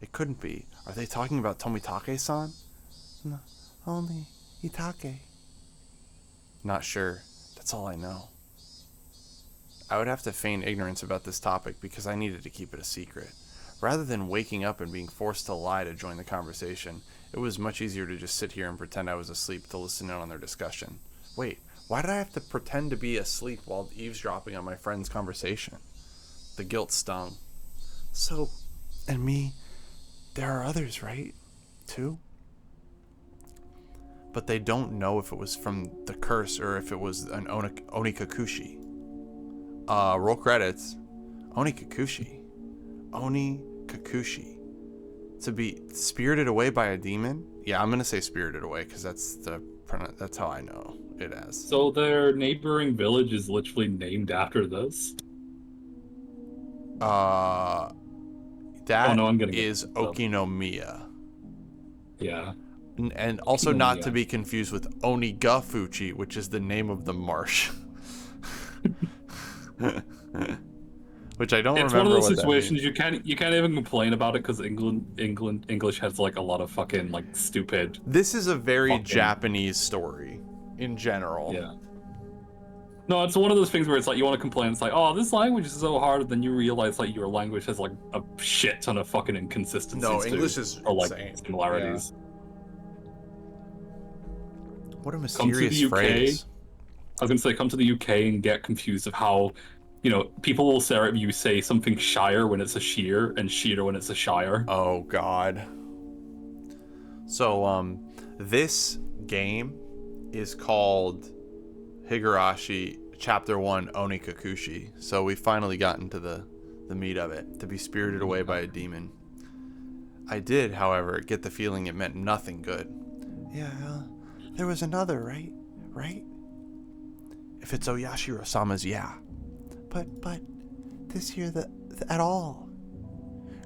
It couldn't be. Are they talking about Tomitake-san? No, only Itake. Not sure. That's all I know. I would have to feign ignorance about this topic because I needed to keep it a secret. Rather than waking up and being forced to lie to join the conversation, it was much easier to just sit here and pretend I was asleep to listen in on their discussion. Wait, why did I have to pretend to be asleep while eavesdropping on my friend's conversation? The guilt stung. So, and me, there are others, right? Too? But they don't know if it was from the curse or if it was an Onikakushi. Roll credits. Onikakushi. Onikakushi. To be spirited away by a demon? Yeah, I'm gonna say spirited away because that's how I know it as. So their neighboring village is literally named after this? That I'm gonna is Okinomiya. Yeah. And also not to be confused with Onigafuchi, which is the name of the marsh. Which I don't remember. It's one of those situations you can't even complain about it because English has like a lot of fucking like stupid. This is a very Japanese story in general. Yeah. No, it's one of those things where it's like you want to complain. It's like, oh, this language is so hard, and then you realize like your language has like a shit ton of fucking inconsistencies. No, English is or like insane. Similarities. Yeah. What a mysterious phrase. I was gonna say, come to the UK and get confused of how, people will say you say something shire when it's a sheer and sheer when it's a shire. Oh God. So this game is called Higurashi Chapter 1 Onikakushi. So we finally got into the meat of it. To be spirited away by a demon. I did, however, get the feeling it meant nothing good. Yeah, there was another, right? Right? If it's Oyashiro-sama's, yeah. But, this here, at all.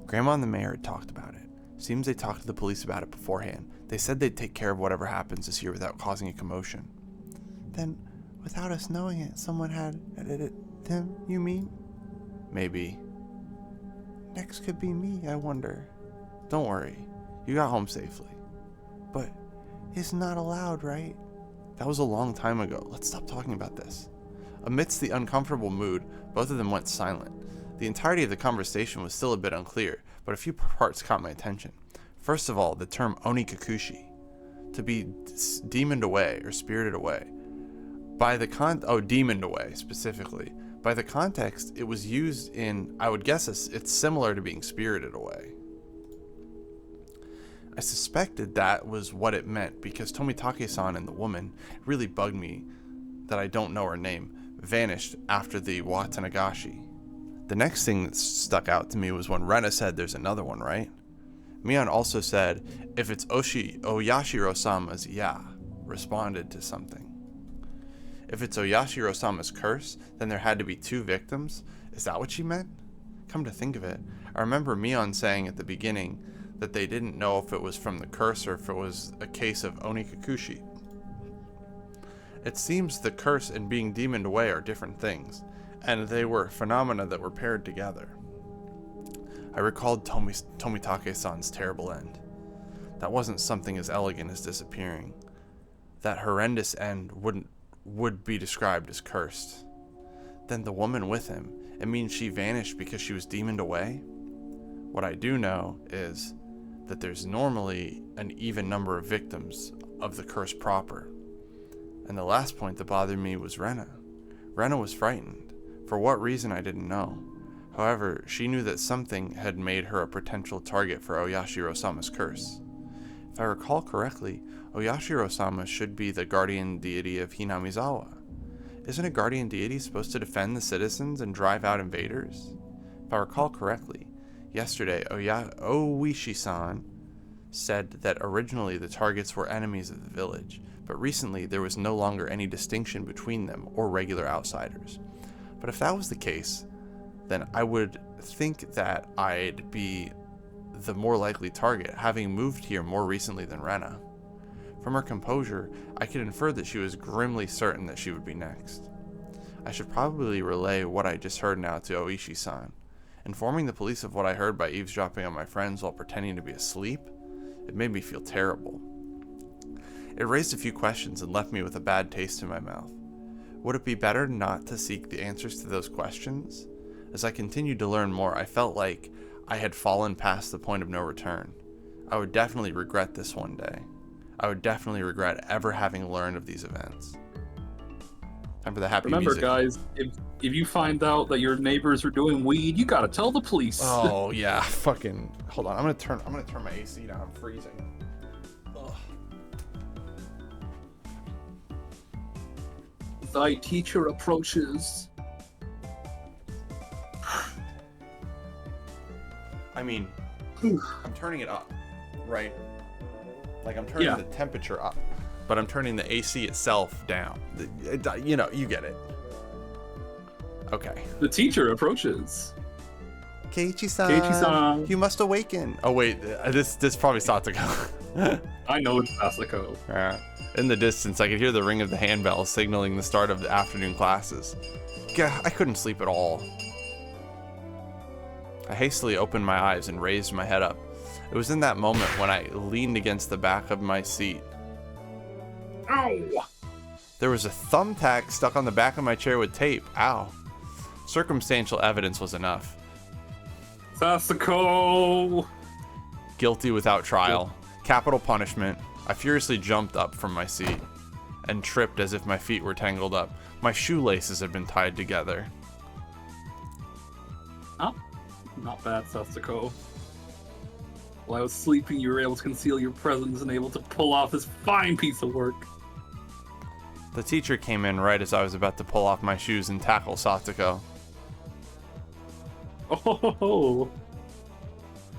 Grandma and the mayor had talked about it. Seems they talked to the police about it beforehand. They said they'd take care of whatever happens this year without causing a commotion. Then, without us knowing it, someone had edited them, you mean? Maybe. Next could be me, I wonder. Don't worry. You got home safely. But it's not allowed, right? That was a long time ago. Let's stop talking about this. Amidst the uncomfortable mood, both of them went silent. The entirety of the conversation was still a bit unclear, but a few parts caught my attention. First of all, the term Onikakushi, to be demoned away or spirited away. Demoned away specifically. By the context, it was used in, I would guess it's similar to being spirited away. I suspected that was what it meant because Tomitake-san and the woman, it really bugged me that I don't know her name, vanished after the Watanagashi. The next thing that stuck out to me was when Rena said there's another one, right? Mion also said, if it's Oyashiro-sama's, yeah, responded to something. If it's Oyashiro-sama's curse, then there had to be 2 victims? Is that what she meant? Come to think of it, I remember Mion saying at the beginning that they didn't know if it was from the curse or if it was a case of Onikakushi. It seems the curse and being demoned away are different things, and they were phenomena that were paired together. I recalled Tomitake-san's terrible end. That wasn't something as elegant as disappearing. That horrendous end would be described as cursed. Then the woman with him, it means she vanished because she was demoned away? What I do know is that there's normally an even number of victims of the curse proper. And the last point that bothered me was Rena. Rena was frightened. For what reason I didn't know. However, she knew that something had made her a potential target for Oyashiro-sama's curse. If I recall correctly, Oyashiro-sama should be the guardian deity of Hinamizawa. Isn't a guardian deity supposed to defend the citizens and drive out invaders? If I recall correctly, yesterday Oishi-san said that originally the targets were enemies of the village, but recently there was no longer any distinction between them or regular outsiders. But if that was the case, then I would think that I'd be the more likely target, having moved here more recently than Rena. From her composure, I could infer that she was grimly certain that she would be next. I should probably relay what I just heard now to Oishi-san. Informing the police of what I heard by eavesdropping on my friends while pretending to be asleep, it made me feel terrible. It raised a few questions and left me with a bad taste in my mouth. Would it be better not to seek the answers to those questions? As I continued to learn more, I felt like I had fallen past the point of no return. I would definitely regret this one day. I would definitely regret ever having learned of these events. Time for the happy Remember, music. guys, if you find out that your neighbors are doing weed, you gotta tell the police. Oh yeah, fucking hold on. I'm gonna turn my AC down. I'm freezing. Ugh. Thy teacher approaches. I mean, I'm turning it up, right? Like I'm turning the temperature up, but I'm turning the AC itself down. You know, you get it. Okay. The teacher approaches. Keiichi-san, you must awaken. Oh wait, this probably Satoko. I know it's Sasako. In the distance, I could hear the ring of the handbell signaling the start of the afternoon classes. Gah, I couldn't sleep at all. I hastily opened my eyes and raised my head up. It was in that moment when I leaned against the back of my seat. Ow! There was a thumbtack stuck on the back of my chair with tape. Ow. Circumstantial evidence was enough. Sasako! Guilty without trial. Capital punishment. I furiously jumped up from my seat and tripped as if my feet were tangled up. My shoelaces had been tied together. Oh, not bad, Sasako. While I was sleeping, you were able to conceal your presence and able to pull off this fine piece of work. The teacher came in right as I was about to pull off my shoes and tackle Satoko. Oh,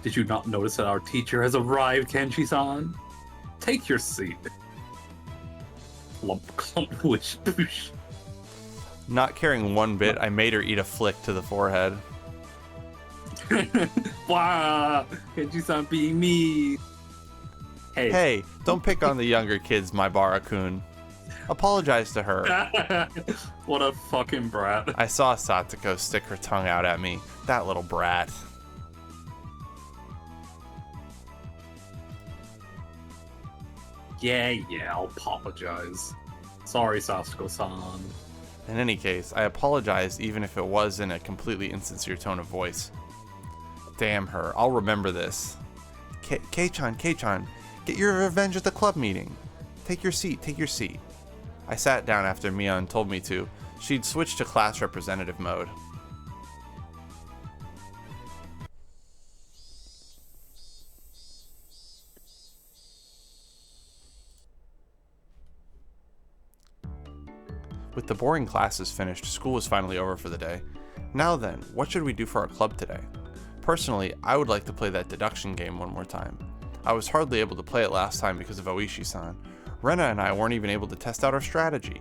Did you not notice that our teacher has arrived, Kenshi-san? Take your seat. Clump, clump, wish, boosh. Not caring one bit, I made her eat a flick to the forehead. Wow, Kenshi-san being me. Hey, don't pick on the younger kids, my Barakun. Apologize to her. What a fucking brat. I saw Satoko stick her tongue out at me. That little brat. Yeah, I'll apologize. Sorry, Sasuke-san. In any case, I apologized even if it was in a completely insincere tone of voice. Damn her, I'll remember this. Kei-chan, get your revenge at the club meeting. Take your seat. I sat down after Mion told me to. She'd switched to class representative mode. With the boring classes finished, school was finally over for the day. Now then, what should we do for our club today? Personally, I would like to play that deduction game one more time. I was hardly able to play it last time because of Oishi-san. Rena and I weren't even able to test out our strategy.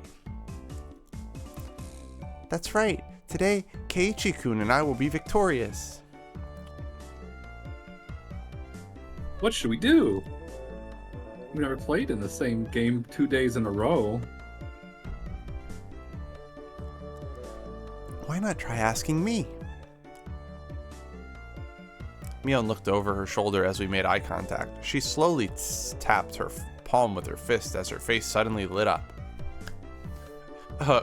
That's right. Today, Keiichi-kun and I will be victorious. What should we do? We've never played in the same game 2 days in a row. Why not try asking me? Mion looked over her shoulder as we made eye contact. She slowly tapped her palm with her fist as her face suddenly lit up.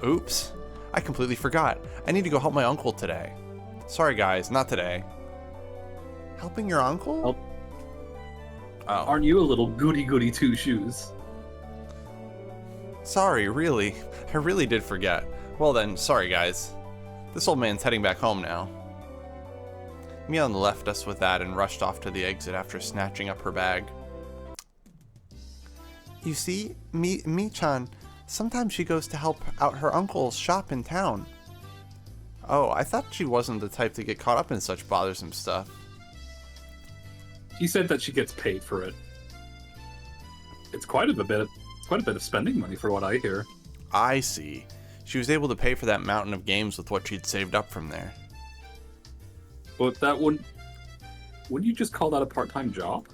Oops. I completely forgot. I need to go help my uncle today. Sorry guys, not today. Helping your uncle? Oh. Aren't you a little goody two-shoes? Sorry, really. I really did forget. Well then, sorry guys. This old man's heading back home now. Mion left us with that and rushed off to the exit after snatching up her bag. You see, Mi-chan, sometimes she goes to help out her uncle's shop in town. Oh, I thought she wasn't the type to get caught up in such bothersome stuff. She said that she gets paid for it. It's quite a bit of spending money for what I hear. I see. She was able to pay for that mountain of games with what she'd saved up from there. But that wouldn't you just call that a part-time job?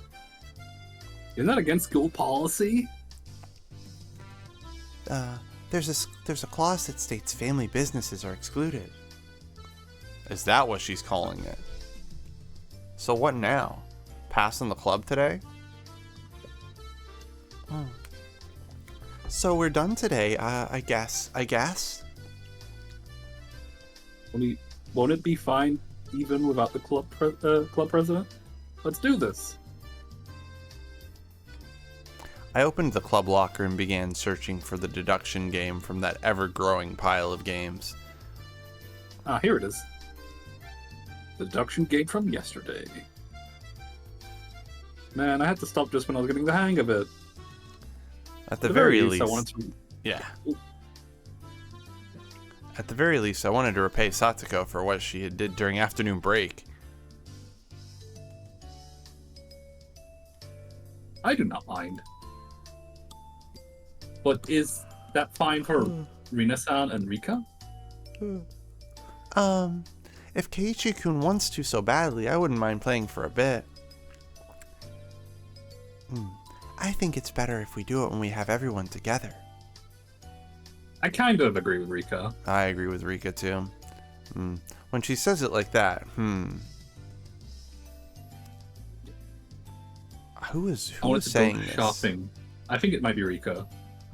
Isn't that against school policy? There's a clause that states family businesses are excluded. Is that what she's calling it? So what now? Pass on the club today? So we're done today, I guess. Won't it be fine even without the club president? Let's do this. I opened the club locker and began searching for the deduction game from that ever-growing pile of games. Ah, here it is. The deduction game from yesterday. Man, I had to stop just when I was getting the hang of it. At the very least, I wanted to... Yeah. At the very least, I wanted to repay Satoko for what she had did during afternoon break. I do not mind. But is that fine for Rina-san and Rika? If Keiichi-kun wants to so badly, I wouldn't mind playing for a bit. I think it's better if we do it when we have everyone together. I kind of agree with Rika. I agree with Rika too. When she says it like that, Who is saying this? Shopping. I think it might be Rika.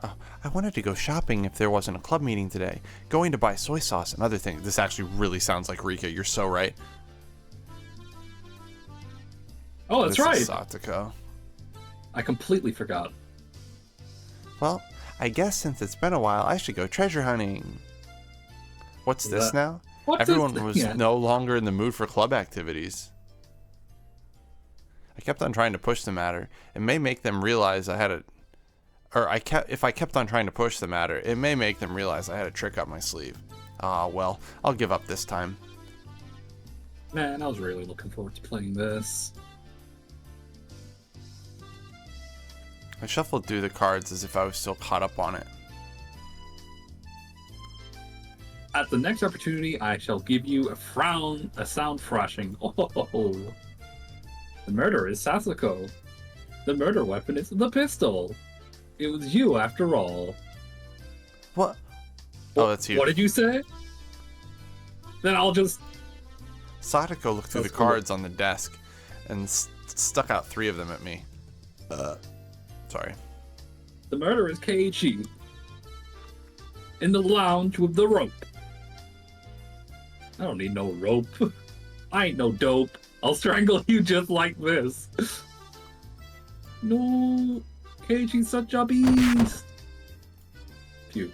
Oh, I wanted to go shopping if there wasn't a club meeting today. Going to buy soy sauce and other things. This actually really sounds like Rika. You're so right. Oh, that's this right. Is Satoko. I completely forgot. Well, I guess since it's been a while, I should go treasure hunting. What's this now? Everyone was no longer in the mood for club activities. I kept on trying to push the matter. It may make them realize if I kept on trying to push the matter, it may make them realize I had a trick up my sleeve. Well, I'll give up this time. Man, I was really looking forward to playing this. I shuffled through the cards as if I was still caught up on it. At the next opportunity, I shall give you a sound thrashing. Oh, the murderer is Sasuke. The murder weapon is the pistol. It was you after all. What? Oh, that's you. What did you say? Then I'll just... Satoko looked through the cards on the desk and stuck out 3 of them at me. Sorry. The murderer is Keiichi. In the lounge with the rope. I don't need no rope. I ain't no dope. I'll strangle you just like this. No, Keiichi's such a beast. Phew.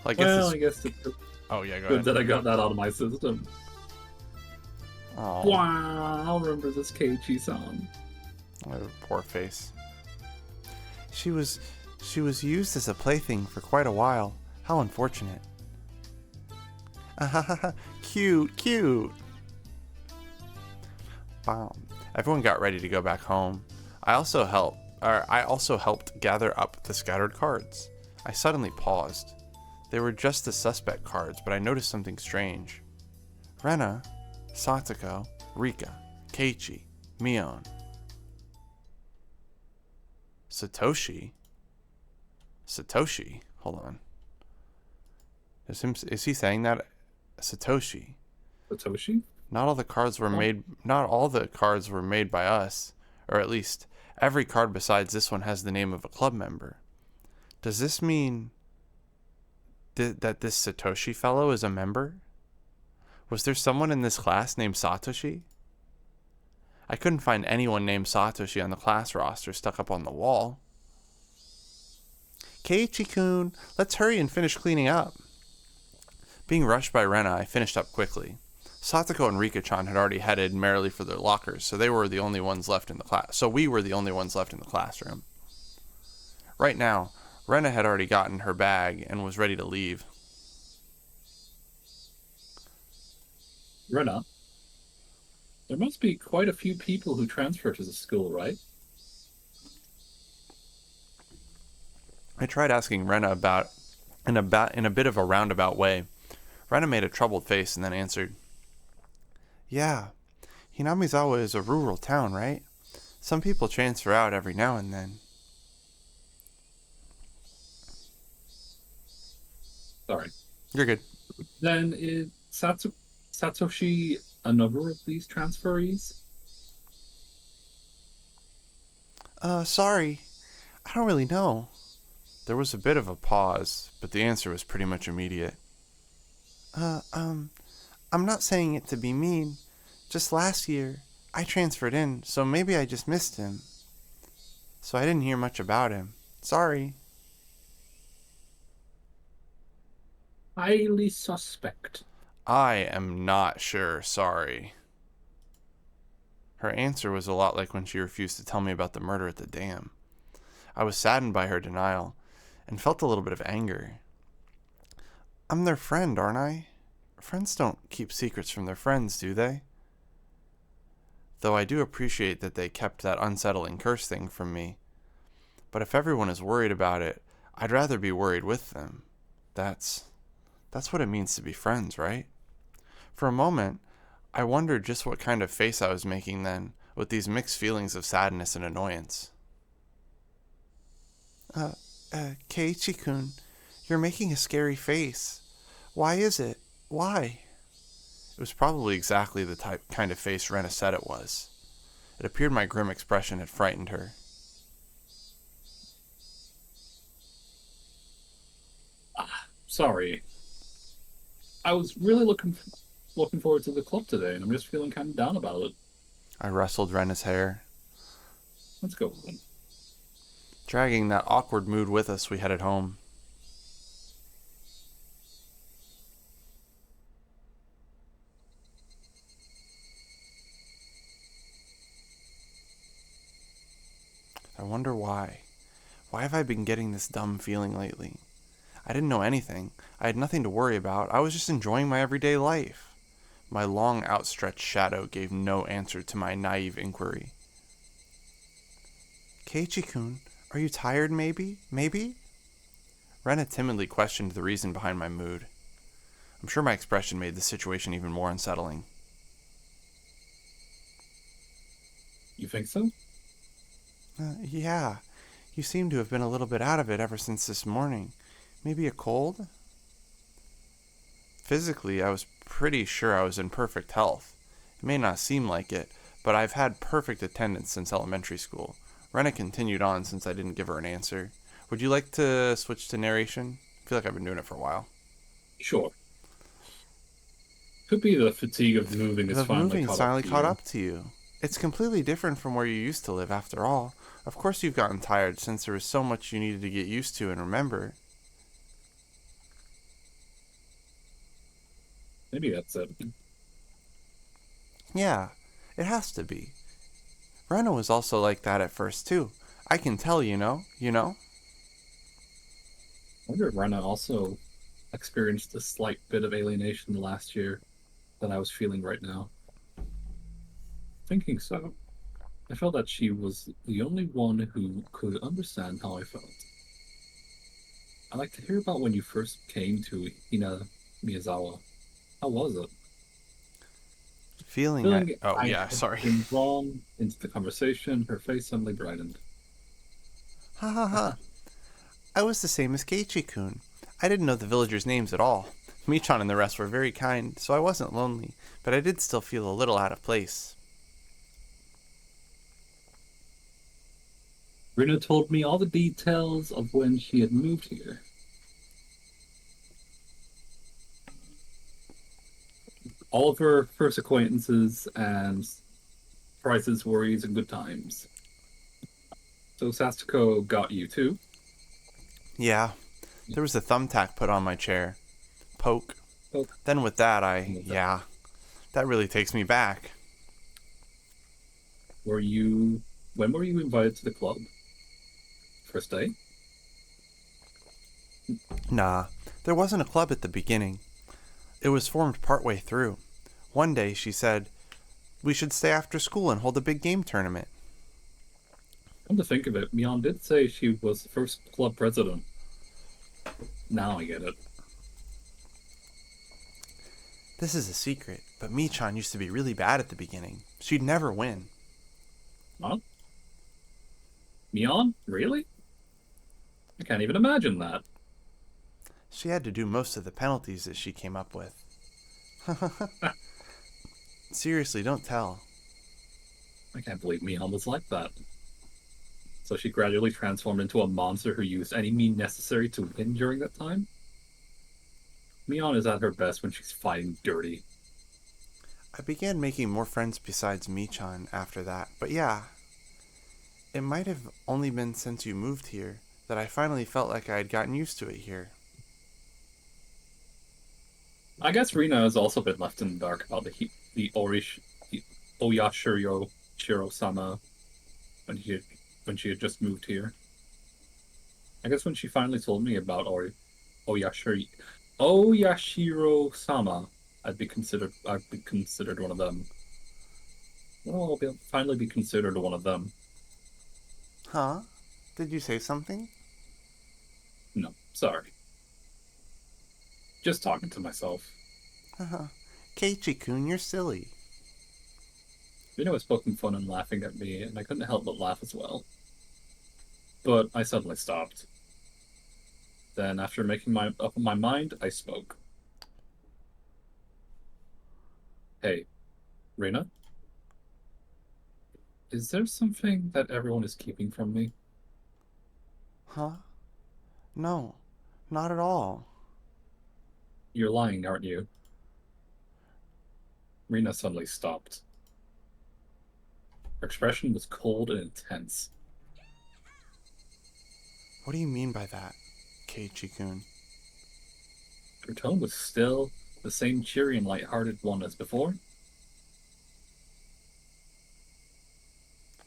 Well, I guess I guess it's Oh, yeah, go good ahead. that I got that out of my system. Oh, Wow, I'll remember this Keiichi song. poor face. She was used as a plaything for quite a while. How unfortunate. Cute, cute. Everyone got ready to go back home. I also helped gather up the scattered cards. I suddenly paused. They were just the suspect cards, but I noticed something strange. Rena, Satoko, Rika, Keiichi, Mion. Satoshi? Hold on. Is he saying that? Satoshi. Satoshi? Not all the cards were made by us, or at least every card besides this one has the name of a club member. Does this mean that this Satoshi fellow is a member? Was there someone in this class named Satoshi? I couldn't find anyone named Satoshi on the class roster stuck up on the wall. Keiichi-kun, let's hurry and finish cleaning up. Being rushed by Rena, I finished up quickly. Satoko and Rika-chan had already headed merrily for their lockers, so we were the only ones left in the classroom. Right now, Rena had already gotten her bag and was ready to leave. Rena? There must be quite a few people who transfer to the school, right? I tried asking Rena about in a bit of a roundabout way. Rena made a troubled face and then answered, "Yeah, Hinamizawa is a rural town, right? Some people transfer out every now and then." Sorry. You're good. Then is Satoshi another of these transferees? Sorry. I don't really know. There was a bit of a pause, but the answer was pretty much immediate. I'm not saying it to be mean. Just last year, I transferred in, so maybe I just missed him. So I didn't hear much about him. Sorry. Highly suspect. I am not sure, sorry. Her answer was a lot like when she refused to tell me about the murder at the dam. I was saddened by her denial, and felt a little bit of anger. I'm their friend, aren't I? Friends don't keep secrets from their friends, do they? Though I do appreciate that they kept that unsettling curse thing from me. But if everyone is worried about it, I'd rather be worried with them. That's what it means to be friends, right? For a moment, I wondered just what kind of face I was making then, with these mixed feelings of sadness and annoyance. Keiichi-kun, you're making a scary face. Why is it? Why? It was probably exactly the kind of face Rena said it was. It appeared my grim expression had frightened her. Sorry. I was really looking forward to the club today, and I'm just feeling kind of down about it. I rustled Rena's hair. Let's go then. Dragging that awkward mood with us, we headed home. I wonder why. Why have I been getting this dumb feeling lately? I didn't know anything. I had nothing to worry about. I was just enjoying my everyday life. My long outstretched shadow gave no answer to my naive inquiry. Keiichi-kun, are you tired maybe? Maybe? Rena timidly questioned the reason behind my mood. I'm sure my expression made the situation even more unsettling. You think so? Yeah, you seem to have been a little bit out of it ever since this morning. Maybe a cold? Physically, I was pretty sure I was in perfect health. It may not seem like it, but I've had perfect attendance since elementary school. Rena continued on since I didn't give her an answer. Would you like to switch to narration? I feel like I've been doing it for a while. Sure. Could be the fatigue of moving has The finally moving's caught up finally to caught you. up to you. It's completely different from where you used to live, after all. Of course you've gotten tired since there was so much you needed to get used to and remember. Maybe that's it. Yeah, it has to be. Rena was also like that at first, too. I can tell, you know? I wonder if Rena also experienced a slight bit of alienation last year that I was feeling right now. Thinking so, I felt that she was the only one who could understand how I felt. I'd like to hear about when you first came to Hina Miyazawa. How was it? Feeling I. Feeling Oh, I yeah, had sorry. been drawn into the conversation, her face suddenly brightened. Ha ha ha. I was the same as Keiichi-kun. I didn't know the villagers' names at all. Michan and the rest were very kind, so I wasn't lonely, but I did still feel a little out of place. Rina told me all the details of when she had moved here. All of her first acquaintances and prices, worries, and good times. So Sastiko got you too? Yeah, there was a thumbtack put on my chair. Poke. Oh, Then with that, with that. yeah, that really takes me back. Were you when were you invited to the club? First day? Nah, there wasn't a club at the beginning. It was formed partway through. One day she said, we should stay after school and hold a big game tournament. Come to think of it, Mion did say she was the first club president. Now I get it. This is a secret, but Michan used to be really bad at the beginning. She'd never win. Huh? Mion? Really? I can't even imagine that. She had to do most of the penalties that she came up with. Seriously, don't tell. I can't believe Mion was like that. So she gradually transformed into a monster who used any means necessary to win during that time? Mion is at her best when she's fighting dirty. I began making more friends besides Michan after that, but yeah, it might have only been since you moved here that I finally felt like I had gotten used to it here. I guess Rina has also been left in the dark about the Oyashiro Shiro-sama when she had just moved here. I guess when she finally told me about Oyashiri Oyashiro-sama, I'd be considered one of them. Well, finally be considered one of them. Huh? Did you say something? No, sorry. Just talking to myself. Haha. Keiichi-kun, you're silly. Rina was poking fun and laughing at me, and I couldn't help but laugh as well. But I suddenly stopped. Then, after making up my mind, I spoke. Hey, Rina, is there something that everyone is keeping from me? Huh? No, not at all. You're lying, aren't you? Rina suddenly stopped. Her expression was cold and intense. What do you mean by that, Keiichi-kun? Her tone was still the same cheery and light-hearted one as before.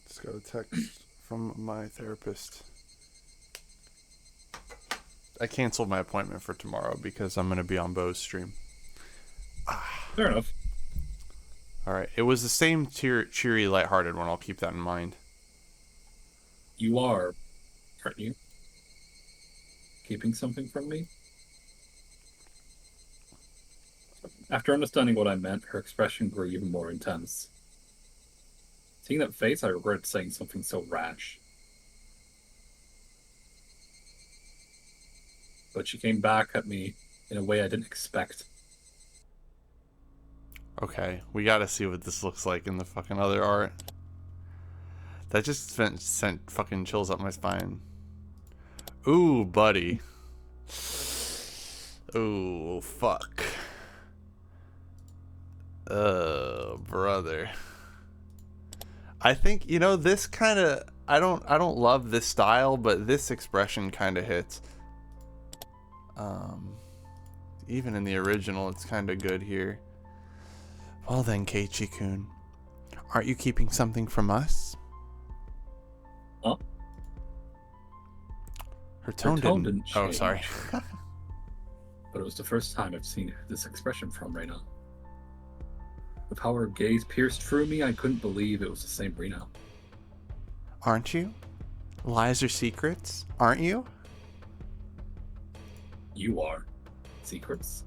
Just got a text from my therapist. I canceled my appointment for tomorrow because I'm going to be on Bo's stream. Fair enough. All right. It was the same cheery, lighthearted one. I'll keep that in mind. You are, aren't you? Keeping something from me? After understanding what I meant, her expression grew even more intense. Seeing that face, I regretted saying something so rash. But she came back at me in a way I didn't expect. Okay, we gotta see what this looks like in the fucking other art. That just sent fucking chills up my spine. Ooh, buddy. Ooh, fuck. Brother. I think, you know, this kind of, I don't love this style, but this expression kind of hits. Even in the original, it's kind of good here. Well then, Keiichi-kun, aren't you keeping something from us? Huh? Her tone didn't change. Oh, sorry. But it was the first time I've seen this expression from Reina. With how her gaze pierced through me, I couldn't believe it was the same Reina. Aren't you? Lies are secrets, aren't you? You are. Secrets?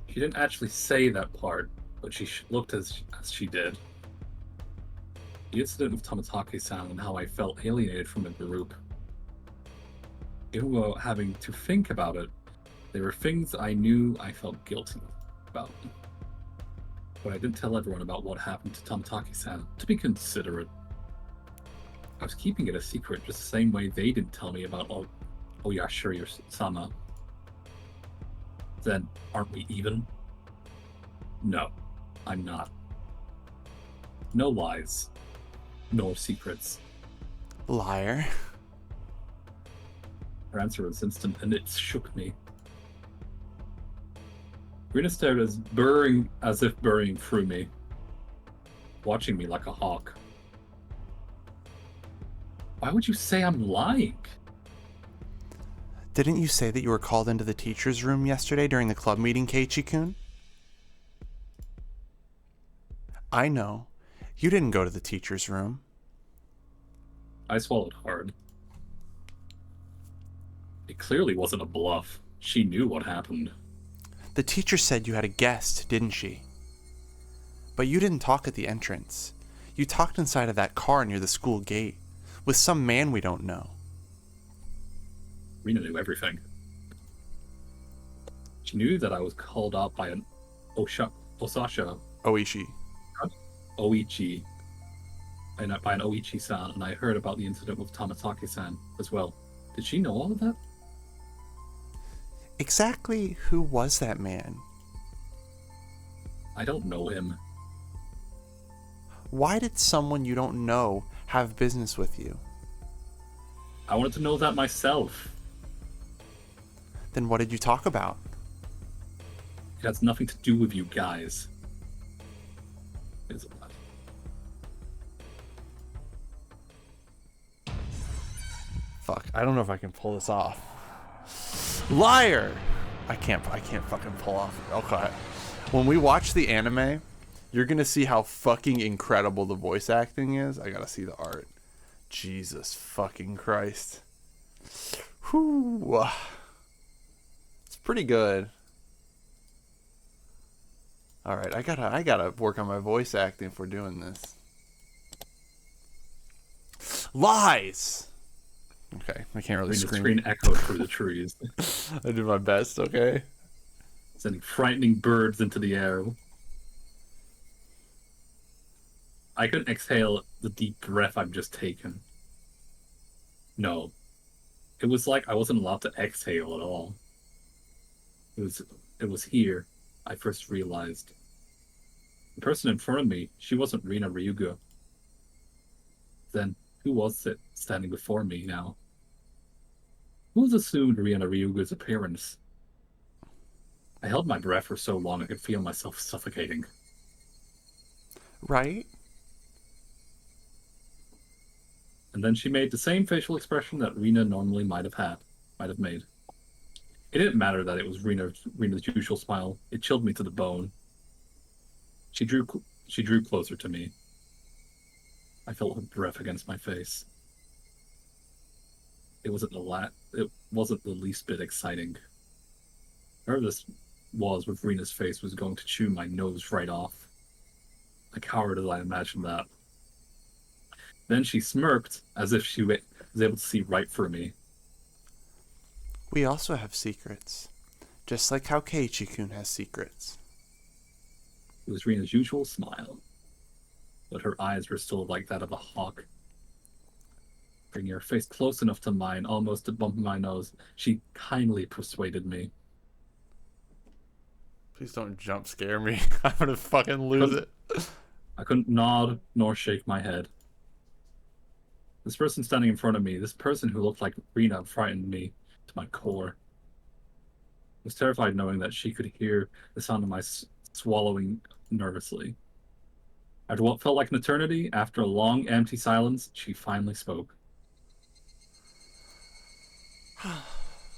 She didn't actually say that part, but she looked as she did. The incident with Tamatake-san and how I felt alienated from the group. Even without having to think about it, there were things I knew I felt guilty about. But I didn't tell everyone about what happened to Tamatake-san to be considerate. I was keeping it a secret just the same way they didn't tell me about Oyashiro-sama. Then, aren't we even? No, I'm not. No lies. No secrets. Liar. Her answer was instant, and it shook me. Rina stared as if burying through me, watching me like a hawk. Why would you say I'm lying? Didn't you say that you were called into the teacher's room yesterday during the club meeting, Keiichi-kun? I know. You didn't go to the teacher's room. I swallowed hard. It clearly wasn't a bluff. She knew what happened. The teacher said you had a guest, didn't she? But you didn't talk at the entrance. You talked inside of that car near the school gate, with some man we don't know. Rina knew everything. She knew that I was called up by an Osasha Oishi. Oichi, and by an Oichi-san, and I heard about the incident with Tamatake-san as well. Did she know all of that? Exactly who was that man? I don't know him. Why did someone you don't know have business with you? I wanted to know that myself. Then what did you talk about? It has nothing to do with you guys. It's a lot. Fuck, I don't know if I can pull this off. Liar! I can't fucking pull off. Okay. When we watch the anime, you're gonna see how fucking incredible the voice acting is. I gotta see the art. Jesus fucking Christ. Whew. It's pretty good. Alright, I gotta work on my voice acting if we're doing this. Lies! Okay, I can't really scream. The screen echoed through the trees, I did my best, okay? sending frightening birds into the air. I couldn't exhale the deep breath I've just taken. No. It was like I wasn't allowed to exhale at all. It was here I first realized. The person in front of me, she wasn't Rina Ryuga. Then, who was it standing before me now? Who was assumed Rina Ryuga's appearance? I held my breath for so long I could feel myself suffocating. Right? And then she made the same facial expression that Rina normally might have made. It didn't matter that it was Rina's usual smile. It chilled me to the bone. She drew closer to me. I felt her breath against my face. It wasn't the least bit exciting. Wherever this was with Rena's face was going to chew my nose right off. Like, how did I imagine that? Then she smirked as if she was able to see right through me. We also have secrets. Just like how Keiichi-kun has secrets. It was Rena's usual smile, but her eyes were still like that of a hawk. Bringing her face close enough to mine, almost to bump my nose, she kindly persuaded me. Please don't jump scare me. I'm gonna fucking lose it. I couldn't nod nor shake my head. This person standing in front of me, this person who looked like Rena, frightened me to my core. I was terrified knowing that she could hear the sound of my swallowing nervously. After what felt like an eternity, after a long, empty silence, she finally spoke.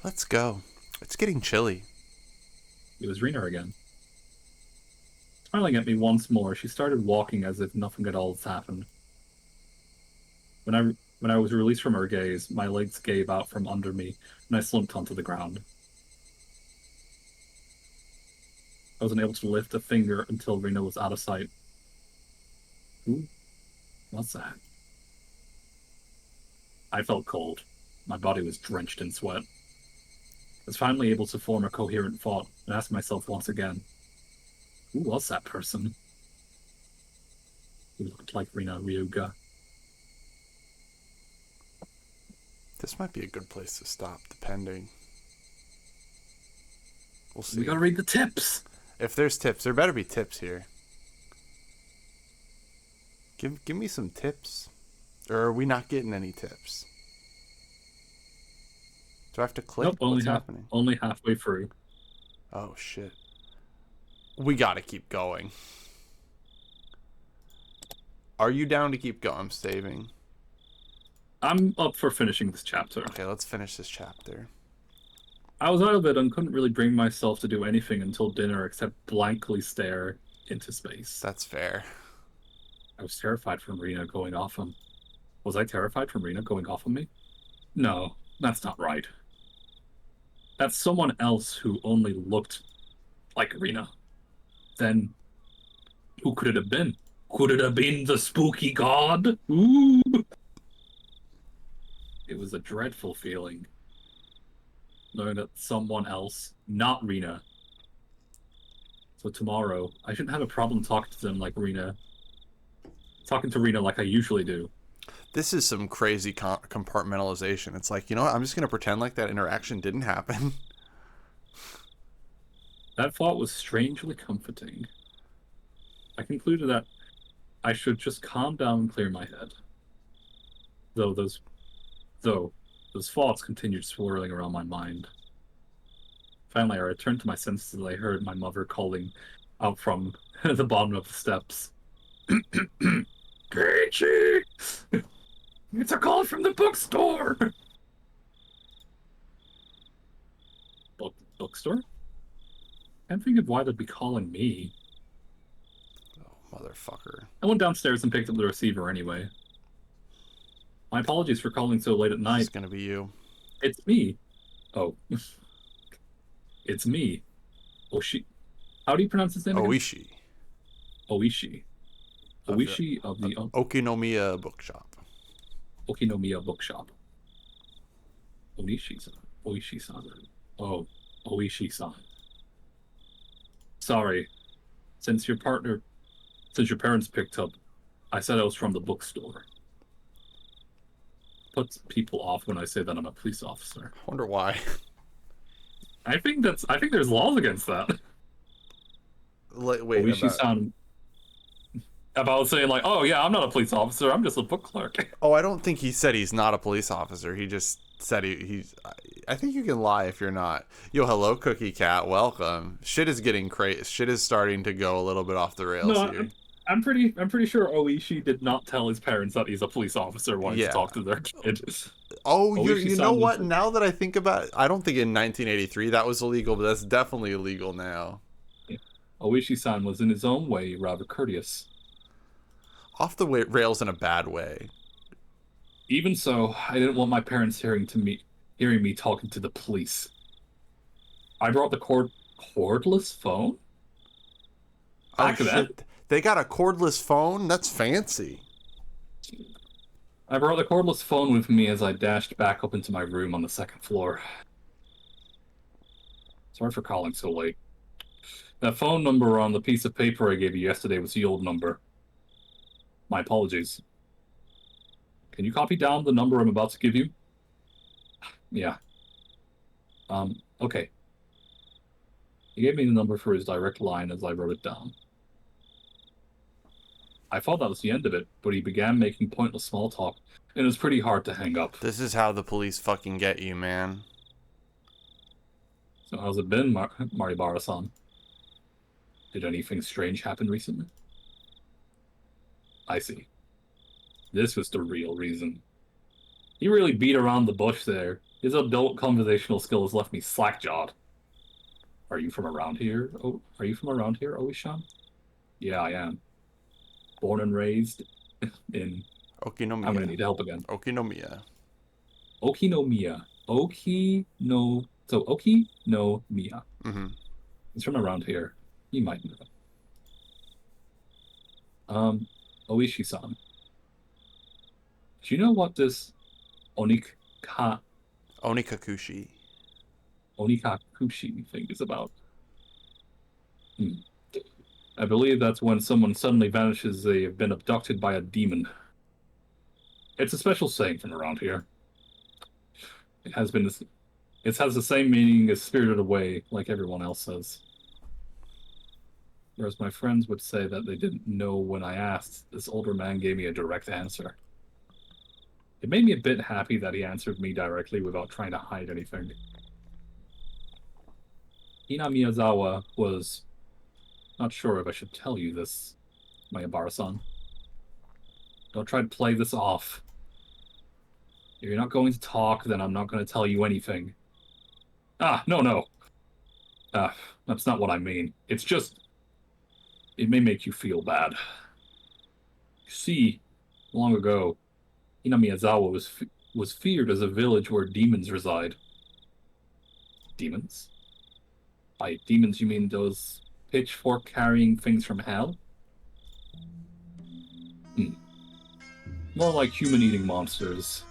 Let's go. It's getting chilly. It was Rena again. Smiling at me once more, she started walking as if nothing at all had happened. When I was released from her gaze, my legs gave out from under me, and I slumped onto the ground. I wasn't able to lift a finger until Rena was out of sight. Ooh, what's that? I felt cold. My body was drenched in sweat. I was finally able to form a coherent thought and ask myself once again, who was that person? He looked like Rina Ryuga. This might be a good place to stop, depending. We'll see. We gotta read the tips. If there's tips, there better be tips here. Give me some tips. Or are we not getting any tips? Do I have to click? Nope, What's happening? Only halfway through. Oh, shit. We gotta keep going. Are you down to keep going? I'm saving. I'm up for finishing this chapter. Okay, let's finish this chapter. I was out of it and couldn't really bring myself to do anything until dinner except blankly stare into space. That's fair. I was terrified from Rena going off on... Was I terrified from Rena going off on me? No, that's not right. That's someone else who only looked like Rena. Then, who could it have been? Could it have been the spooky god? Ooh! It was a dreadful feeling. Knowing that someone else, not Rena. So tomorrow, I shouldn't have a problem talking to them like Rena. Talking to Rena like I usually do. This is some crazy compartmentalization. It's like, you know what? I'm just going to pretend like that interaction didn't happen. That thought was strangely comforting. I concluded that I should just calm down and clear my head. Though those thoughts continued swirling around my mind. Finally, I returned to my senses as I heard my mother calling out from the bottom of the steps. Keiichi! It's a call from the bookstore! Bookstore? I can't think of why they'd be calling me. Oh, motherfucker. I went downstairs and picked up the receiver anyway. My apologies for calling so late at night. It's gonna be you. It's me. Oh. It's me. Oshi. How do you pronounce his name again? Oishi. Oishi. Oishi of the Okinomiya Bookshop. Okinomiya Bookshop. Onishi-san. Oishi-san. Oh, Oishi-san. Sorry. Since your parents picked up, I said I was from the bookstore. Puts people off when I say that I'm a police officer. I wonder why. I think there's laws against that. Wait, Oishi-san about saying like, oh yeah, I'm not a police officer, I'm just a book clerk. Oh, I don't think he said he's not a police officer. He just said he's... I think you can lie if you're not. Yo, hello, Cookie Cat. Welcome. Shit is getting crazy. Shit is starting to go a little bit off the rails here. I'm pretty sure Oishi did not tell his parents that he's a police officer when he talked to their kid. Oh, you know what? Now that I think about it, I don't think in 1983 that was illegal, but that's definitely illegal now. Yeah. Oishi-san was in his own way rather courteous. Off the rails in a bad way. Even so, I didn't want my parents hearing me talking to the police. I brought the cordless phone Oh back then. shit. They got a cordless phone? That's fancy. I brought the cordless phone with me as I dashed back up into my room on the second floor. Sorry for calling so late. That phone number on the piece of paper I gave you yesterday was the old number. My apologies. Can you copy down the number I'm about to give you? Yeah. Okay. He gave me the number for his direct line as I wrote it down. I thought that was the end of it, but he began making pointless small talk, and it was pretty hard to hang up. This is how the police fucking get you, man. So how's it been, Maribara-san? Did anything strange happen recently? I see. This was the real reason. He really beat around the bush there. His adult conversational skills left me slack-jawed. Are you from around here? Oh, are you from around here, Oishan? Yeah, I am. Born and raised in... Okinomiya. I'm gonna need help again. Okinomiya. Okinomiya. So Okinomiya. Mm-hmm. He's from around here. You might know. Oishi-san. Do you know what this Onikakushi thing is about? I believe that's when someone suddenly vanishes. They have been abducted by a demon. It's a special saying from around here. It has the same meaning as spirited away, like everyone else says. Whereas my friends would say that they didn't know when I asked, this older man gave me a direct answer. It made me a bit happy that he answered me directly without trying to hide anything. Ina Miyazawa was... Not sure if I should tell you this, Mayabara-san. Don't try to play this off. If you're not going to talk, then I'm not going to tell you anything. No. That's not what I mean. It's just... It may make you feel bad. You see, long ago, Ina Miyazawa was feared as a village where demons reside. Demons? By demons, you mean those pitchfork-carrying things from hell? More like human-eating monsters.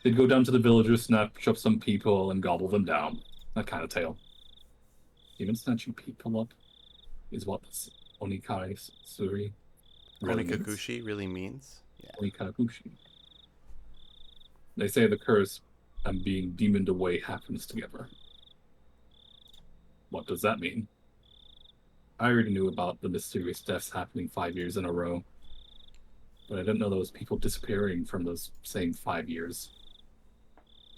They'd go down to the villagers, snatch up some people, and gobble them down. That kind of tale. Even snatching people up is what this Onikakushi really means? Yeah. Onikakushi. They say the curse and being demoned away happens together. What does that mean? I already knew about the mysterious deaths happening 5 years in a row, but I didn't know there was people disappearing from those same 5 years.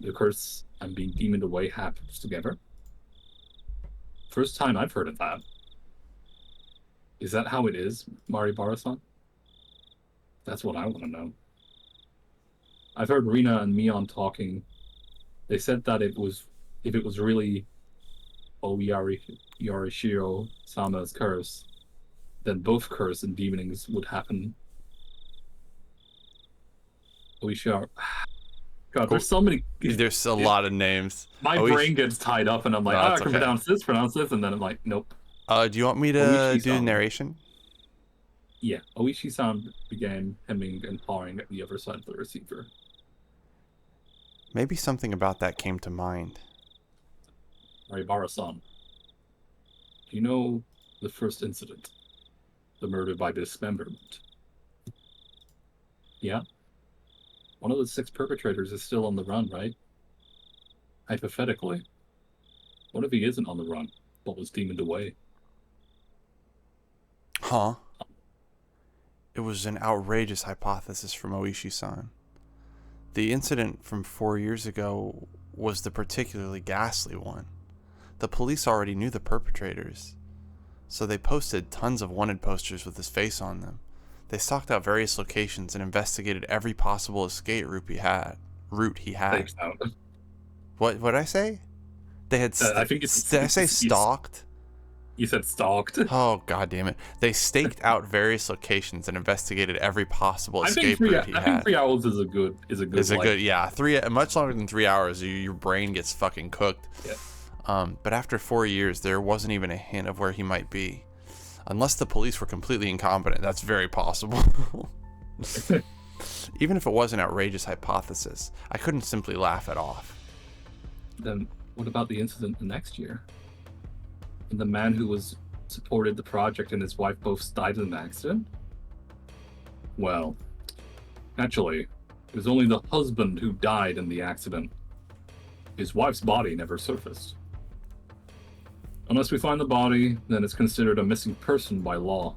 The curse and being demoned away happens together? First time I've heard of that. Is that how it is, Maribara-san? That's what I want to know. I've heard Rina and Mion talking. They said that if it was really Yorishiro-sama's curse, then both curse and demonings would happen. God, there's so many. There's a lot of names. My brain gets tied up, and I'm like, No, I can pronounce this, and then I'm like, nope. Do you want me to do the narration? Yeah, Oishi-san began hemming and pawing at the other side of the receiver. Maybe something about that came to mind. Maribara-san, do you know the first incident? The murder by dismemberment? Yeah? One of the 6 perpetrators is still on the run, right? Hypothetically. What if he isn't on the run, but was demoned away? Huh? It was an outrageous hypothesis from Oishi-san. The incident from 4 years ago was the particularly ghastly one. The police already knew the perpetrators, so they posted tons of wanted posters with his face on them. They stalked out various locations and investigated every possible escape route he had. What did I say? They had. I think it's. Did I say stalked? You said stalked. Oh, god damn it. They staked out various locations and investigated every possible escape route he I think had. 3 hours is a good Yeah, much longer than 3 hours, your brain gets fucking cooked. Yeah. But after 4 years, there wasn't even a hint of where he might be. Unless the police were completely incompetent, that's very possible. Even if it was an outrageous hypothesis, I couldn't simply laugh it off. Then what about the incident the next year? And the man who supported the project and his wife both died in an accident? Well, actually, it was only the husband who died in the accident. His wife's body never surfaced. Unless we find the body, then it's considered a missing person by law.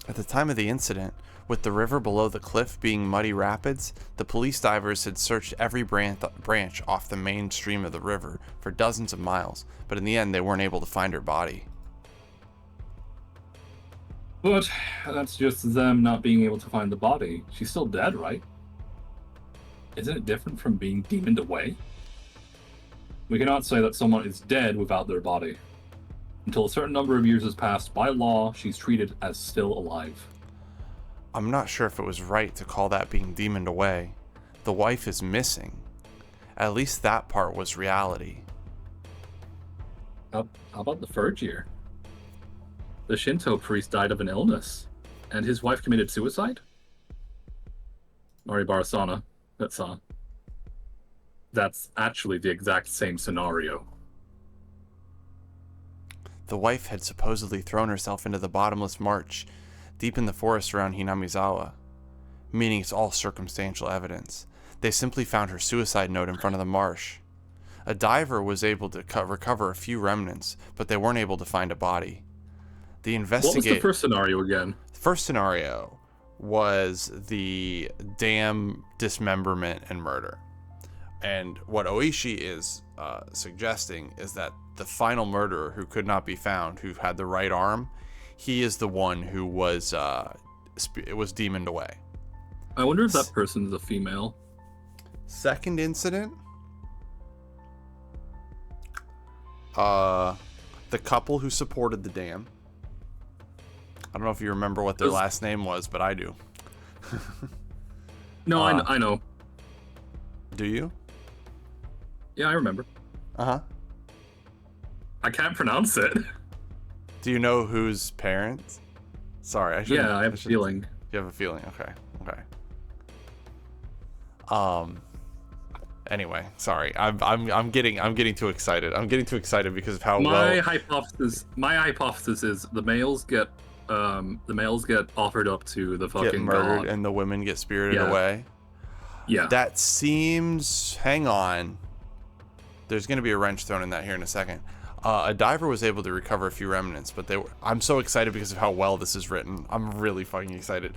At the time of the incident, with the river below the cliff being muddy rapids, the police divers had searched every branch off the main stream of the river for dozens of miles, but in the end they weren't able to find her body. But that's just them not being able to find the body. She's still dead, right? Isn't it different from being demoned away? We cannot say that someone is dead without their body. Until a certain number of years has passed, by law, she's treated as still alive. I'm not sure if it was right to call that being demoned away. The wife is missing. At least that part was reality. How about the third year? The Shinto priest died of an illness, and his wife committed suicide? Maribarasana, that's actually the exact same scenario. The wife had supposedly thrown herself into the bottomless marsh deep in the forest around Hinamizawa, meaning it's all circumstantial evidence. They simply found her suicide note in front of the marsh. A diver was able to recover a few remnants, but they weren't able to find a body. What was the first scenario again? First scenario was the dam dismemberment and murder. And what Oishi is suggesting is that the final murderer who could not be found, who had the right arm, he is the one who was demoned away. I wonder if that person is a female. Second incident, the couple who supported the dam. I don't know if you remember what their last name was, but I do. No, I know. Do you? Yeah, I remember. Uh-huh. I can't pronounce it. Do you know whose parents? Sorry, I should. Yeah, I have a feeling. You have a feeling? Okay. Anyway, sorry. I'm getting too excited. I'm getting too excited because of how my hypothesis is the males get offered up to the fucking get murdered god. And the women get spirited away. Yeah. That seems. Hang on. There's going to be a wrench thrown in that here in a second. A diver was able to recover a few remnants, but I'm so excited because of how well this is written. I'm really fucking excited.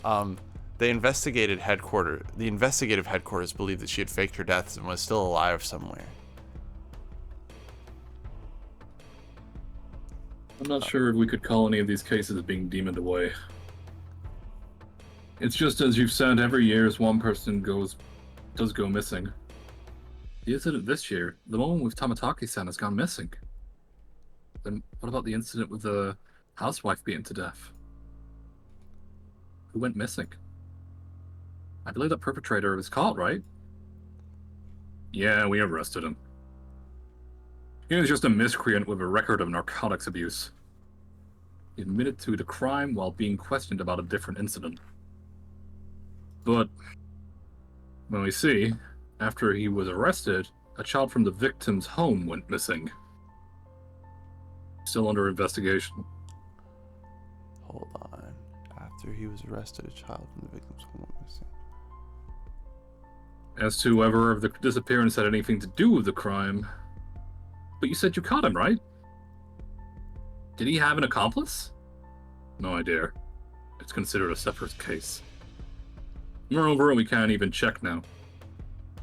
The investigative headquarters believed that she had faked her deaths and was still alive somewhere. I'm not sure if we could call any of these cases of being demoned away. It's just as you've said, every year as one person does go missing. The incident this year, the one with Tamataki-san has gone missing. Then what about the incident with the housewife beaten to death? Who went missing? I believe the perpetrator was caught, right? Yeah, we arrested him. He was just a miscreant with a record of narcotics abuse. He admitted to the crime while being questioned about a different incident. But when we see, after he was arrested, a child from the victim's home went missing. Still under investigation. Hold on. After he was arrested, a child from the victim's home went missing. As to whether the disappearance had anything to do with the crime. But you said you caught him, right? Did he have an accomplice? No idea. It's considered a separate case. Moreover, we can't even check now.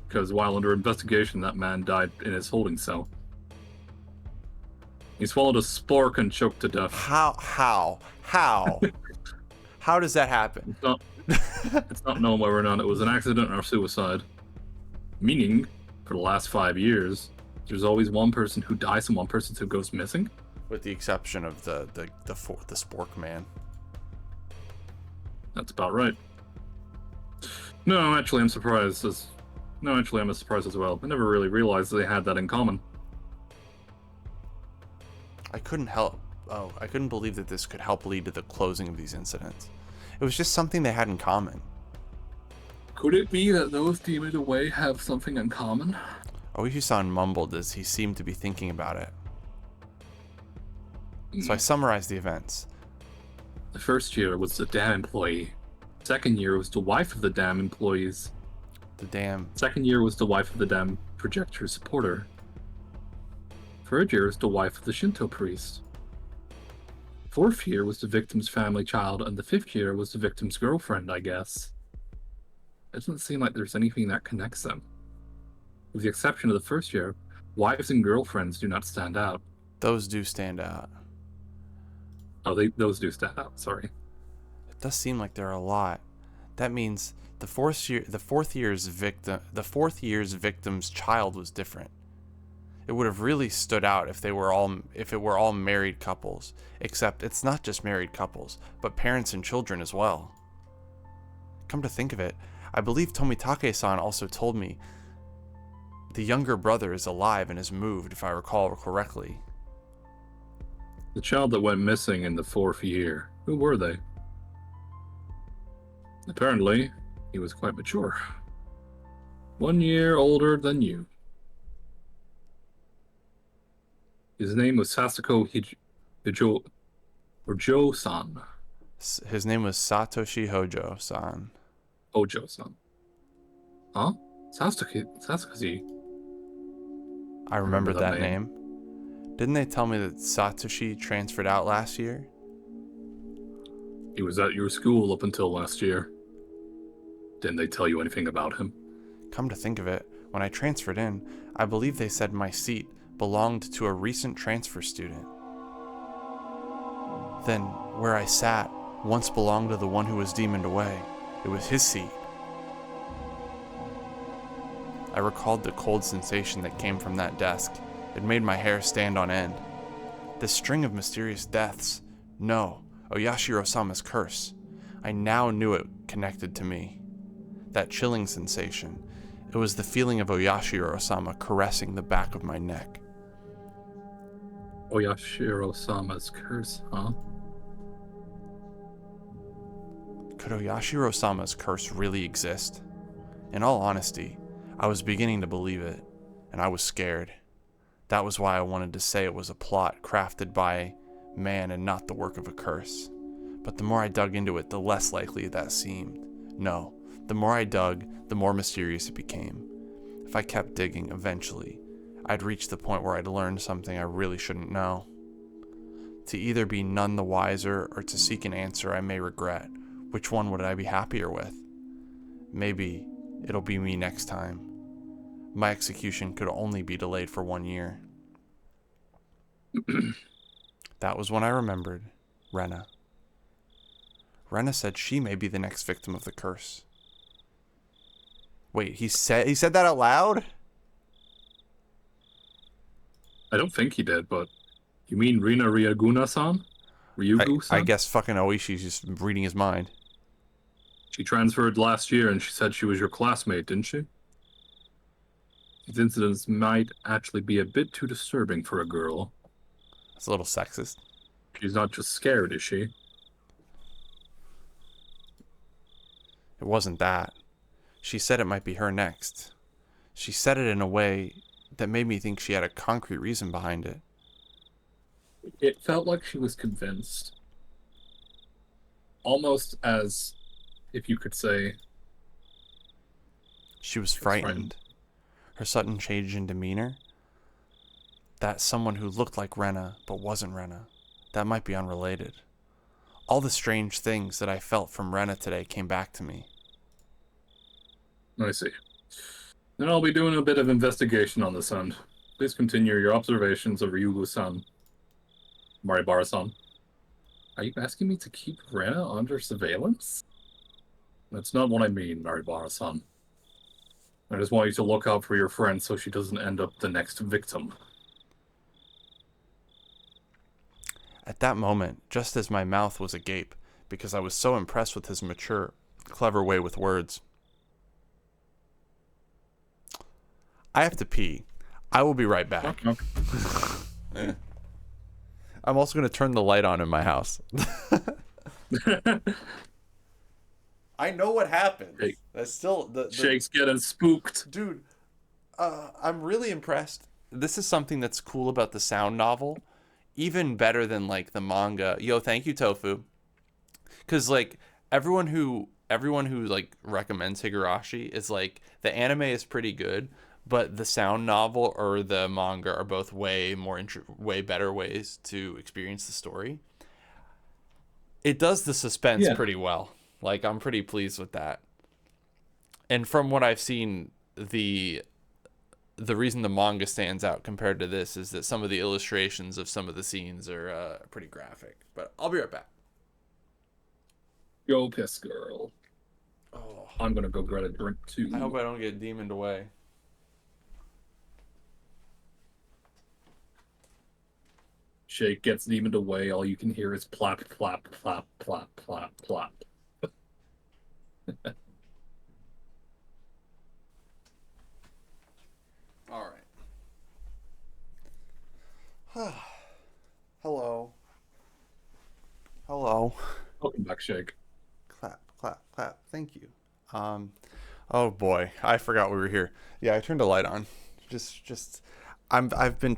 Because while under investigation, that man died in his holding cell. He swallowed a spork and choked to death. How? How does that happen? It's not known whether or not it was an accident or suicide. Meaning, for the last 5 years, There's always one person who dies and one person who goes missing. With the exception of the Spork man. That's about right. No, actually, I'm surprised. I'm surprised as well. I never really realized they had that in common. I couldn't believe that this could help lead to the closing of these incidents. It was just something they had in common. Could it be that those deemed away have something in common? Oishi-san mumbled as he seemed to be thinking about it. So I summarized the events. The first year was the dam employee. Second year was the wife of the dam employees. Second year was the wife of the dam projector supporter. Third year was the wife of the Shinto priest. Fourth year was the victim's family child, and the fifth year was the victim's girlfriend, I guess. It doesn't seem like there's anything that connects them. With the exception of the first year, wives and girlfriends do not stand out. Those do stand out. Oh, those do stand out, sorry. It does seem like there are a lot. That means the fourth year's victim's child was different. It would have really stood out if it were all married couples, except it's not just married couples, but parents and children as well. Come to think of it, I believe Tomitake-san also told me the younger brother is alive and has moved, if I recall correctly. The child that went missing in the fourth year, who were they? Apparently, he was quite mature. 1 year older than you. His name was Sasako Hojo-san. His name was Satoshi Hojo-san. Hojo-san. Huh? Sasuke. I remember that name. Didn't they tell me that Satoshi transferred out last year? He was at your school up until last year. Didn't they tell you anything about him? Come to think of it, when I transferred in, I believe they said my seat belonged to a recent transfer student. Then, where I sat once belonged to the one who was demoned away. It was his seat. I recalled the cold sensation that came from that desk. It made my hair stand on end. This string of mysterious deaths. No, Oyashiro-sama's curse. I now knew it connected to me. That chilling sensation. It was the feeling of Oyashiro-sama caressing the back of my neck. Oyashiro-sama's curse, huh? Could Oyashiro-sama's curse really exist? In all honesty, I was beginning to believe it, and I was scared. That was why I wanted to say it was a plot crafted by man and not the work of a curse. But the more I dug into it, the less likely that seemed. No, the more I dug, the more mysterious it became. If I kept digging, eventually, I'd reach the point where I'd learned something I really shouldn't know. To either be none the wiser or to seek an answer I may regret, which one would I be happier with? Maybe it'll be me next time. My execution could only be delayed for 1 year. That was when I remembered Rena. Rena said she may be the next victim of the curse. Wait, he said that out loud? I don't think he did, but you mean Rina Ryuguna-san? Ryugu-san? I guess fucking Oishi's just reading his mind. She transferred last year and she said she was your classmate, didn't she? These incidents might actually be a bit too disturbing for a girl. That's a little sexist. She's not just scared, is she? It wasn't that. She said it might be her next. She said it in a way that made me think she had a concrete reason behind it. It felt like she was convinced. Almost as if you could say... She was frightened. Her sudden change in demeanor. That someone who looked like Rena but wasn't Rena. That might be unrelated. All the strange things that I felt from Rena today came back to me. I see. Then I'll be doing a bit of investigation on this end. Please continue your observations of Ryugu-san. Maribara-san. Are you asking me to keep Rena under surveillance? That's not what I mean, Maribara-san. I just want you to look out for your friend so she doesn't end up the next victim. At that moment, just as my mouth was agape, because I was so impressed with his mature, clever way with words. I have to pee. I will be right back. Okay. I'm also going to turn the light on in my house. I know what happened. Hey. That's still the Shake's getting spooked. dude. I'm really impressed. This is something that's cool about the sound novel, even better than like the manga. Yo, thank you, Tofu. Because like everyone who like recommends Higurashi is like the anime is pretty good, but the sound novel or the manga are both way better ways to experience the story. It does the suspense pretty well. Like I'm pretty pleased with that. And from what I've seen, the reason the manga stands out compared to this is that some of the illustrations of some of the scenes are pretty graphic. But I'll be right back. Go piss, girl. Oh, I'm gonna go grab a drink too. I hope I don't get demoned away. Shake gets demoned away. All you can hear is plap, plap, plap, plap, plap, plap. All right. Hello. Hello. Welcome back, Shake. Clap, clap, clap. Thank you. Oh boy, I forgot we were here. Yeah, I turned the light on. I've been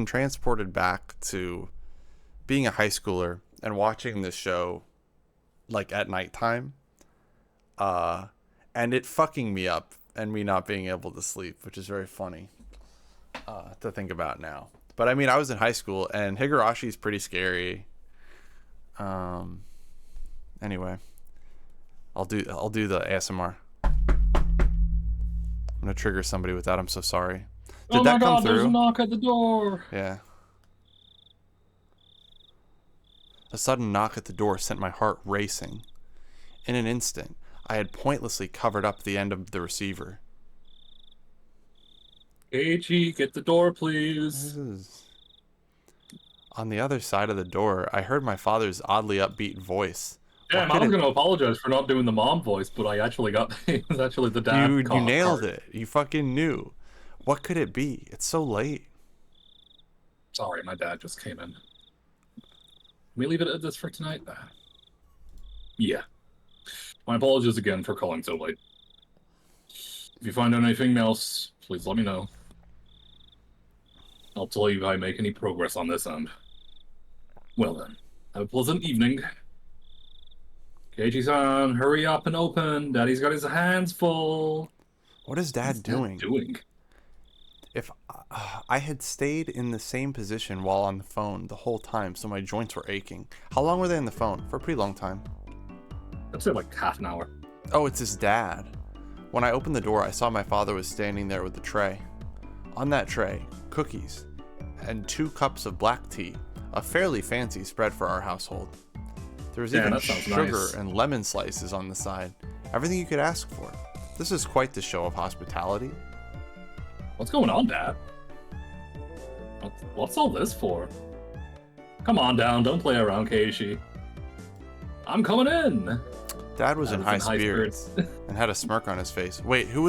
transported back to being a high schooler and watching this show like at nighttime. And it fucking me up and me not being able to sleep, which is very funny to think about now. But I mean, I was in high school and Higurashi is pretty scary. Anyway, I'll do the ASMR. I'm gonna trigger somebody with that. I'm so sorry. Did that come through? There's a knock at the door. Yeah. A sudden knock at the door sent my heart racing. In an instant, I had pointlessly covered up the end of the receiver. Keiichi, get the door, please. On the other side of the door, I heard my father's oddly upbeat voice. Damn, I was going to apologize for not doing the mom voice, but I actually got it was actually the dad. You nailed it. You fucking knew. What could it be? It's so late. Sorry, my dad just came in. Can we leave it at this for tonight? Yeah. My apologies again for calling so late. If you find out anything else, please let me know. I'll tell you if I make any progress on this end. Well then, have a pleasant evening. Keiichi-san, hurry up and open. Daddy's got his hands full. What is Dad doing? If I had stayed in the same position while on the phone the whole time, so my joints were aching. How long were they on the phone? For a pretty long time. I'd say like half an hour. Oh, it's his dad. When I opened the door, I saw my father was standing there with a tray. On that tray, cookies and 2 cups of black tea, a fairly fancy spread for our household. There was even sugar and lemon slices on the side. Everything you could ask for. This is quite the show of hospitality. What's going on, Dad? What's all this for? Come on down, don't play around, Keiichi. I'm coming in. Dad was in high spirits and had a smirk on his face. Wait, who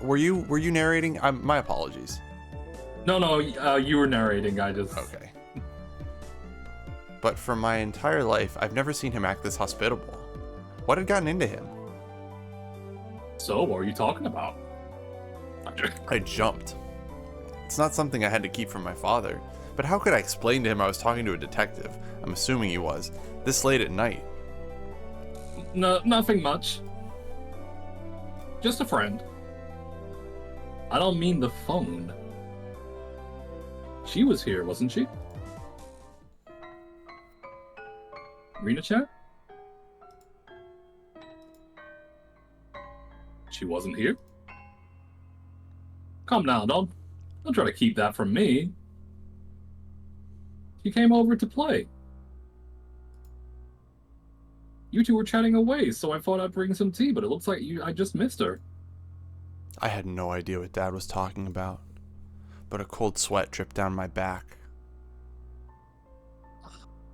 were you narrating? My apologies. No, you were narrating. I just okay. But for my entire life, I've never seen him act this hospitable. What had gotten into him? So, what are you talking about? I jumped. It's not something I had to keep from my father, but how could I explain to him I was talking to a detective? I'm assuming he was. This late at night. No, nothing much. Just a friend. I don't mean the phone. She was here, wasn't she? Arena chat? She wasn't here? Come now, don't try to keep that from me. She came over to play. You two were chatting away, so I thought I'd bring some tea, but it looks like I just missed her. I had no idea what Dad was talking about, but a cold sweat dripped down my back.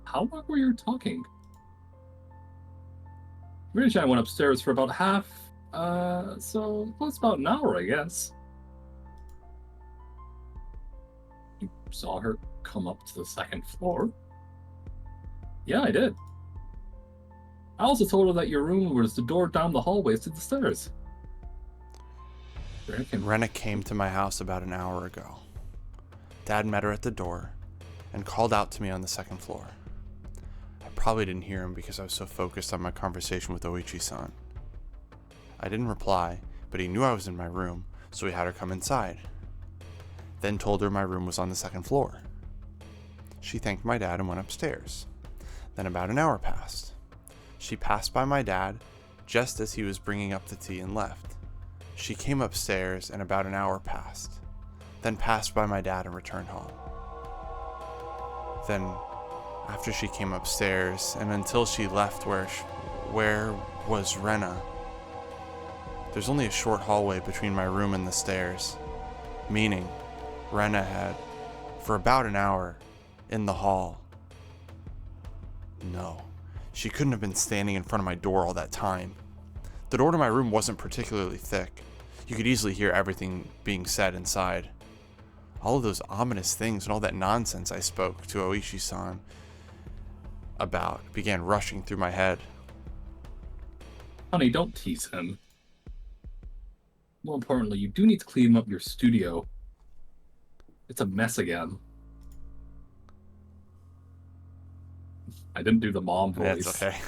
How long were you talking? Rich and I went upstairs for about half, so that's about an hour, I guess. You saw her come up to the second floor? Yeah, I did. I also told her that your room was the door down the hallways to the stairs. Rena came to my house about an hour ago. Dad met her at the door and called out to me on the second floor. I probably didn't hear him because I was so focused on my conversation with Oichi-san. I didn't reply, but he knew I was in my room, so he had her come inside. Then told her my room was on the second floor. She thanked my dad and went upstairs. Then about an hour passed. She passed by my dad just as he was bringing up the tea and left. She came upstairs and about an hour passed. Then passed by my dad and returned home. Then, after she came upstairs and until she left, where was Rena? There's only a short hallway between my room and the stairs, meaning Rena had, for about an hour, in the hall. No, she couldn't have been standing in front of my door all that time. The door to my room wasn't particularly thick. You could easily hear everything being said inside. All of those ominous things and all that nonsense I spoke to Oichi-san about began rushing through my head. Honey, don't tease him. More importantly, you do need to clean up your studio. It's a mess again. I didn't do the mom voice. That's okay.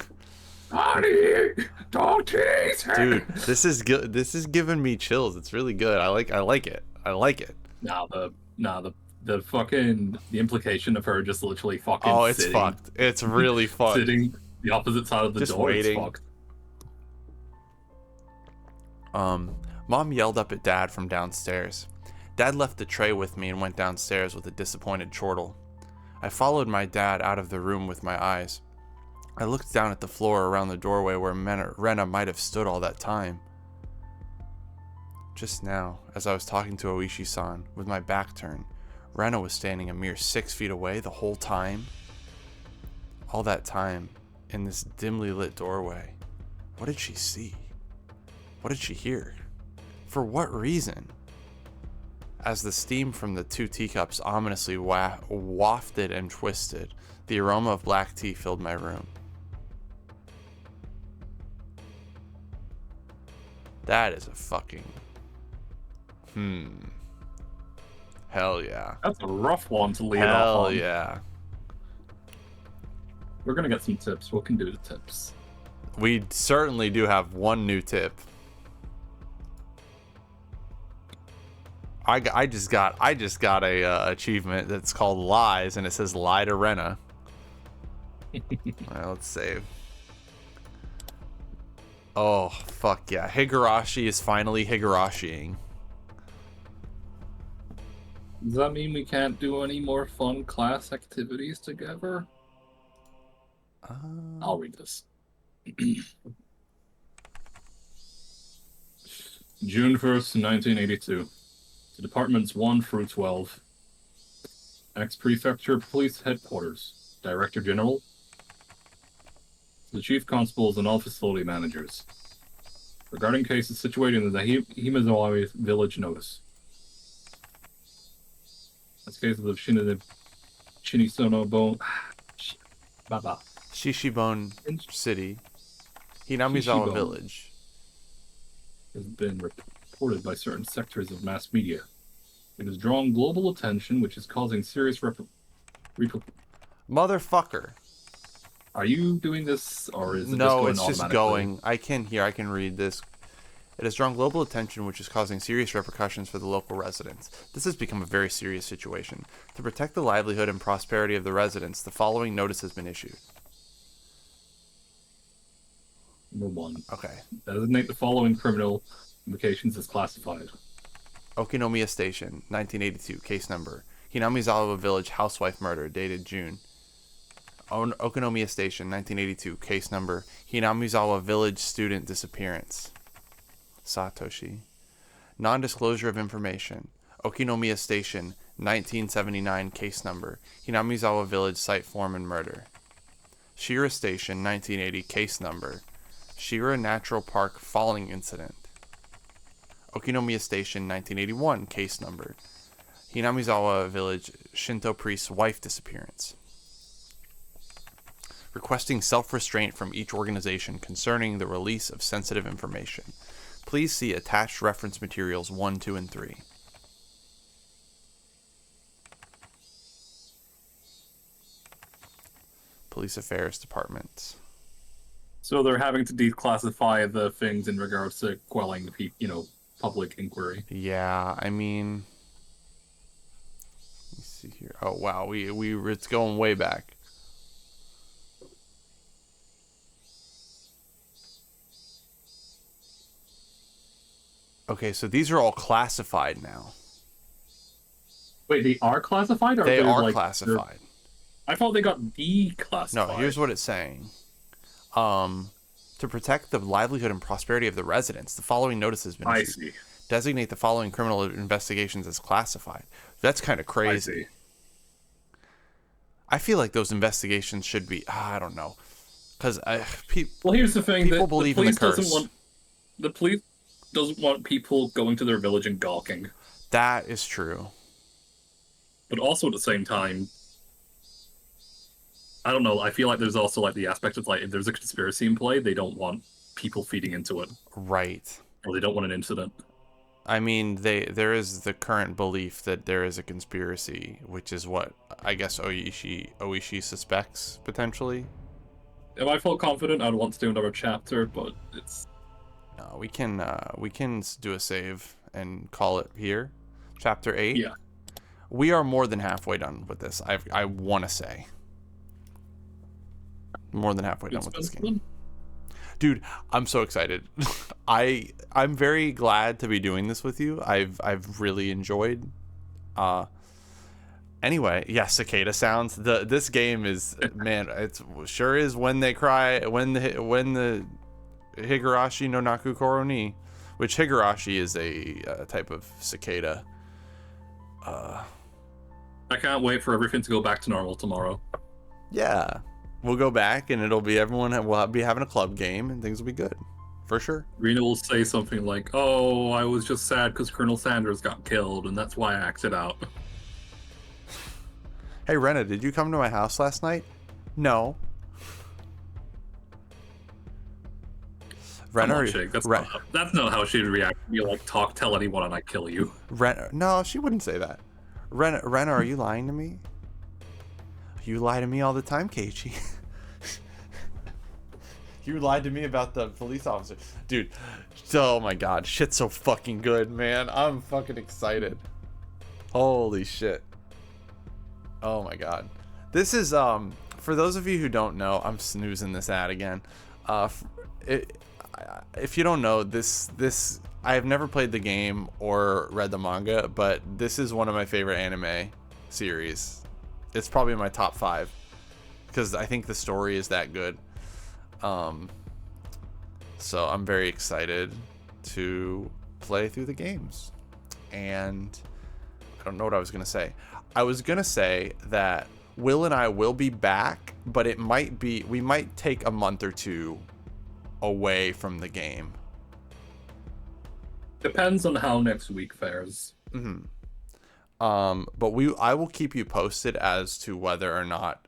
Honey, don't tease him. Dude, this is good. This is giving me chills. It's really good. I like it. I like it. The fucking the implication of her just literally fucking. Oh, it's sitting, fucked. It's really fucked. Sitting the opposite side of the just door. Waiting. It's fucked. Mom yelled up at Dad from downstairs. Dad left the tray with me and went downstairs with a disappointed chortle. I followed my dad out of the room with my eyes. I looked down at the floor around the doorway where Rena might have stood all that time. Just now, as I was talking to Oishi-san, with my back turned, Rena was standing a mere 6 feet away the whole time. All that time, in this dimly lit doorway, what did she see? What did she hear? For what reason? As the steam from the 2 teacups ominously wafted and twisted, the aroma of black tea filled my room. That is a fucking... Hell yeah. That's a rough one to lead off on. Hell yeah. We're gonna get some tips. What can do the tips? We certainly do have one new tip. I just got a achievement that's called Lies, and it says Lie to Rena. Alright, let's save. Oh, fuck yeah. Higurashi is finally Higurashiing. Does that mean we can't do any more fun class activities together? I'll read this. June 1st, 1982. To Departments 1 through 12. Ex-Prefecture Police Headquarters. Director General. The Chief Constables and all facility managers. Regarding cases situated in the Himizawa Village notice. That's cases of Shinisono Shishibone City, Hinamizawa Village. Has been reported by certain sectors of mass media. It has drawn global attention, which is causing serious Motherfucker. Are you doing this, or is it no, just going it's just going. I can read this. It has drawn global attention, which is causing serious repercussions for the local residents. This has become a very serious situation. To protect the livelihood and prosperity of the residents, the following notice has been issued. Number 1. Okay. Designate the following criminal implications as classified. Okinomiya Station, 1982, case number. Hinamizawa Village housewife murder, dated June. Okinomiya Station, 1982, case number. Hinamizawa Village student disappearance. Satoshi. Non-disclosure of information. Okinomiya Station, 1979 case number. Hinamizawa Village site form and murder. Shira Station, 1980 case number. Shira Natural Park falling incident. Okinomiya Station, 1981 case number. Hinamizawa Village Shinto priest's wife disappearance. Requesting self-restraint from each organization concerning the release of sensitive information. Please see attached reference materials 1, 2, and 3. Police Affairs Department. So they're having to declassify the things in regards to quelling, public inquiry. Yeah, I mean, let me see here. Oh wow, it's going way back. Okay, so these are all classified now. Wait, they are classified? Or they are like, classified. I thought they got declassified. No, here's what it's saying. To protect the livelihood and prosperity of the residents, the following notice has been issued. I see. Designate the following criminal investigations as classified. That's kind of crazy. I feel like those investigations should be, I don't know. Because well, here's the thing. People believe in the curse. The police doesn't want people going to their village and gawking. That is true. But also at the same time, I don't know, I feel like there's also like the aspect of like, if there's a conspiracy in play, they don't want people feeding into it. Right. Or they don't want an incident. I mean, there is the current belief that there is a conspiracy, which is what I guess Oishi suspects, potentially. If I felt confident, I'd want to do another chapter, but it's... No, we can do a save and call it here. Chapter 8. Yeah. We are more than halfway done with this, I want to say. More than halfway done with this game. Dude, I'm so excited. I'm very glad to be doing this with you. I've really enjoyed. Anyway, yeah, cicada sounds. This game is, man, it sure is when they cry, when the Higurashi no Naku Koro ni, which Higurashi is a type of cicada. I can't wait for everything to go back to normal tomorrow. Yeah. We'll go back and it'll be everyone will be having a club game and things will be good. For sure. Rena will say something like, "Oh, I was just sad because Colonel Sanders got killed and that's why I acted out." Hey, Rena, did you come to my house last night? No. Rena, that's not how she'd react. You like tell anyone and I kill you. Rena, no, she wouldn't say that. Rena, are you lying to me? You lie to me all the time, Keiichi. You lied to me about the police officer. Dude, oh my god. Shit's so fucking good, man. I'm fucking excited. Holy shit. Oh my god. This is, for those of you who don't know, I'm snoozing this ad again. If you don't know, this I have never played the game or read the manga, but this is one of my favorite anime series. It's probably my top 5 because I think the story is that good. So I'm very excited to play through the games. And I don't know what I was going to say. I was going to say that Will and I will be back, but we might take a month or two away from the game. Depends on how next week fares. Mm-hmm. But I will keep you posted as to whether or not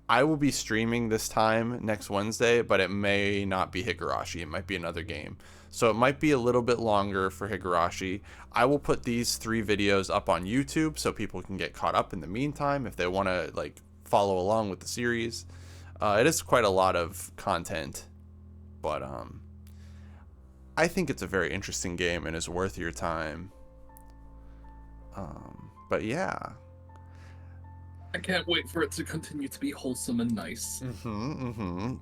I will be streaming this time next Wednesday, but it may not be Higurashi. It might be another game. So it might be a little bit longer for Higurashi. I will put these 3 videos up on YouTube so people can get caught up in the meantime if they want to like follow along with the series. It is quite a lot of content, but I think it's a very interesting game and is worth your time. But yeah, I can't wait for it to continue to be wholesome and nice.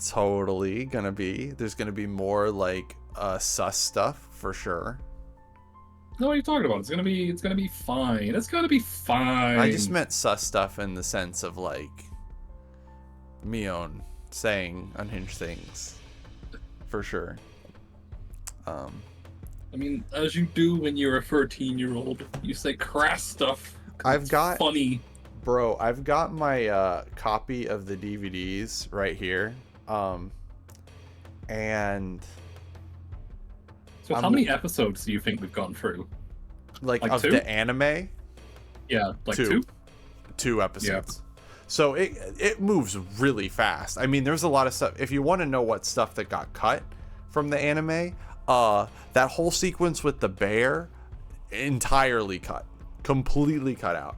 Totally gonna be. There's gonna be more like sus stuff for sure. No, what are you talking about? It's gonna be fine. It's gonna be fine. I just meant sus stuff in the sense of like Mion saying unhinged things, for sure. I mean, as you do when you're a 13-year-old, you say crass stuff. 'Cause I've it's got funny. Bro, I've got my copy of the DVDs right here. And So how many episodes do you think we've gone through? like of 2? the anime, Yeah, like two. 2? Two episodes. So it moves really fast. I mean, there's a lot of stuff. If you want to know what stuff that got cut from the anime, that whole sequence with the bear, entirely cut, completely cut out.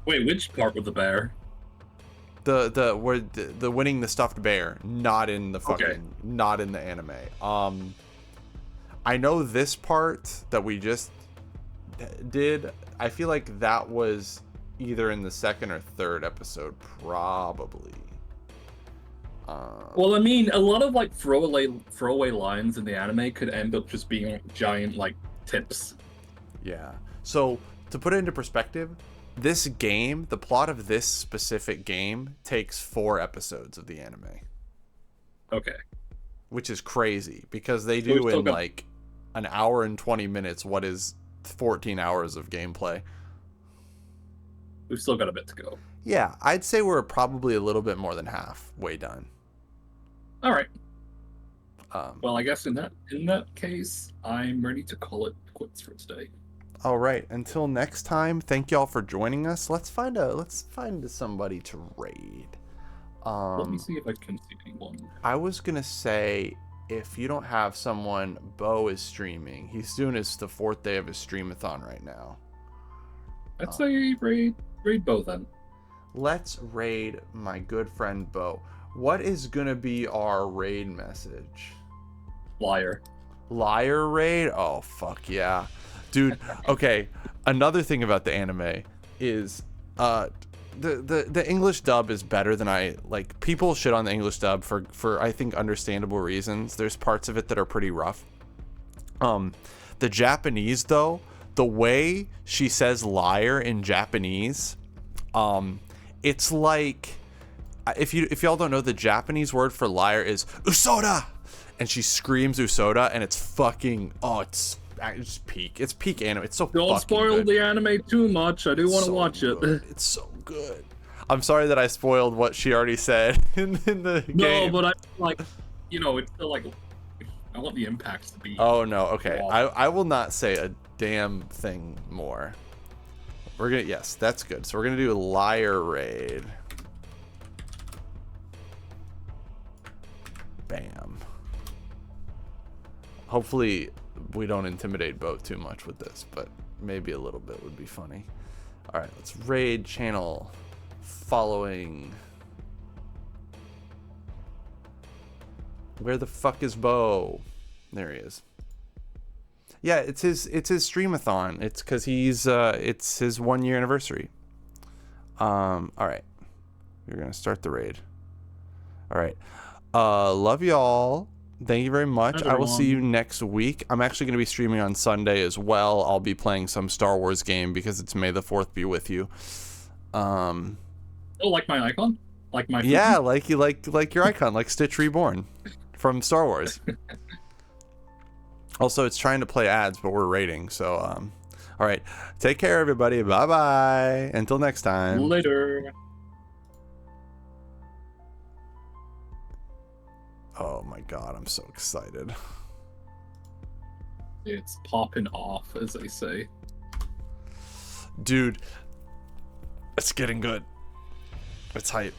Wait, which part with the bear? The winning the stuffed bear, not in the fucking, Okay. not in the anime. I know this part that we just did. I feel like that was either in the second or third episode, probably. Well, I mean, a lot of like throwaway lines in the anime could end up just being like, giant like tips. Yeah. So to put it into perspective, this game, the plot of this specific game, takes 4 episodes of the anime. Okay. Which is crazy because they do in like an hour and 20 minutes what is 14 hours of gameplay. We've still got a bit to go. Yeah, I'd say we're probably a little bit more than halfway done. All right. Well, I guess in that case, I'm ready to call it quits for today. All right. Until next time, thank y'all for joining us. Let's find somebody to raid. Let me see if I can see anyone. I was gonna say, if you don't have someone, Bo is streaming. He's doing the 4th day of his streamathon right now. I'd say raid Bo then. Let's raid my good friend Bo. What is gonna be our raid message? Liar. Liar raid? Oh fuck yeah. Dude, okay. Another thing about the anime is the English dub is better than I like. People shit on the English dub for I think understandable reasons. There's parts of it that are pretty rough. The Japanese though, the way she says liar in Japanese, it's like if y'all don't know, the Japanese word for liar is usoda, and she screams usoda, and it's fucking it's peak anime. It's so Don't fucking spoil good. the anime too much. I do want to watch it. It's so good. I'm sorry that I spoiled what she already said in the game. No, but I like, it's still like, I want the impacts to be. Oh no, okay. Wow. I will not say a damn thing more. Yes, that's good. So we're gonna do liar raid. Bam. Hopefully we don't intimidate Bo too much with this, but maybe a little bit would be funny. All right, let's raid channel following. Where the fuck is Bo? There he is. Yeah, it's his streamathon. It's because it's his 1-year anniversary. All right, we're gonna start the raid. All right, love y'all. Thank you very much. I will see you next week. I'm actually going to be streaming on Sunday as well. I'll be playing some Star Wars game because it's May the 4th be with you. Oh, like my icon? Like my yeah, like you like your icon, like Stitch Reborn from Star Wars. Also, it's trying to play ads, but we're rating. So, all right. Take care, everybody. Bye-bye. Until next time. Later. Oh my god, I'm so excited. It's popping off, as they say. Dude, it's getting good. It's hype.